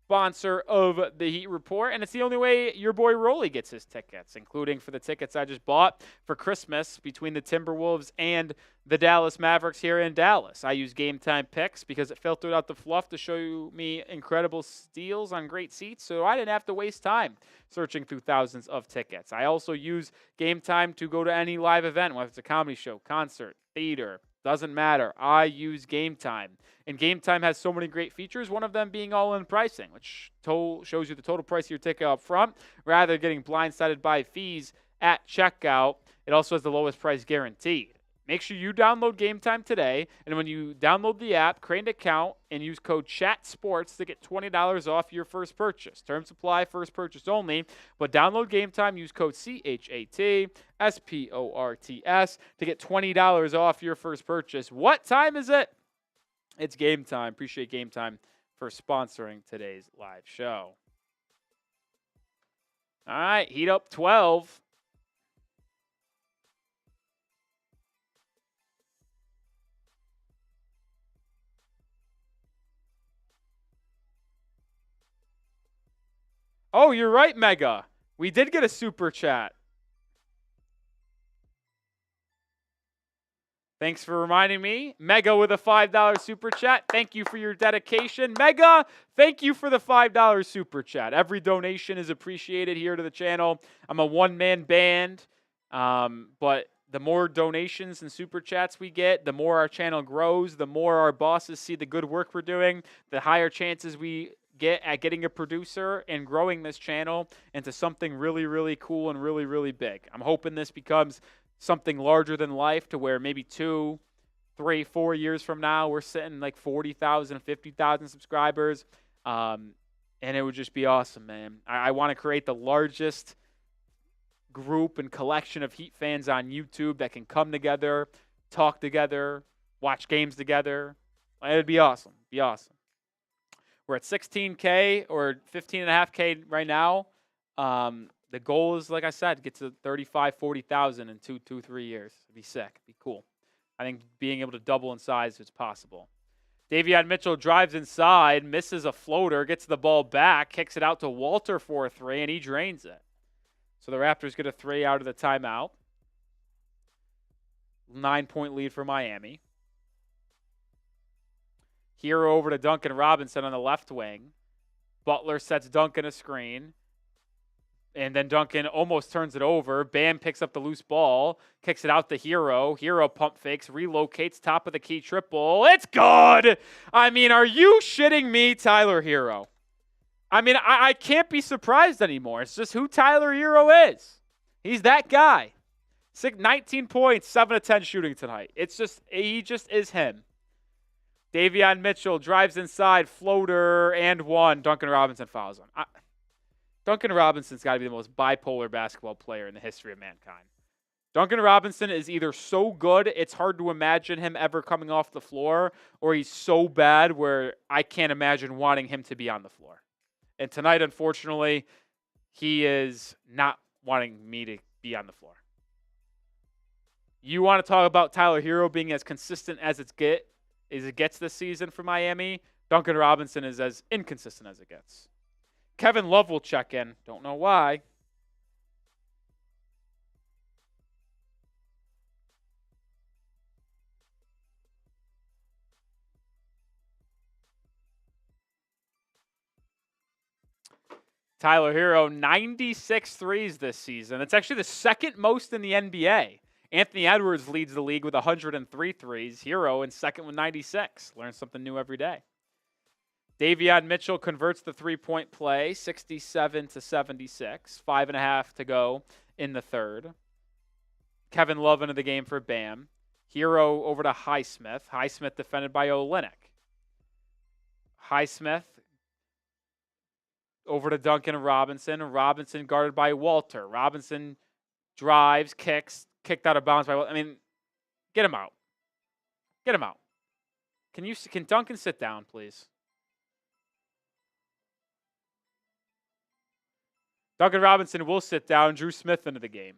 sponsor of the Heat Report, and it's the only way your boy Rolly gets his tickets, including for the tickets I just bought for Christmas between the Timberwolves and the Dallas Mavericks here in Dallas. I use Game Time Picks because it filtered out the fluff to show me incredible deals on great seats, so I didn't have to waste time searching through thousands of tickets. I also use Game Time to go to any live event, whether it's a comedy show, concert, theater, doesn't matter. I use Game Time. And Game Time has so many great features, one of them being all-in pricing, which shows you the total price of your ticket up front rather than getting blindsided by fees at checkout. It also has the lowest price guaranteed. Make sure you download Game Time today, and when you download the app, create an account and use code CHATSPORTS to get $20 off your first purchase. Terms apply, first purchase only, but download Game Time, use code CHATSPORTS to get $20 off your first purchase. What time is it? It's Game Time. Appreciate Game Time for sponsoring today's live show. All right, Heat up 12. Oh, you're right, Mega. We did get a super chat. Thanks for reminding me. Mega with a $5 super chat. Thank you for your dedication. Mega, thank you for the $5 super chat. Every donation is appreciated here to the channel. I'm a one-man band, but the more donations and super chats we get, the more our channel grows, the more our bosses see the good work we're doing, the higher chances we get at getting a producer and growing this channel into something really, really cool and really, really big. I'm hoping this becomes something larger than life to where maybe 2, 3, 4 years from now, we're sitting like 40,000, 50,000 subscribers. And it would just be awesome, man. I want to create the largest group and collection of Heat fans on YouTube that can come together, talk together, watch games together. It'd be awesome. Be awesome. We're at 16K or 15.5K right now. The goal is, like I said, get to 35, 40,000 in 2, 3 years. It'd be sick. It'd be cool. I think being able to double in size is possible. Davion Mitchell drives inside, misses a floater, gets the ball back, kicks it out to Walter for a 3, and he drains it. So the Raptors get a 3 out of the timeout. 9-point lead for Miami. Hero over to Duncan Robinson on the left wing. Butler sets Duncan a screen. And then Duncan almost turns it over. Bam picks up the loose ball, kicks it out to Hero. Hero pump fakes, relocates, top of the key triple. It's good! I mean, are you shitting me, Tyler Hero? I mean, I can't be surprised anymore. It's just who Tyler Hero is. He's that guy. 19 points, 7 of 10 shooting tonight. He just is him. Davion Mitchell drives inside, floater, and 1. Duncan Robinson fouls him. Duncan Robinson's got to be the most bipolar basketball player in the history of mankind. Duncan Robinson is either so good, it's hard to imagine him ever coming off the floor, or he's so bad where I can't imagine wanting him to be on the floor. And tonight, unfortunately, he is not wanting me to be on the floor. You want to talk about Tyler Hero being as consistent as it gets this season for Miami? Duncan Robinson is as inconsistent as it gets. Kevin Love will check in. Don't know why. Tyler Hero, 96 threes this season. It's actually the second most in the NBA. Anthony Edwards leads the league with 103 threes. Hero in second with 96. Learn something new every day. Davion Mitchell converts the three-point play, 67-76. 5.5 to go in the third. Kevin Love into the game for Bam. Hero over to Highsmith. Highsmith defended by Olynyk. Highsmith over to Duncan Robinson. Robinson guarded by Walter. Robinson drives, kicks, kicked out of bounds by Walter. I mean, get him out. Get him out. Can Duncan sit down, please? Duncan Robinson will sit down. Drew Smith into the game.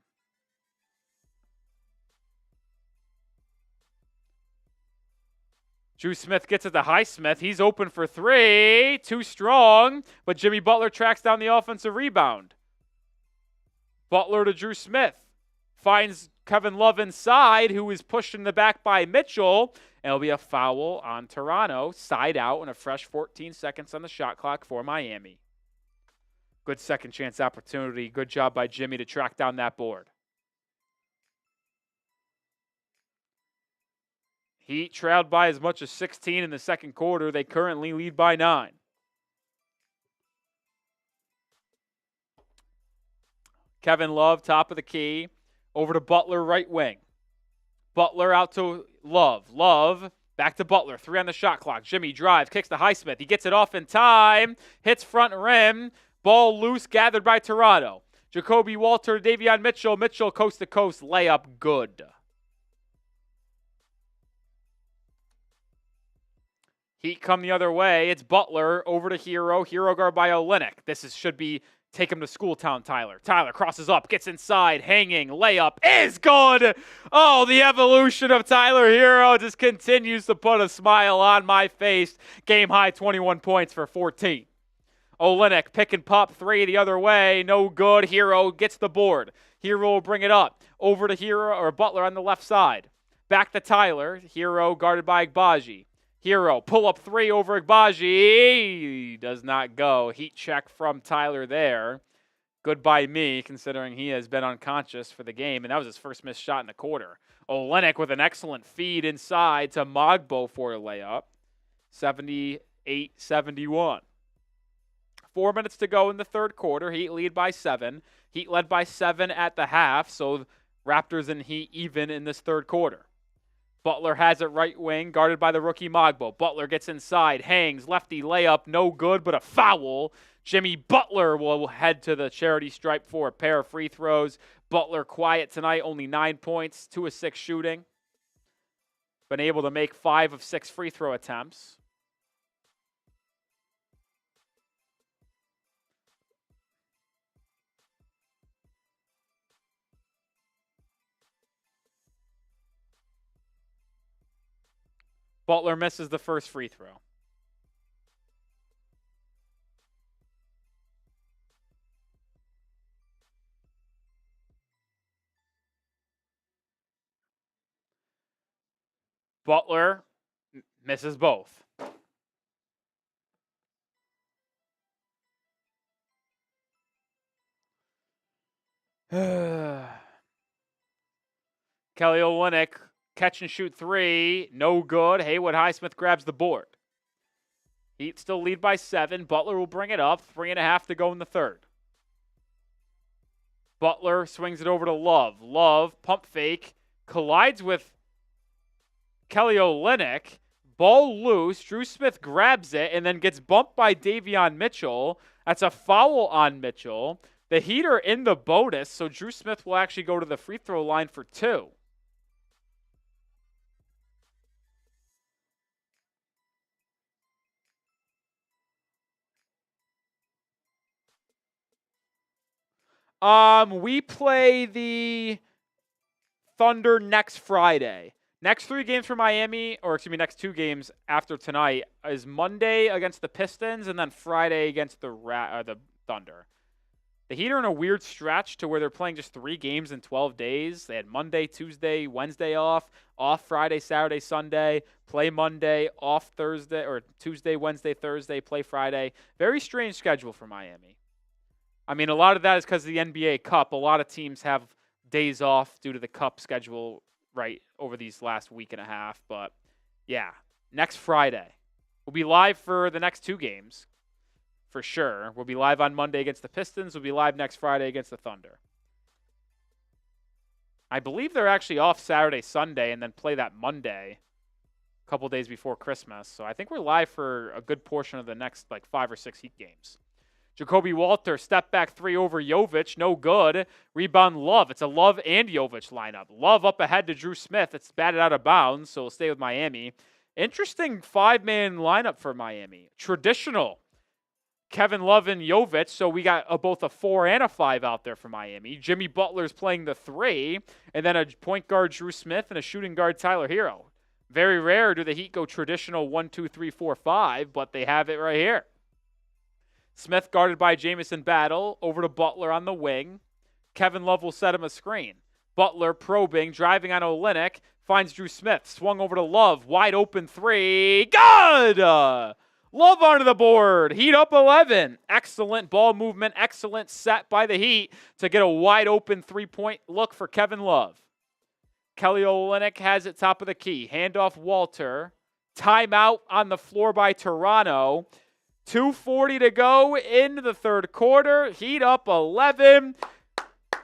Drew Smith gets it to Highsmith. He's open for 3. Too strong, but Jimmy Butler tracks down the offensive rebound. Butler to Drew Smith. Finds Kevin Love inside, who is pushed in the back by Mitchell. And it'll be a foul on Toronto. Side out and a fresh 14 seconds on the shot clock for Miami. Good second chance opportunity. Good job by Jimmy to track down that board. Heat trailed by as much as 16 in the second quarter. They currently lead by 9. Kevin Love, top of the key. Over to Butler, right wing. Butler out to Love. Love back to Butler. 3 on the shot clock. Jimmy drives, kicks to Highsmith. He gets it off in time. Hits front rim. Ball loose, gathered by Toronto. Jacoby Walter, Davion Mitchell. Mitchell coast to coast. Layup good. Heat come the other way. It's Butler over to Hero. Hero guard by Olynyk. Should be Take him to school town, Tyler. Tyler crosses up, gets inside, hanging, layup is good. Oh, the evolution of Tyler Hero just continues to put a smile on my face. Game high 21 points for 14. Olynyk pick and pop 3 the other way. No good. Hero gets the board. Hero will bring it up. Over to Hero or Butler on the left side. Back to Tyler. Hero guarded by Agbaji. Hero, pull up 3 over Agbaji. Does not go. Heat check from Tyler there. Good by me, considering he has been unconscious for the game, and that was his first missed shot in the quarter. Olynyk with an excellent feed inside to Mogbo for a layup. 78-71. 4 minutes to go in the third quarter. Heat lead by 7. Heat led by 7 at the half, so Raptors and Heat even in this third quarter. Butler has it right wing, guarded by the rookie Mogbo. Butler gets inside, hangs, lefty layup, no good, but a foul. Jimmy Butler will head to the charity stripe for a pair of free throws. Butler quiet tonight, only 9 points, 2 of 6 shooting. Been able to make 5 of 6 free throw attempts. Butler misses the first free throw. Butler misses both. Kelly Olynyk, catch and shoot 3, no good. Haywood Highsmith grabs the board. Heat still lead by 7. Butler will bring it up. 3.5 to go in the third. Butler swings it over to Love. Love, pump fake, collides with Kelly Olynyk. Ball loose. Drew Smith grabs it and then gets bumped by Davion Mitchell. That's a foul on Mitchell. The Heat are in the bonus, so Drew Smith will actually go to the free throw line for 2. We play the Thunder next Friday. Next 3 games for Miami, or excuse me, next 2 games after tonight is Monday against the Pistons and then Friday against the Thunder. The Heat are in a weird stretch to where they're playing just 3 games in 12 days. They had Monday, Tuesday, Wednesday off Friday, Saturday, Sunday, play Monday, off Thursday, or Tuesday, Wednesday, Thursday, play Friday. Very strange schedule for Miami. I mean, a lot of that is because of the NBA Cup. A lot of teams have days off due to the Cup schedule right over these last week and a half. But, yeah, next Friday. We'll be live for the next 2 games, for sure. We'll be live on Monday against the Pistons. We'll be live next Friday against the Thunder. I believe they're actually off Saturday, Sunday, and then play that Monday a couple days before Christmas. So I think we're live for a good portion of the next, 5 or 6 Heat games. Jacoby Walter, step back 3 over Jovic, no good. Rebound Love. It's a Love and Jovic lineup. Love up ahead to Drew Smith. It's batted out of bounds, so we'll stay with Miami. Interesting 5-man lineup for Miami. Traditional. Kevin Love and Jovic, so we got both a 4 and a 5 out there for Miami. Jimmy Butler's playing the 3, and then a point guard Drew Smith and a shooting guard Tyler Hero. Very rare do the Heat go traditional 1, 2, 3, 4, 5, but they have it right here. Smith guarded by Jamison Battle, over to Butler on the wing. Kevin Love will set him a screen. Butler probing, driving on Olynyk, finds Drew Smith, swung over to Love, wide open 3, good! Love onto the board, Heat up 11. Excellent ball movement, excellent set by the Heat to get a wide open 3-point look for Kevin Love. Kelly Olynyk has it top of the key, handoff Walter, timeout on the floor by Toronto. 2:40 to go in the third quarter. Heat up 11.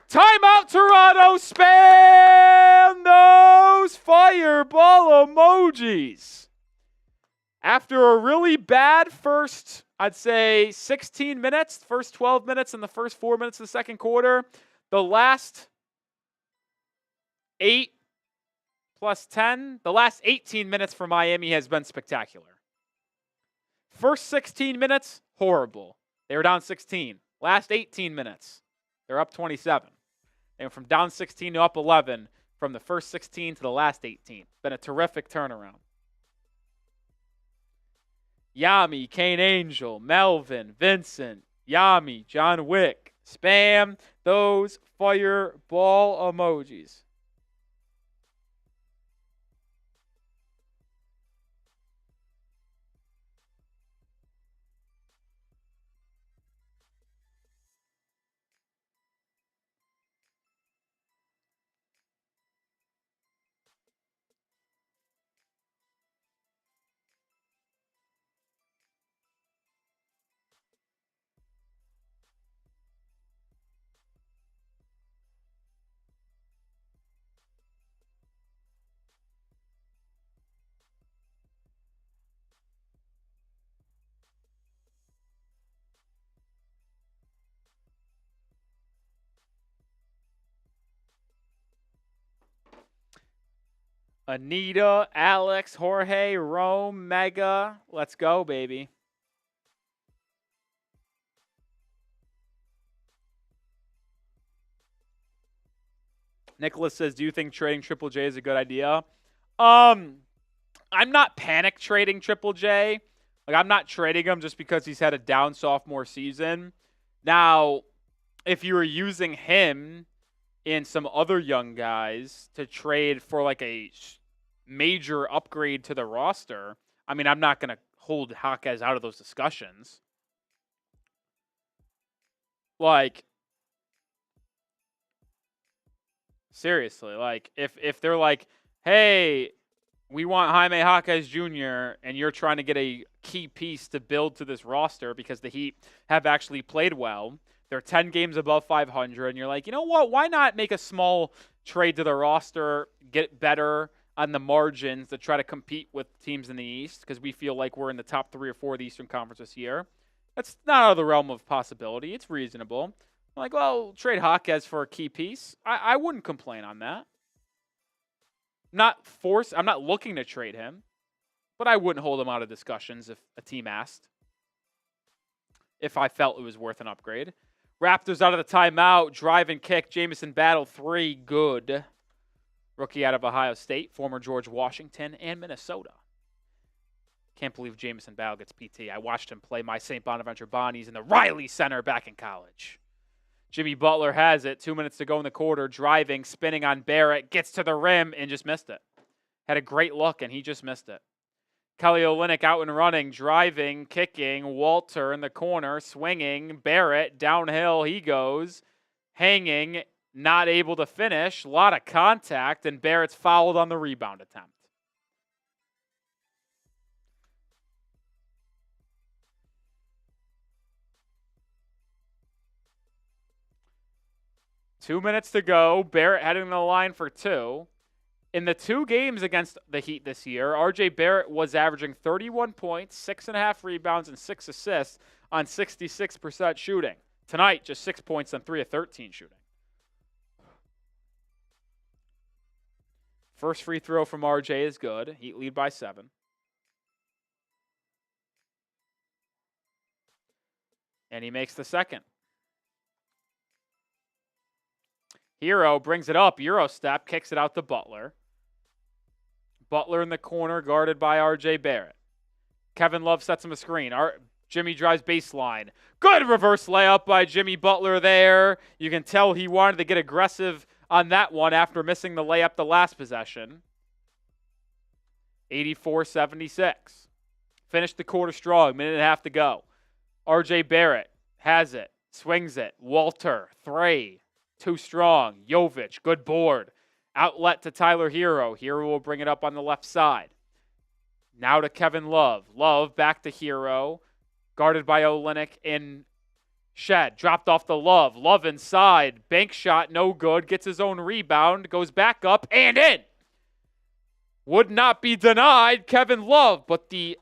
Timeout, Toronto. Spam those fireball emojis. After a really bad first, I'd say 16 minutes, first 12 minutes and the first 4 minutes of the second quarter, the last 8 plus 10, the last 18 minutes for Miami has been spectacular. First 16 minutes, horrible. They were down 16. Last 18 minutes, they're up 27. They went from down 16 to up 11 from the first 16 to the last 18. Been a terrific turnaround. Yami, Kane Angel, Melvin, Vincent, Yami, John Wick. Spam those fireball emojis. Anita, Alex, Jorge, Rome, Mega. Let's go, baby. Nicholas says, do you think trading Triple J is a good idea? I'm not panic trading Triple J. Like, I'm not trading him just because he's had a down sophomore season. Now, if you were using him and some other young guys to trade for like a major upgrade to the roster, I mean, I'm not going to hold Jaquez out of those discussions. Like, seriously, like, if they're like, hey, we want Jaime Jaquez Jr., and you're trying to get a key piece to build to this roster because the Heat have actually played well. They're 10 games above 500, and you're like, you know what? Why not make a small trade to the roster, get better on the margins to try to compete with teams in the East because we feel like we're in the top 3 or 4 of the Eastern Conference this year. That's not out of the realm of possibility. It's reasonable. I'm like, well, trade Jaquez for a key piece. I wouldn't complain on that. I'm not looking to trade him, but I wouldn't hold him out of discussions if a team asked. If I felt it was worth an upgrade. Raptors out of the timeout. Drive and kick. Jamison Battle 3. Good. Rookie out of Ohio State. Former George Washington and Minnesota. Can't believe Jamison Battle gets PT. I watched him play my St. Bonaventure Bonnies in the Riley Center back in college. Jimmy Butler has it. 2 minutes to go in the quarter. Driving, spinning on Barrett. Gets to the rim and just missed it. Had a great look and he just missed it. Kelly Olynyk out and running. Driving, kicking. Walter in the corner. Swinging. Barrett downhill. He goes. Hanging. Not able to finish. A lot of contact. And Barrett's fouled on the rebound attempt. Two minutes to go. Barrett heading to the line for 2. In the 2 games against the Heat this year, R.J. Barrett was averaging 31 points, 6.5 rebounds, and 6 assists on 66% shooting. Tonight, just 6 points on 3 of 13 shooting. First free throw from R.J. is good. Heat lead by 7. And he makes the second. Hero brings it up. Euro step, kicks it out to Butler. Butler in the corner, guarded by R.J. Barrett. Kevin Love sets him a screen. Jimmy drives baseline. Good reverse layup by Jimmy Butler there. You can tell he wanted to get aggressive on that one after missing the layup the last possession. 84-76. Finished the quarter strong. Minute and a half to go. R.J. Barrett has it. Swings it. Walter, 3. Too strong. Jovic, good board. Outlet to Tyler Hero. Hero will bring it up on the left side. Now to Kevin Love. Love back to Hero. Guarded by Olynyk and Shed. Dropped off the Love. Love inside. Bank shot, no good. Gets his own rebound. Goes back up and in. Would not be denied. Kevin Love. But the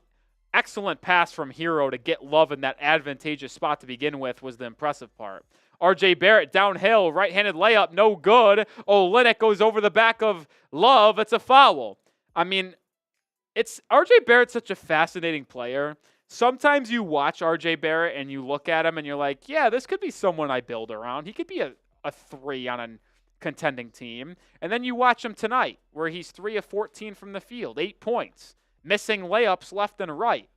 excellent pass from Hero to get Love in that advantageous spot to begin with was the impressive part. R.J. Barrett downhill, right-handed layup, no good. Olynyk goes over the back of Love. It's a foul. I mean, R.J. Barrett's such a fascinating player. sometimes you watch RJ Barrett and you look at him and you're like, yeah, this could be someone I build around. He could be a 3 on a contending team. And then you watch him tonight where he's 3 of 14 from the field, 8 points, missing layups left and right.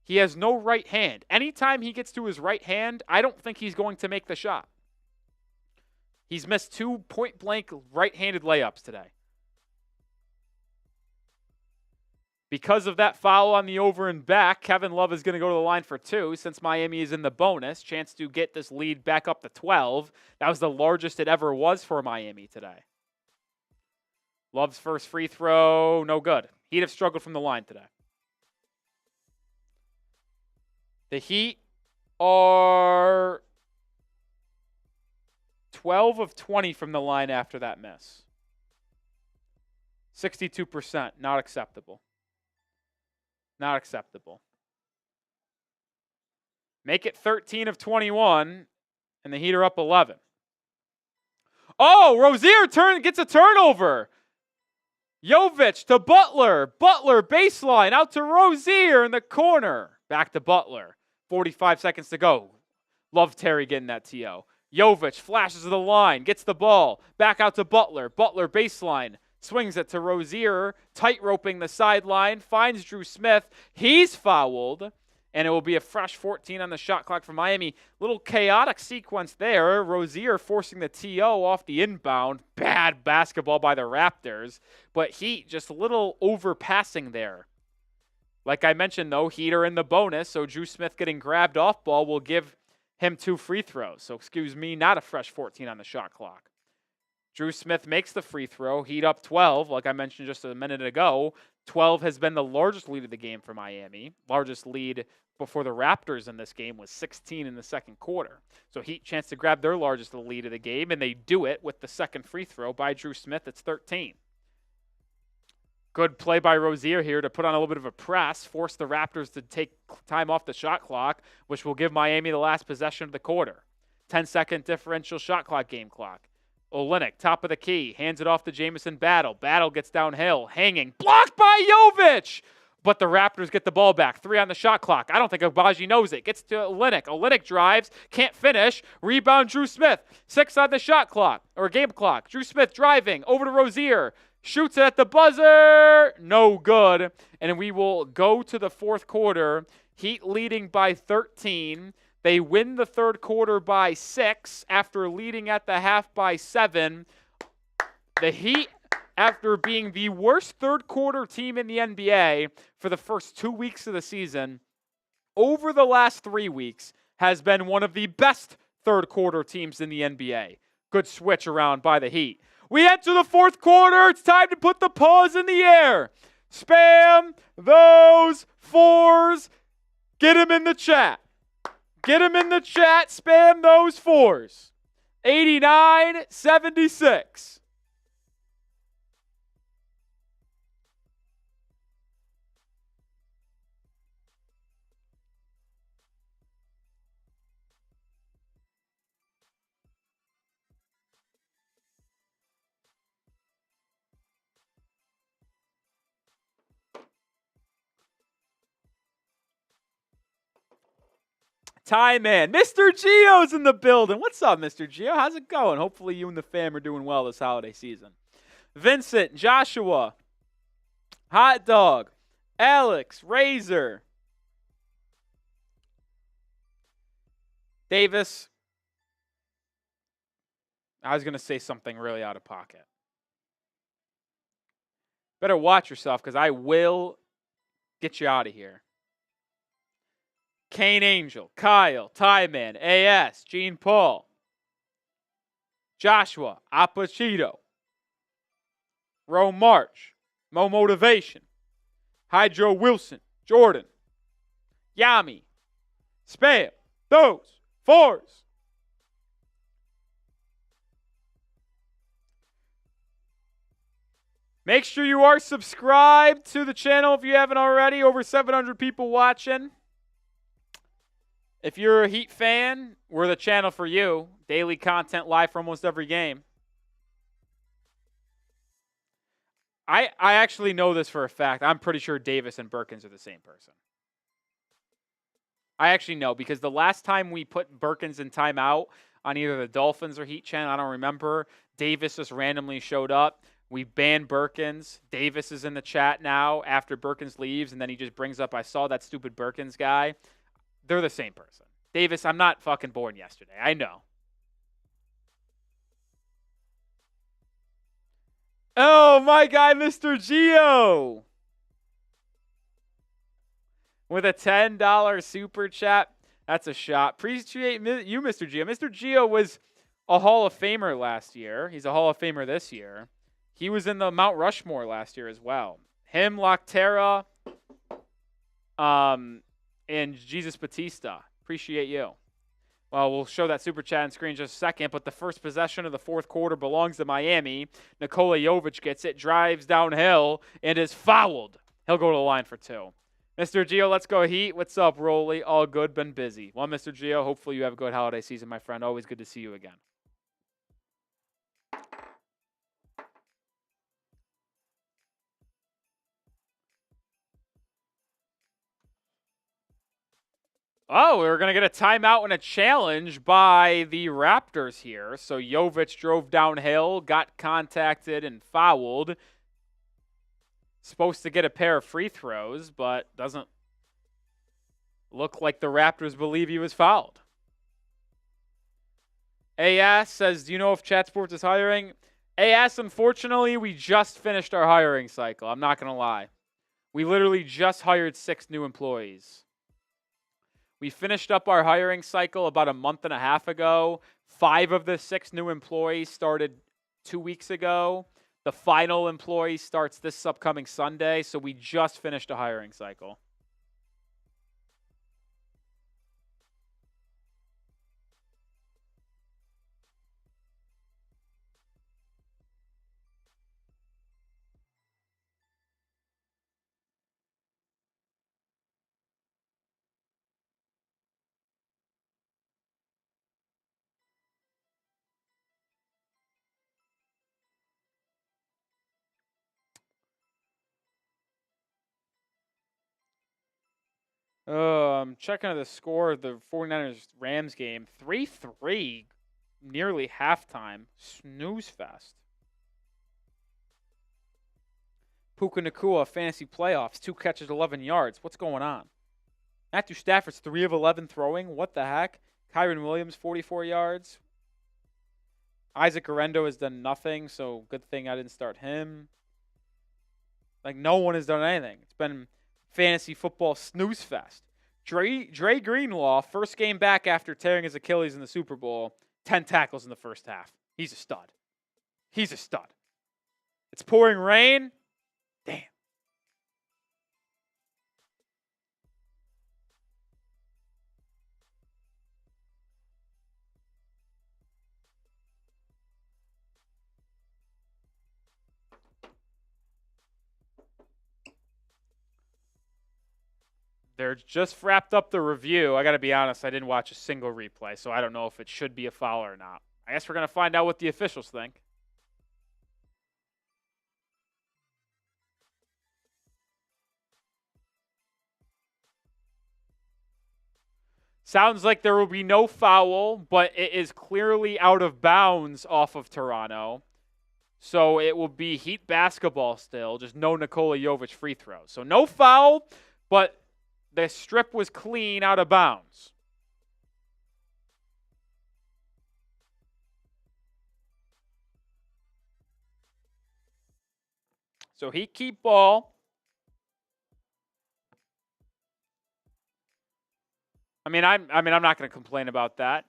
He has no right hand. Anytime he gets to his right hand, I don't think he's going to make the shot. He's missed 2 point-blank right-handed layups today. Because of that foul on the over and back, Kevin Love is going to go to the line for 2 since Miami is in the bonus. Chance to get this lead back up to 12. That was the largest it ever was for Miami today. Love's first free throw, no good. Heat have struggled from the line today. The Heat are 12 of 20 from the line after that miss. 62%, not acceptable. Not acceptable. Make it 13 of 21, and the Heat are up 11. Oh, Rozier gets a turnover. Jovic to Butler. Butler baseline out to Rozier in the corner. Back to Butler. 45 seconds to go. Love Terry getting that TO. Jovic flashes to the line, gets the ball. Back out to Butler. Butler baseline. Swings it to Rozier, tight-roping the sideline, finds Drew Smith. He's fouled, and it will be a fresh 14 on the shot clock for Miami. Little chaotic sequence there. Rozier forcing the TO off the inbound. Bad basketball by the Raptors, but Heat just a little overpassing there. Like I mentioned, though, Heat are in the bonus, so Drew Smith getting grabbed off ball will give him 2 free throws. So, excuse me, not a fresh 14 on the shot clock. Drew Smith makes the free throw. Heat up 12, like I mentioned just a minute ago. 12 has been the largest lead of the game for Miami. Largest lead before the Raptors in this game was 16 in the second quarter. So Heat chance to grab their largest lead of the game, and they do it with the second free throw by Drew Smith. It's 13. Good play by Rozier here to put on a little bit of a press, force the Raptors to take time off the shot clock, which will give Miami the last possession of the quarter. 10-second differential shot clock, game clock. Olynyk, top of the key, hands it off to Jamison Battle. Battle gets downhill, hanging, blocked by Jovic! But the Raptors get the ball back. 3 on the shot clock. I don't think Agbaji knows it. Gets to Olynyk. Olynyk drives, can't finish. Rebound, Drew Smith. 6 on the shot clock, or game clock. Drew Smith driving, over to Rozier. Shoots it at the buzzer. No good. And we will go to the fourth quarter. Heat leading by 13. They win the third quarter by 6 after leading at the half by 7. The Heat, after being the worst third quarter team in the NBA for the first 2 weeks of the season, over the last 3 weeks, has been one of the best third quarter teams in the NBA. Good switch around by the Heat. We enter the fourth quarter. It's time to put the paws in the air. Spam those 4s. Get them in the chat. Get them in the chat. Spam those 4s. 89-76. Time man. Mr. Gio's in the building. What's up, Mr. Gio? How's it going? Hopefully you and the fam are doing well this holiday season. Vincent, Joshua, Hot Dog, Alex, Razor, Davis. I was going to say something really out of pocket. Better watch yourself because I will get you out of here. Kane Angel, Kyle, Tyman, AS, Gene Paul, Joshua, Apachito, Ro March, Mo Motivation, Hydro Wilson, Jordan, Yami, Spam, those 4s. Make sure you are subscribed to the channel if you haven't already. Over 700 people watching. If you're a Heat fan, we're the channel for you. Daily content live for almost every game. I actually know this for a fact. I'm pretty sure Davis and Perkins are the same person. I actually know because the last time we put Birkins in timeout on either the Dolphins or Heat channel, I don't remember, Davis just randomly showed up. We banned Birkins. Davis is in the chat now after Birkins leaves, and then he just brings up, I saw that stupid Birkins guy. They're the same person. Davis, I'm not fucking born yesterday. I know. Oh, my guy, Mr. Gio. With a $10 super chat. That's a shot. Appreciate you, Mr. Gio. Mr. Gio was a Hall of Famer last year. He's a Hall of Famer this year. He was in the Mount Rushmore last year as well. Him, Loctera, and Jesus Batista. Appreciate you. Well, we'll show that super chat on screen in just a second, but the first possession of the fourth quarter belongs to Miami. Nikola Jovic gets it, drives downhill, and is fouled. He'll go to the line for 2. Mr. Gio, let's go Heat. What's up, Rolly? All good, been busy. Well, Mr. Gio, hopefully you have a good holiday season, my friend. Always good to see you again. Oh, we're going to get a timeout and a challenge by the Raptors here. So Jovic drove downhill, got contacted, and fouled. Supposed to get a pair of free throws, but doesn't look like the Raptors believe he was fouled. AS says, do you know if Chat Sports is hiring? AS, unfortunately, we just finished our hiring cycle. I'm not going to lie. We literally just hired 6 new employees. We finished up our hiring cycle about a month and a half ago. 5 of the 6 new employees started 2 weeks ago. The final employee starts this upcoming Sunday, so we just finished a hiring cycle. I'm checking the score of the 49ers-Rams game. 3-3, nearly halftime. Snooze fest. Puka Nacua, fantasy playoffs. 2 catches, 11 yards. What's going on? Matthew Stafford's 3 of 11 throwing. What the heck? Kyron Williams, 44 yards. Isaac Arendo has done nothing, so good thing I didn't start him. Like, no one has done anything. It's been fantasy football snooze fest. Dre Greenlaw, first game back after tearing his Achilles in the Super Bowl, 10 tackles in the first half. He's a stud. He's a stud. It's pouring rain. Damn. They're just wrapped up the review. I got to be honest, I didn't watch a single replay, so I don't know if it should be a foul or not. I guess we're going to find out what the officials think. Sounds like there will be no foul, but it is clearly out of bounds off of Toronto. So it will be Heat basketball still, just no Nikola Jovic free throws. So no foul, but the strip was clean out of bounds. So Heat keep ball. I'm not going to complain about that.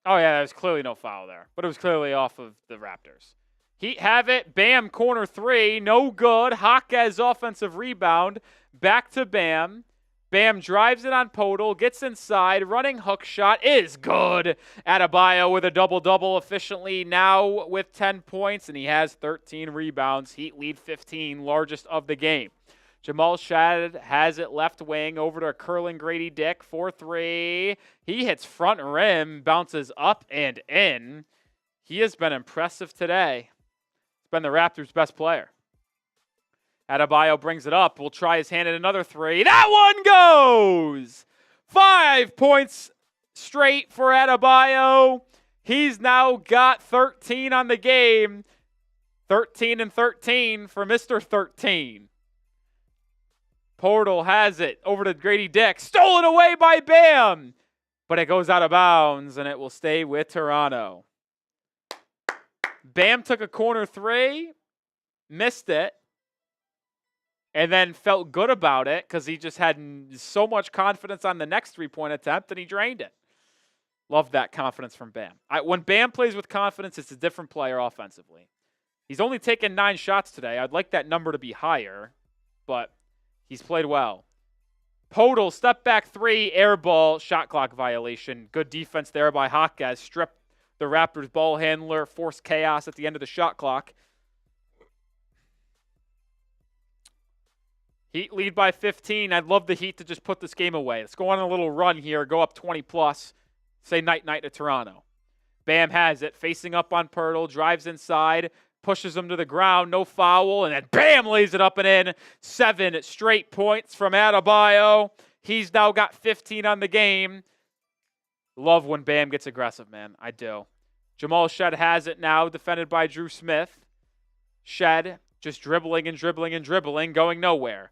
Oh yeah, there was clearly no foul there, but it was clearly off of the Raptors. Heat have it. Bam, corner 3. No good. Jaquez offensive rebound. Back to Bam. Bam drives it on Podol. Gets inside. Running hook shot is good. Adebayo with a double-double efficiently now with 10 points, and he has 13 rebounds. Heat lead 15, largest of the game. Jamal Shad has it left wing over to curling Grady Dick. 4-3. He hits front rim. Bounces up and in. He has been impressive today. Been the Raptors' best player. Adebayo brings it up. Will try his hand at another three. That one goes! 5 points straight for Adebayo. He's now got 13 on the game. 13 and 13 for Mr. 13. Portal has it over to Grady Dick. Stolen away by Bam. But it goes out of bounds, and it will stay with Toronto. Bam took a corner three, missed it, and then felt good about it because he just had so much confidence on the next three-point attempt, and he drained it. Love that confidence from Bam. When Bam plays with confidence, it's a different player offensively. He's only taken 9 shots today. I'd like that number to be higher, but he's played well. Podol, step back three, air ball, shot clock violation. Good defense there by Hawkes. Stripped the Raptors ball handler, forced chaos at the end of the shot clock. Heat lead by 15. I'd love the Heat to just put this game away. Let's go on a little run here, go up 20+. Say night-night to Toronto. Bam has it, facing up on Pirtle, drives inside, pushes him to the ground, no foul, and then Bam lays it up and in. 7 straight points from Adebayo. He's now got 15 on the game. Love when Bam gets aggressive, man. I do. Jamal Shed has it now, defended by Drew Smith. Shed just dribbling and dribbling and dribbling, going nowhere.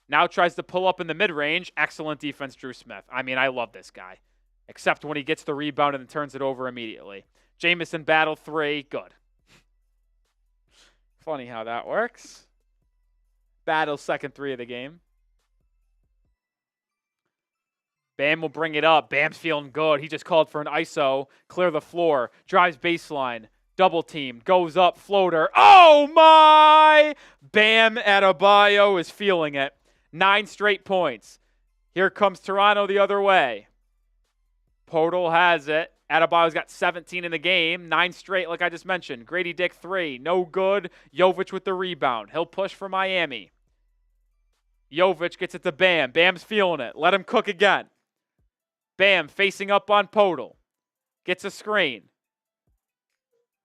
Now tries to pull up in the mid-range. Excellent defense, Drew Smith. I mean, I love this guy. Except when he gets the rebound and then turns it over immediately. Jamison battle three. Good. Funny how that works. Battle second three of the game. Bam will bring it up. Bam's feeling good. He just called for an ISO. Clear the floor. Drives baseline. Double team. Goes up. Floater. Oh my! Bam Adebayo is feeling it. 9 straight points. Here comes Toronto the other way. Podol has it. Adebayo's got 17 in the game. 9 straight, like I just mentioned. Grady Dick 3. No good. Jovic with the rebound. He'll push for Miami. Jovic gets it to Bam. Bam's feeling it. Let him cook again. Bam facing up on Podol. Gets a screen.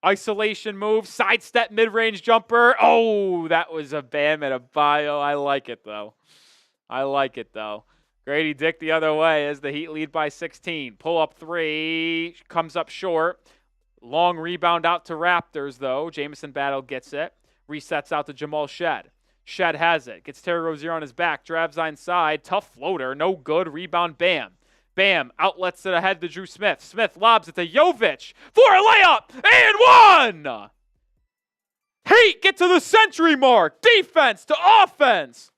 Isolation move. Sidestep mid-range jumper. Oh, that was a Bam Adebayo. I like it, though. Grady Dick the other way as the Heat lead by 16. Pull up three. Comes up short. Long rebound out to Raptors, though. Jamison Battle gets it. Resets out to Jamal Shed. Shed has it. Gets Terry Rozier on his back. Drives inside. Tough floater. No good. Rebound. Bam. Bam. Outlets it ahead to Drew Smith. Smith lobs it to Jovic. For a layup. And one! Heat get to the century mark. Defense to offense.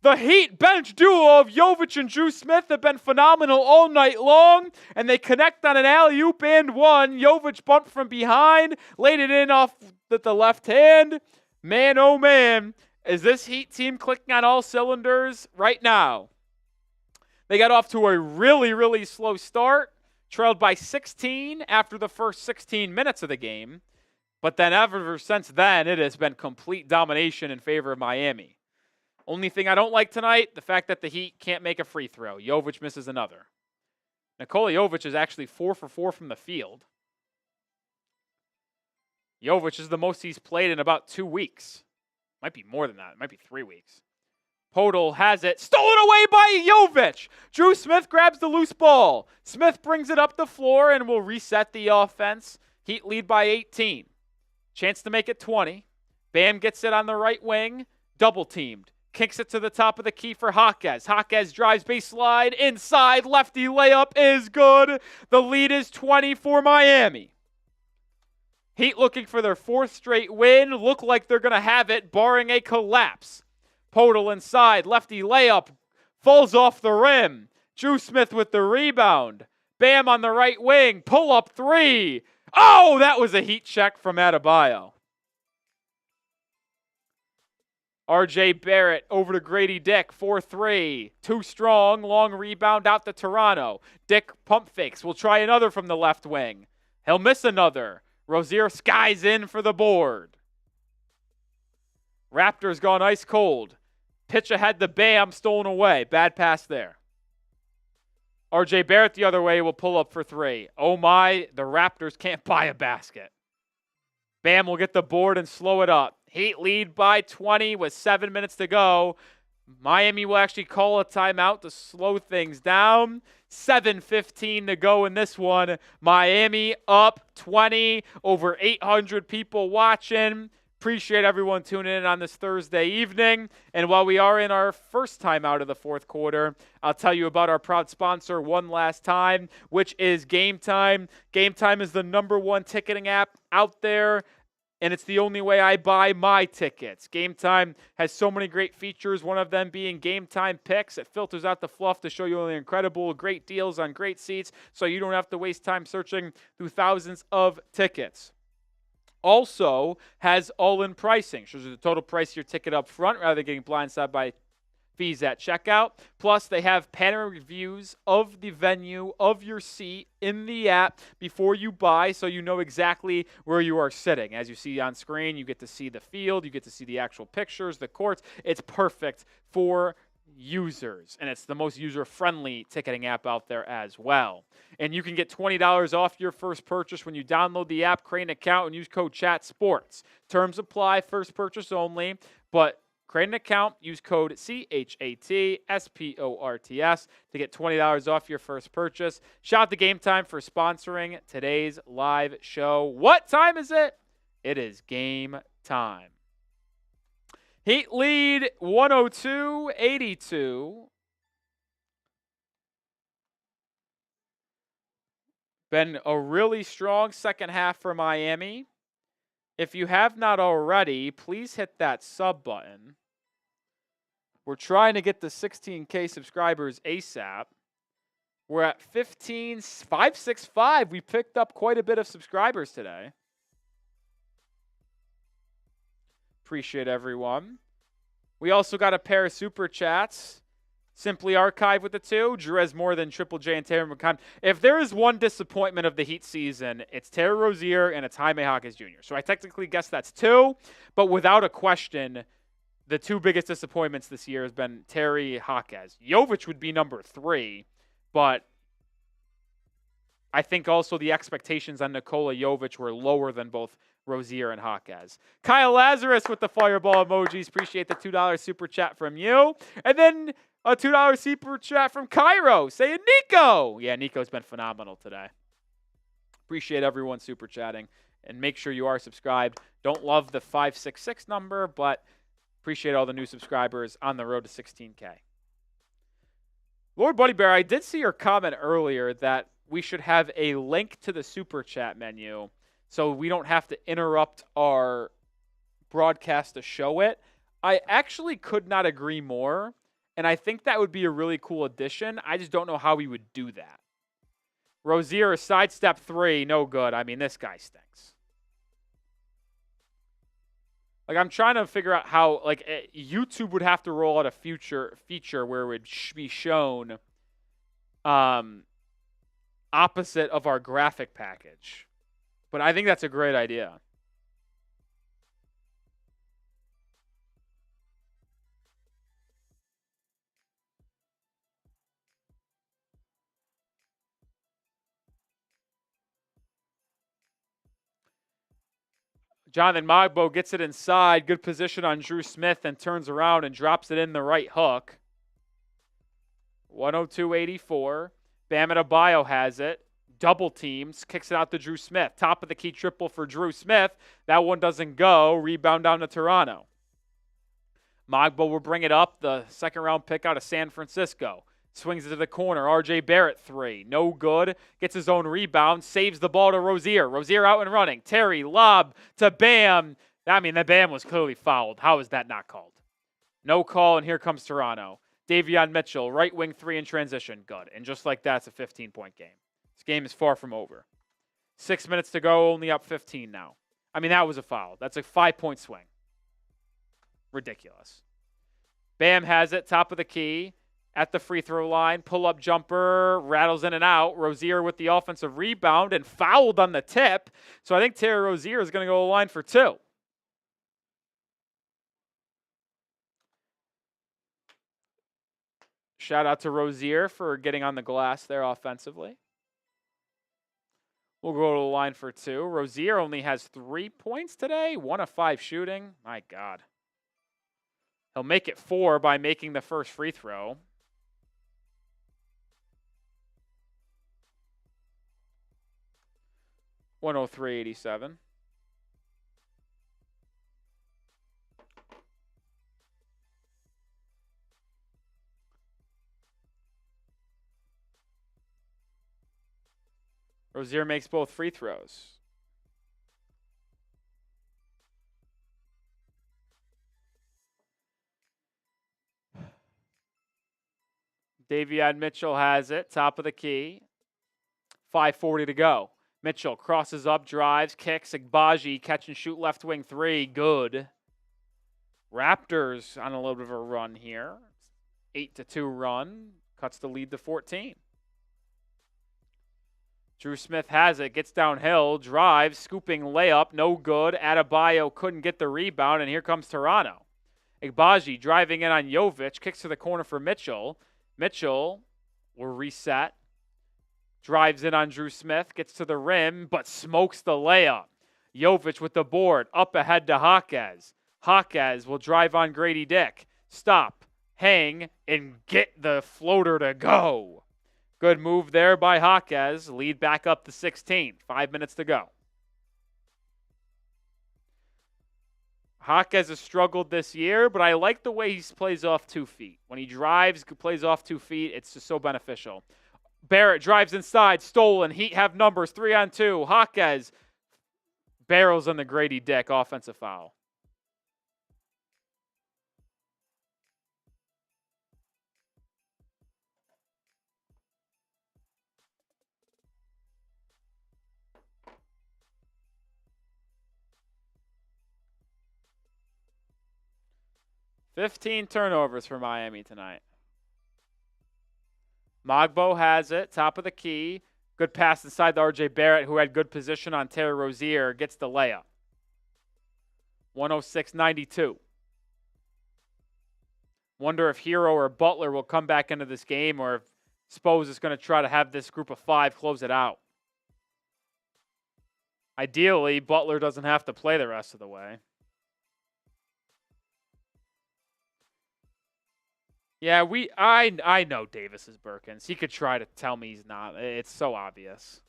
The Heat bench duo of Jovic and Drew Smith have been phenomenal all night long, and they connect on an alley-oop and one. Jovic bumped from behind, laid it in off the left hand. Man, oh man, is this Heat team clicking on all cylinders right now? They got off to a really, really slow start, trailed by 16 after the first 16 minutes of the game, but then ever since then, it has been complete domination in favor of Miami. Only thing I don't like tonight, the fact that the Heat can't make a free throw. Jovic misses another. Nikola Jovic is actually 4 for 4 from the field. Jovic is the most he's played in about 2 weeks. Might be more than that. It might be 3 weeks. Podol has it. Stolen away by Jovic. Drew Smith grabs the loose ball. Smith brings it up the floor and will reset the offense. Heat lead by 18. Chance to make it 20. Bam gets it on the right wing. Double teamed. Kicks it to the top of the key for Hawkes. Hawkes drives baseline. Inside. Lefty layup is good. The lead is 20 for Miami. Heat looking for their 4th straight win. Look like they're going to have it, barring a collapse. Podol inside. Lefty layup. Falls off the rim. Drew Smith with the rebound. Bam on the right wing. Pull up 3. Oh, that was a Heat check from Adebayo. RJ Barrett over to Grady Dick, 4-3. Too strong, long rebound out to Toronto. Dick pump fakes. Will try another from the left wing. He'll miss another. Rozier skies in for the board. Raptors gone ice cold. Pitch ahead to Bam, stolen away. Bad pass there. RJ Barrett the other way will pull up for 3. Oh my, the Raptors can't buy a basket. Bam will get the board and slow it up. Heat lead by 20 with 7 minutes to go. Miami will actually call a timeout to slow things down. 7:15 to go in this one. Miami up 20, over 800 people watching. Appreciate everyone tuning in on this Thursday evening. And while we are in our first time out of the fourth quarter, I'll tell you about our proud sponsor one last time, which is Game Time. Game Time is the #1 ticketing app out there, and it's the only way I buy my tickets. Game Time has so many great features, one of them being Game Time Picks. It filters out the fluff to show you only incredible, great deals on great seats, so you don't have to waste time searching through thousands of tickets. Also has all-in pricing. Shows you the total price of your ticket up front rather than getting blindsided by fees at checkout. Plus, they have panoramic views of the venue, of your seat in the app before you buy, so you know exactly where you are sitting. As you see on screen, you get to see the field, you get to see the actual pictures, the courts. It's perfect for users, and it's the most user-friendly ticketing app out there as well. And you can get $20 off your first purchase when you download the app, create an account, and use code CHATSPORTS. Terms apply, first purchase only, but create an account, use code CHATSPORTS to get $20 off your first purchase. Shout out to Game Time for sponsoring today's live show. What time is it? It is game time. Heat lead 102-82. Been a really strong second half for Miami. If you have not already, please hit that sub button. We're trying to get to 16K subscribers ASAP. We're at 565. We picked up quite a bit of subscribers today. Appreciate everyone. We also got a pair of super chats. Simply Archive with the 2. Drew has more than Triple J and Terry McCon. If there is one disappointment of the Heat season, it's Terry Rozier and it's Jaime Jaquez Jr. So I technically guess that's 2, but without a question, the 2 biggest disappointments this year has been Terry Jaquez. Jovic would be number 3, but I think also the expectations on Nikola Jovic were lower than both Rozier and Jaquez. Kyle Lazarus with the fireball emojis. Appreciate the $2 super chat from you. And then a $2 super chat from Cairo saying Nico. Yeah, Nico's been phenomenal today. Appreciate everyone super chatting. And make sure you are subscribed. Don't love the 566 number, but appreciate all the new subscribers on the road to 16K. Lord Buddy Bear, I did see your comment earlier that we should have a link to the super chat menu so we don't have to interrupt our broadcast to show it. I actually could not agree more, and I think that would be a really cool addition. I just don't know how we would do that. Rozier, sidestep 3, no good. I mean, this guy stinks. Like, I'm trying to figure out how, like, YouTube would have to roll out a future feature where it would be shown opposite of our graphic package. But I think that's a great idea. Jonathan Mogbo gets it inside. Good position on Drew Smith and turns around and drops it in the right hook. 102-84. Bam Adebayo has it. Double teams. Kicks it out to Drew Smith. Top of the key triple for Drew Smith. That one doesn't go. Rebound down to Toronto. Mogbo will bring it up. The second round pick out of San Francisco. Swings it to the corner. RJ Barrett 3. No good. Gets his own rebound. Saves the ball to Rozier. Rozier out and running. Terry, lob to Bam. I mean, the Bam was clearly fouled. How is that not called? No call, and here comes Toronto. Davion Mitchell, right wing 3 in transition. Good. And just like that, it's a 15-point game. This game is far from over. 6 minutes to go, only up 15 now. I mean, that was a foul. That's a 5-point swing. Ridiculous. Bam has it, top of the key. At the free throw line, pull-up jumper, rattles in and out. Rozier with the offensive rebound and fouled on the tip. So I think Terry Rozier is going to go to the line for 2. Shout out to Rozier for getting on the glass there offensively. We'll go to the line for 2. Rozier only has 3 points today. 1 of 5 shooting. My God. He'll make it 4 by making the first free throw. $103.87. Rozier makes both free throws. Davion Mitchell has it, top of the key. 5:40 to go. Mitchell crosses up, drives, kicks. Agbaji catch and shoot left wing 3. Good. Raptors on a little bit of a run here. 8-2 run. Cuts the lead to 14. Drew Smith has it, gets downhill, drives, scooping layup, no good. Adebayo couldn't get the rebound, and here comes Toronto. Agbaji driving in on Jovic, kicks to the corner for Mitchell. Mitchell will reset. Drives in on Drew Smith, gets to the rim, but smokes the layup. Jovic with the board, up ahead to Jaquez. Jaquez will drive on Grady Dick. Stop, hang, and get the floater to go. Good move there by Jaquez. Lead back up to 16. 5 minutes to go. Jaquez has struggled this year, but I like the way he plays off 2 feet. When he drives, plays off 2 feet, it's just so beneficial. Barrett drives inside, stolen. Heat have numbers, 3-on-2. Jaquez barrels on the Grady Dick, offensive foul. $15 turnovers for Miami tonight. Mogbo has it, top of the key. Good pass inside to RJ Barrett, who had good position on Terry Rozier, gets the layup. 106-92. Wonder if Hero or Butler will come back into this game, or if Spose is going to try to have this group of 5 close it out. Ideally, Butler doesn't have to play the rest of the way. Yeah, I know Davis is Birkins. He could try to tell me he's not. It's so obvious.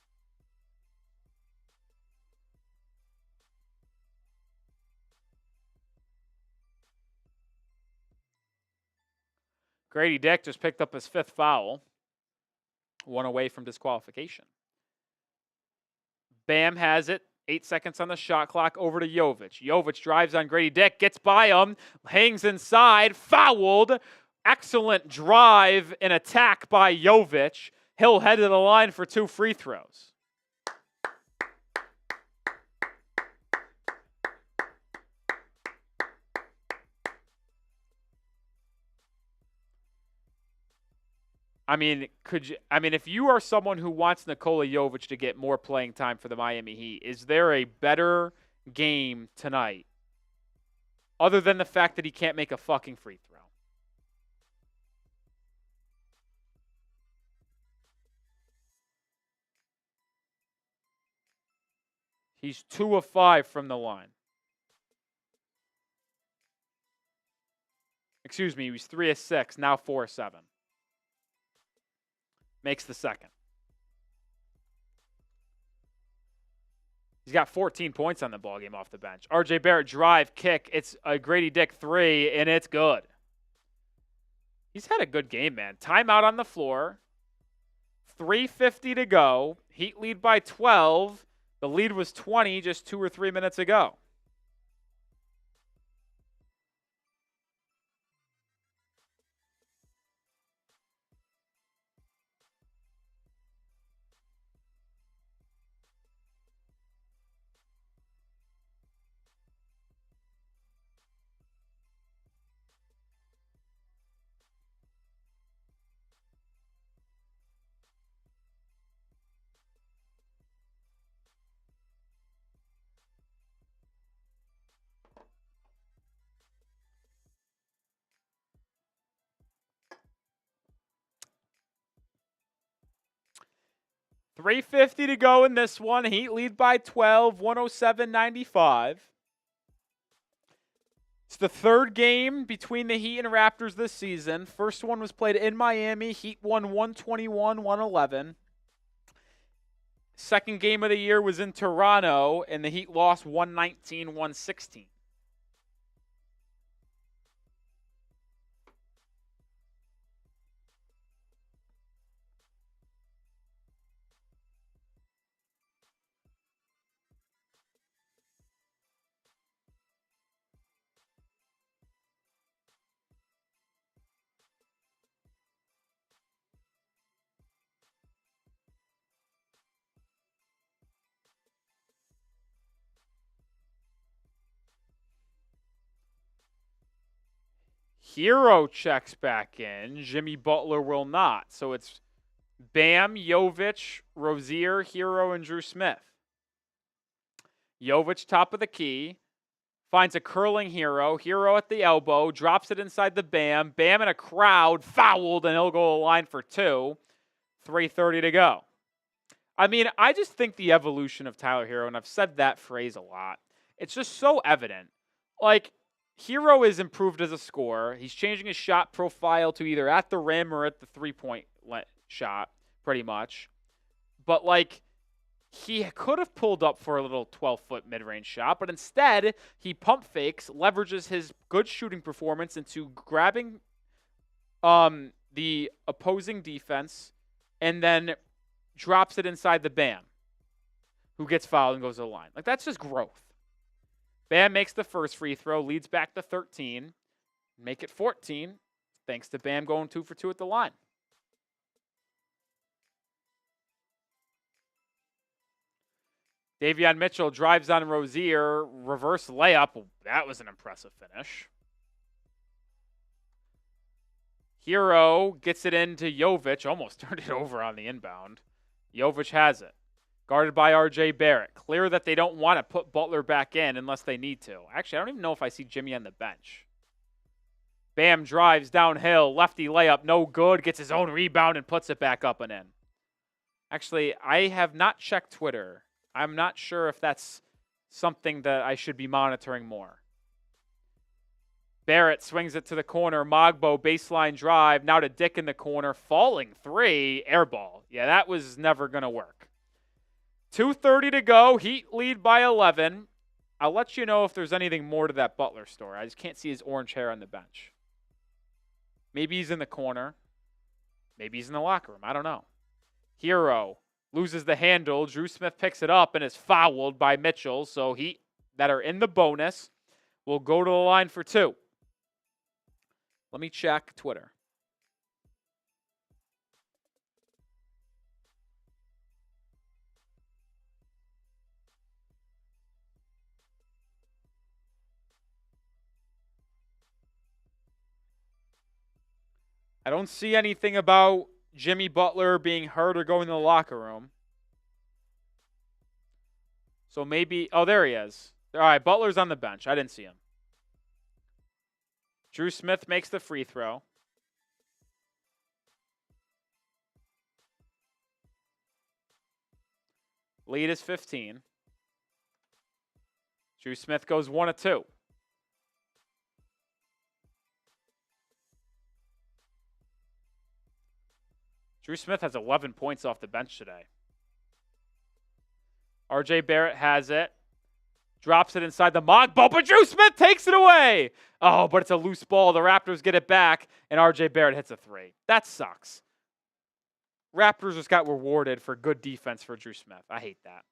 Grady Dick just picked up his 5th foul. 1 away from disqualification. Bam has it. 8 seconds on the shot clock, over to Jovic. Jovic drives on Grady Dick, gets by him, hangs inside, fouled. Excellent drive and attack by Jovic. He'll head to the line for 2 free throws. If you are someone who wants Nikola Jovic to get more playing time for the Miami Heat, is there a better game tonight other than the fact that he can't make a fucking free throw? He's 2 of 5 from the line. Excuse me, he was 3 of 6, now 4 of 7. Makes the second. He's got 14 points on the ballgame off the bench. RJ Barrett drive, kick. It's a Grady Dick 3, and it's good. He's had a good game, man. Timeout on the floor. 3:50 to go. Heat lead by 12. The lead was 20 just 2 or 3 minutes ago. 3:50 to go in this one. Heat lead by 12, 107-95. It's the third game between the Heat and Raptors this season. First one was played in Miami. Heat won 121-111. Second game of the year was in Toronto, and the Heat lost 119-116. Hero checks back in. Jimmy Butler will not. So it's Bam, Jovic, Rozier, Hero, and Drew Smith. Jovic top of the key. Finds a curling Hero. Hero at the elbow. Drops it inside the Bam. Bam in a crowd. Fouled, and he'll go to the line for two. 3:30 to go. I mean, I just think the evolution of Tyler Hero, and I've said that phrase a lot, it's just so evident. Like, Hero is improved as a scorer. He's changing his shot profile to either at the rim or at the three-point shot, pretty much. But, like, he could have pulled up for a little 12-foot mid-range shot, but instead he pump fakes, leverages his good shooting performance into grabbing the opposing defense, and then drops it inside the Bam, who gets fouled and goes to the line. Like, that's just growth. Bam makes the first free throw, leads back to 13. Make it 14, thanks to Bam going 2 for 2 at the line. Davion Mitchell drives on Rozier, reverse layup. That was an impressive finish. Hero gets it into Jovic, almost turned it over on the inbound. Jovic has it. Guarded by R.J. Barrett. Clear that they don't want to put Butler back in unless they need to. Actually, I don't even know if I see Jimmy on the bench. Bam drives downhill. Lefty layup, no good. Gets his own rebound and puts it back up and in. Actually, I have not checked Twitter. I'm not sure if that's something that I should be monitoring more. Barrett swings it to the corner. Mogbo, baseline drive. Now to Dick in the corner. Falling three. Air ball. Yeah, that was never going to work. 2:30 to go. Heat lead by 11. I'll let you know if there's anything more to that Butler story. I just can't see his orange hair on the bench. Maybe he's in the corner. Maybe he's in the locker room. I don't know. Hero loses the handle. Drew Smith picks it up and is fouled by Mitchell. So Heat that are in the bonus will go to the line for two. Let me check Twitter. I don't see anything about Jimmy Butler being hurt or going to the locker room. So maybe, oh, there he is. All right, Butler's on the bench. I didn't see him. Drew Smith makes the free throw. Lead is 15. Drew Smith goes 1 of 2. Drew Smith has 11 points off the bench today. R.J. Barrett has it. Drops it inside the Mogbo, but Drew Smith takes it away. Oh, but it's a loose ball. The Raptors get it back, and R.J. Barrett hits a three. That sucks. Raptors just got rewarded for good defense for Drew Smith. I hate that.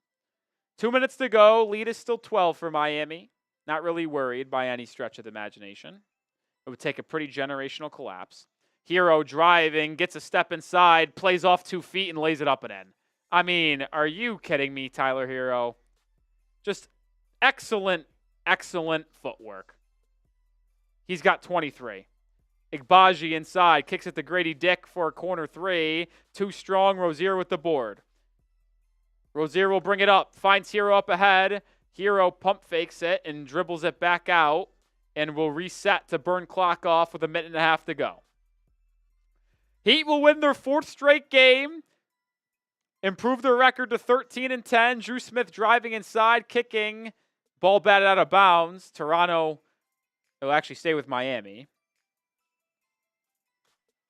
2 minutes to go. Lead is still 12 for Miami. Not really worried by any stretch of the imagination. It would take a pretty generational collapse. Hero driving, gets a step inside, plays off 2 feet, and lays it up and in. I mean, are you kidding me, Tyler Hero? Just excellent, excellent footwork. He's got 23. Igbaji inside, kicks it to Grady Dick for a corner three. Too strong, Rozier with the board. Rozier will bring it up, finds Hero up ahead. Hero pump fakes it and dribbles it back out and will reset to burn clock off with 1.5 minutes to go. Heat will win their 4th straight game improve their record to 13-10. Drew Smith driving inside, kicking, ball batted out of bounds. Toronto will actually stay with Miami.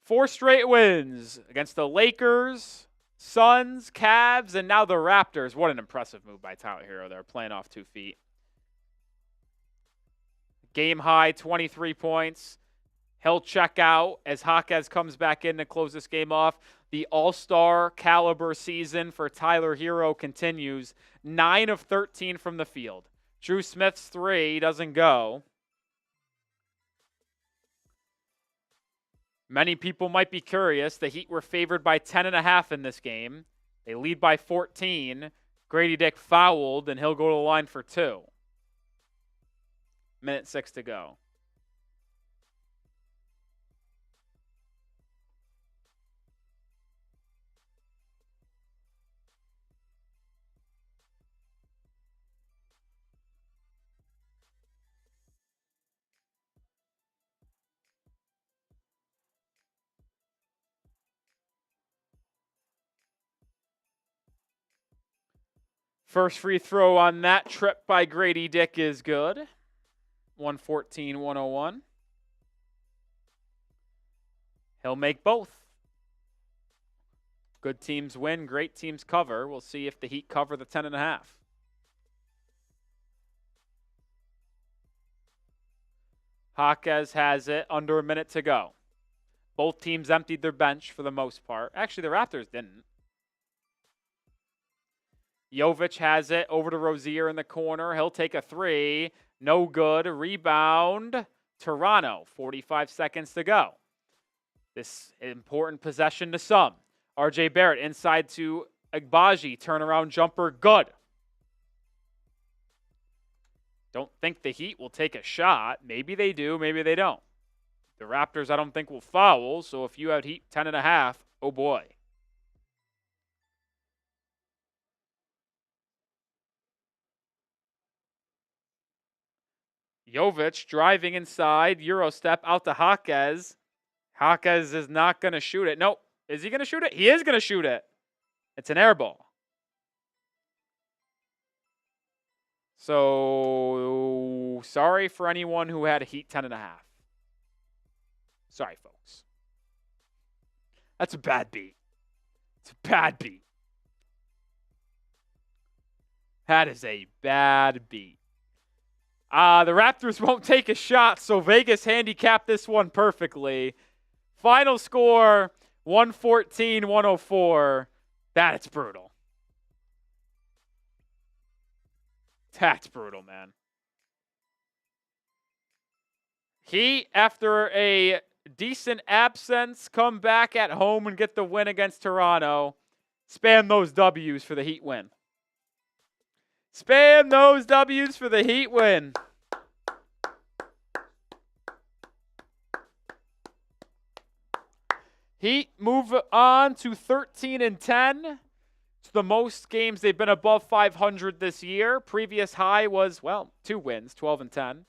4 straight wins against the Lakers, Suns, Cavs, and now the Raptors. What an impressive move by Tyler Hero there, playing off 2 feet. Game high, 23 points. He'll check out as Jaquez comes back in to close this game off. The all-star caliber season for Tyler Hero continues. 9 of 13 from the field. Drew Smith's 3 doesn't go. Many people might be curious. The Heat were favored by 10.5 in this game. They lead by 14. Grady Dick fouled, and he'll go to the line for 2. Minute 6 to go. First free throw on that trip by Grady Dick is good. 114-101. He'll make both. Good teams win, great teams cover. We'll see if the Heat cover the 10.5. Jaquez has it, under a minute to go. Both teams emptied their bench for the most part. Actually, the Raptors didn't. Jovic has it over to Rozier in the corner. He'll take a 3. No good. Rebound. Toronto. 45 seconds to go. This important possession to some. RJ Barrett inside to Agbaji. Turnaround jumper. Good. Don't think the Heat will take a shot. Maybe they do. Maybe they don't. The Raptors, I don't think, will foul. So if you had Heat 10.5, oh boy. Jovic driving inside. Euro step out to Jaquez. Jaquez is not going to shoot it. Nope. Is he going to shoot it? He is going to shoot it. It's an air ball. So, sorry for anyone who had a Heat 10.5. Sorry, folks. That's a bad beat. It's a bad beat. That is a bad beat. The Raptors won't take a shot, so Vegas handicapped this one perfectly. Final score, 114-104. That's brutal. That's brutal, man. Heat, after a decent absence, come back at home and get the win against Toronto. Spam those W's for the Heat win. Spam those W's for the Heat win. Heat move on to 13-10. It's the most games they've been above 500 this year. Previous high was, 2 wins, 12-10.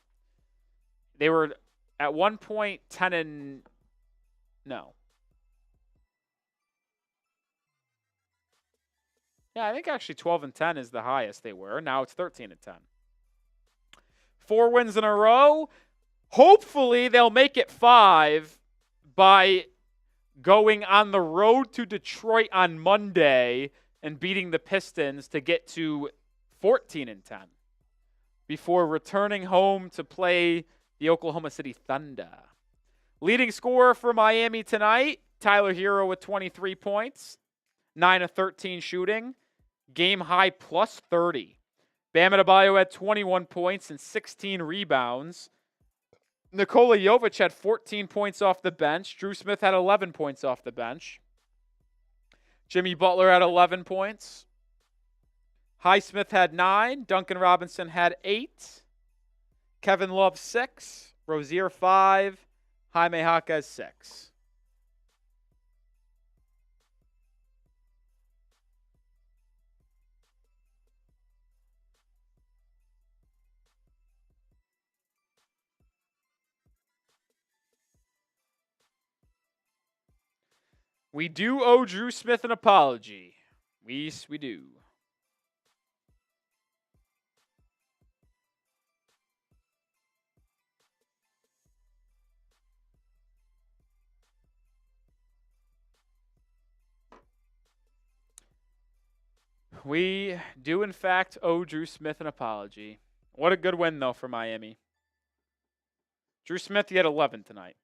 They were at one point 10 no. Yeah, I think actually 12-10 is the highest they were. Now it's 13-10. 4 wins in a row. Hopefully they'll make it 5 by going on the road to Detroit on Monday and beating the Pistons to get to 14-10 before returning home to play the Oklahoma City Thunder. Leading scorer for Miami tonight, Tyler Hero with 23 points, 9 of 13 shooting, game high plus 30. Bam Adebayo had 21 points and 16 rebounds. Nikola Jovic had 14 points off the bench. Drew Smith had 11 points off the bench. Jimmy Butler had 11 points. Highsmith had 9. Duncan Robinson had 8. Kevin Love 6. Rozier 5. Jaime Jaquez 6. We do owe Drew Smith an apology. Yes, we do. We do, in fact, owe Drew Smith an apology. What a good win, though, for Miami. Drew Smith, he had 11 tonight.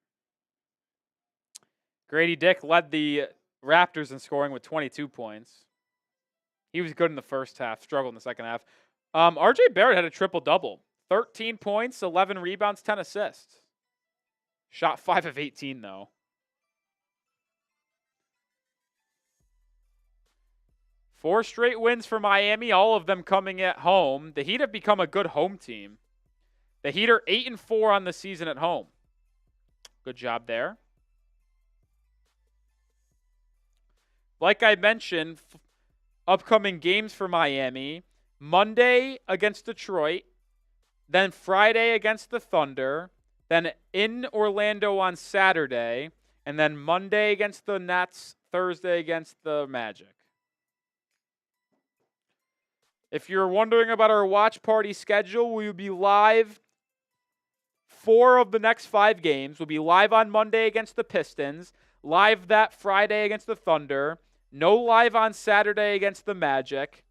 Grady Dick led the Raptors in scoring with 22 points. He was good in the first half, struggled in the second half. R.J. Barrett had a triple-double. 13 points, 11 rebounds, 10 assists. Shot 5 of 18, though. Four straight wins for Miami, all of them coming at home. The Heat have become a good home team. The Heat are 8-4 on the season at home. Good job there. Like I mentioned, upcoming games for Miami. Monday against Detroit. Then Friday against the Thunder. Then in Orlando on Saturday. And then Monday against the Nets. Thursday against the Magic. If you're wondering about our watch party schedule, we will be live 4 of the next 5 games. We'll be live on Monday against the Pistons, live that Friday against the Thunder, no live on Saturday against the Magic,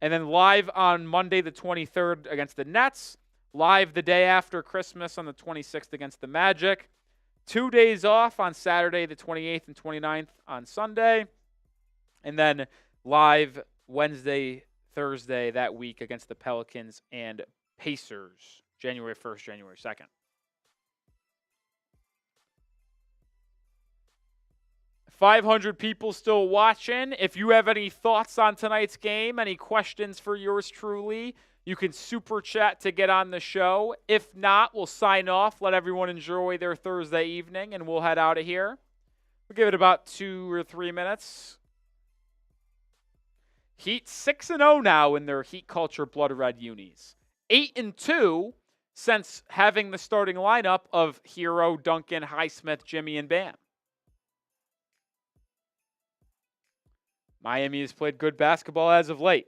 and then live on Monday the 23rd against the Nets, live the day after Christmas on the 26th against the Magic, 2 days off on Saturday the 28th and 29th on Sunday, and then live Wednesday, Thursday that week against the Pelicans and Pacers, January 1st, January 2nd. $500 people still watching. If you have any thoughts on tonight's game, any questions for yours truly, you can super chat to get on the show. If not, we'll sign off, let everyone enjoy their Thursday evening, and we'll head out of here. We'll give it about 2 or 3 minutes. Heat 6-0 now in their Heat Culture Blood Red unis. 8-2 since having the starting lineup of Hero, Duncan, Highsmith, Jimmy, and Bam. Miami has played good basketball as of late.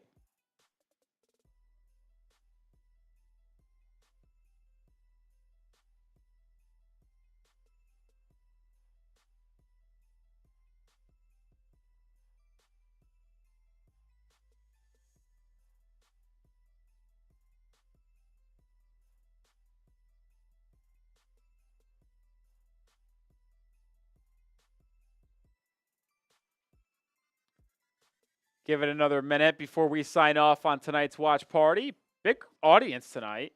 Give it another minute before we sign off on tonight's watch party. Big audience tonight.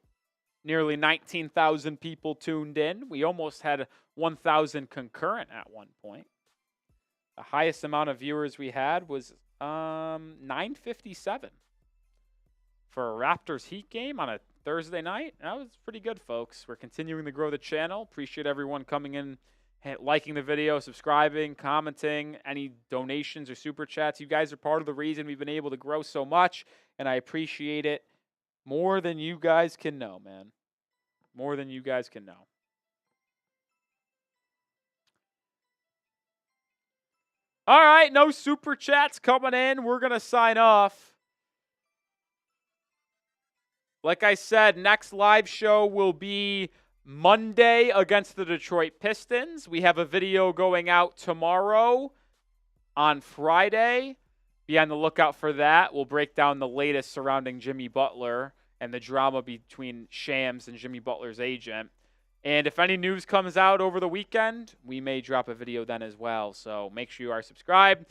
Nearly 19,000 people tuned in. We almost had 1,000 concurrent at one point. The highest amount of viewers we had was 957 for a Raptors Heat game on a Thursday night. That was pretty good, folks. We're continuing to grow the channel. Appreciate everyone coming in, liking the video, subscribing, commenting, any donations or super chats. You guys are part of the reason we've been able to grow so much, and I appreciate it more than you guys can know, man. More than you guys can know. All right, no super chats coming in. We're going to sign off. Like I said, next live show will be Monday against the Detroit Pistons. We have a video going out tomorrow on Friday. Be on the lookout for that. We'll break down the latest surrounding Jimmy Butler and the drama between Shams and Jimmy Butler's agent. And if any news comes out over the weekend, we may drop a video then as well. So make sure you are subscribed.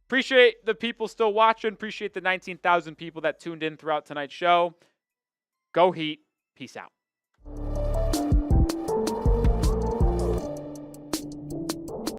Appreciate the people still watching. Appreciate the 19,000 people that tuned in throughout tonight's show. Go Heat. Peace out.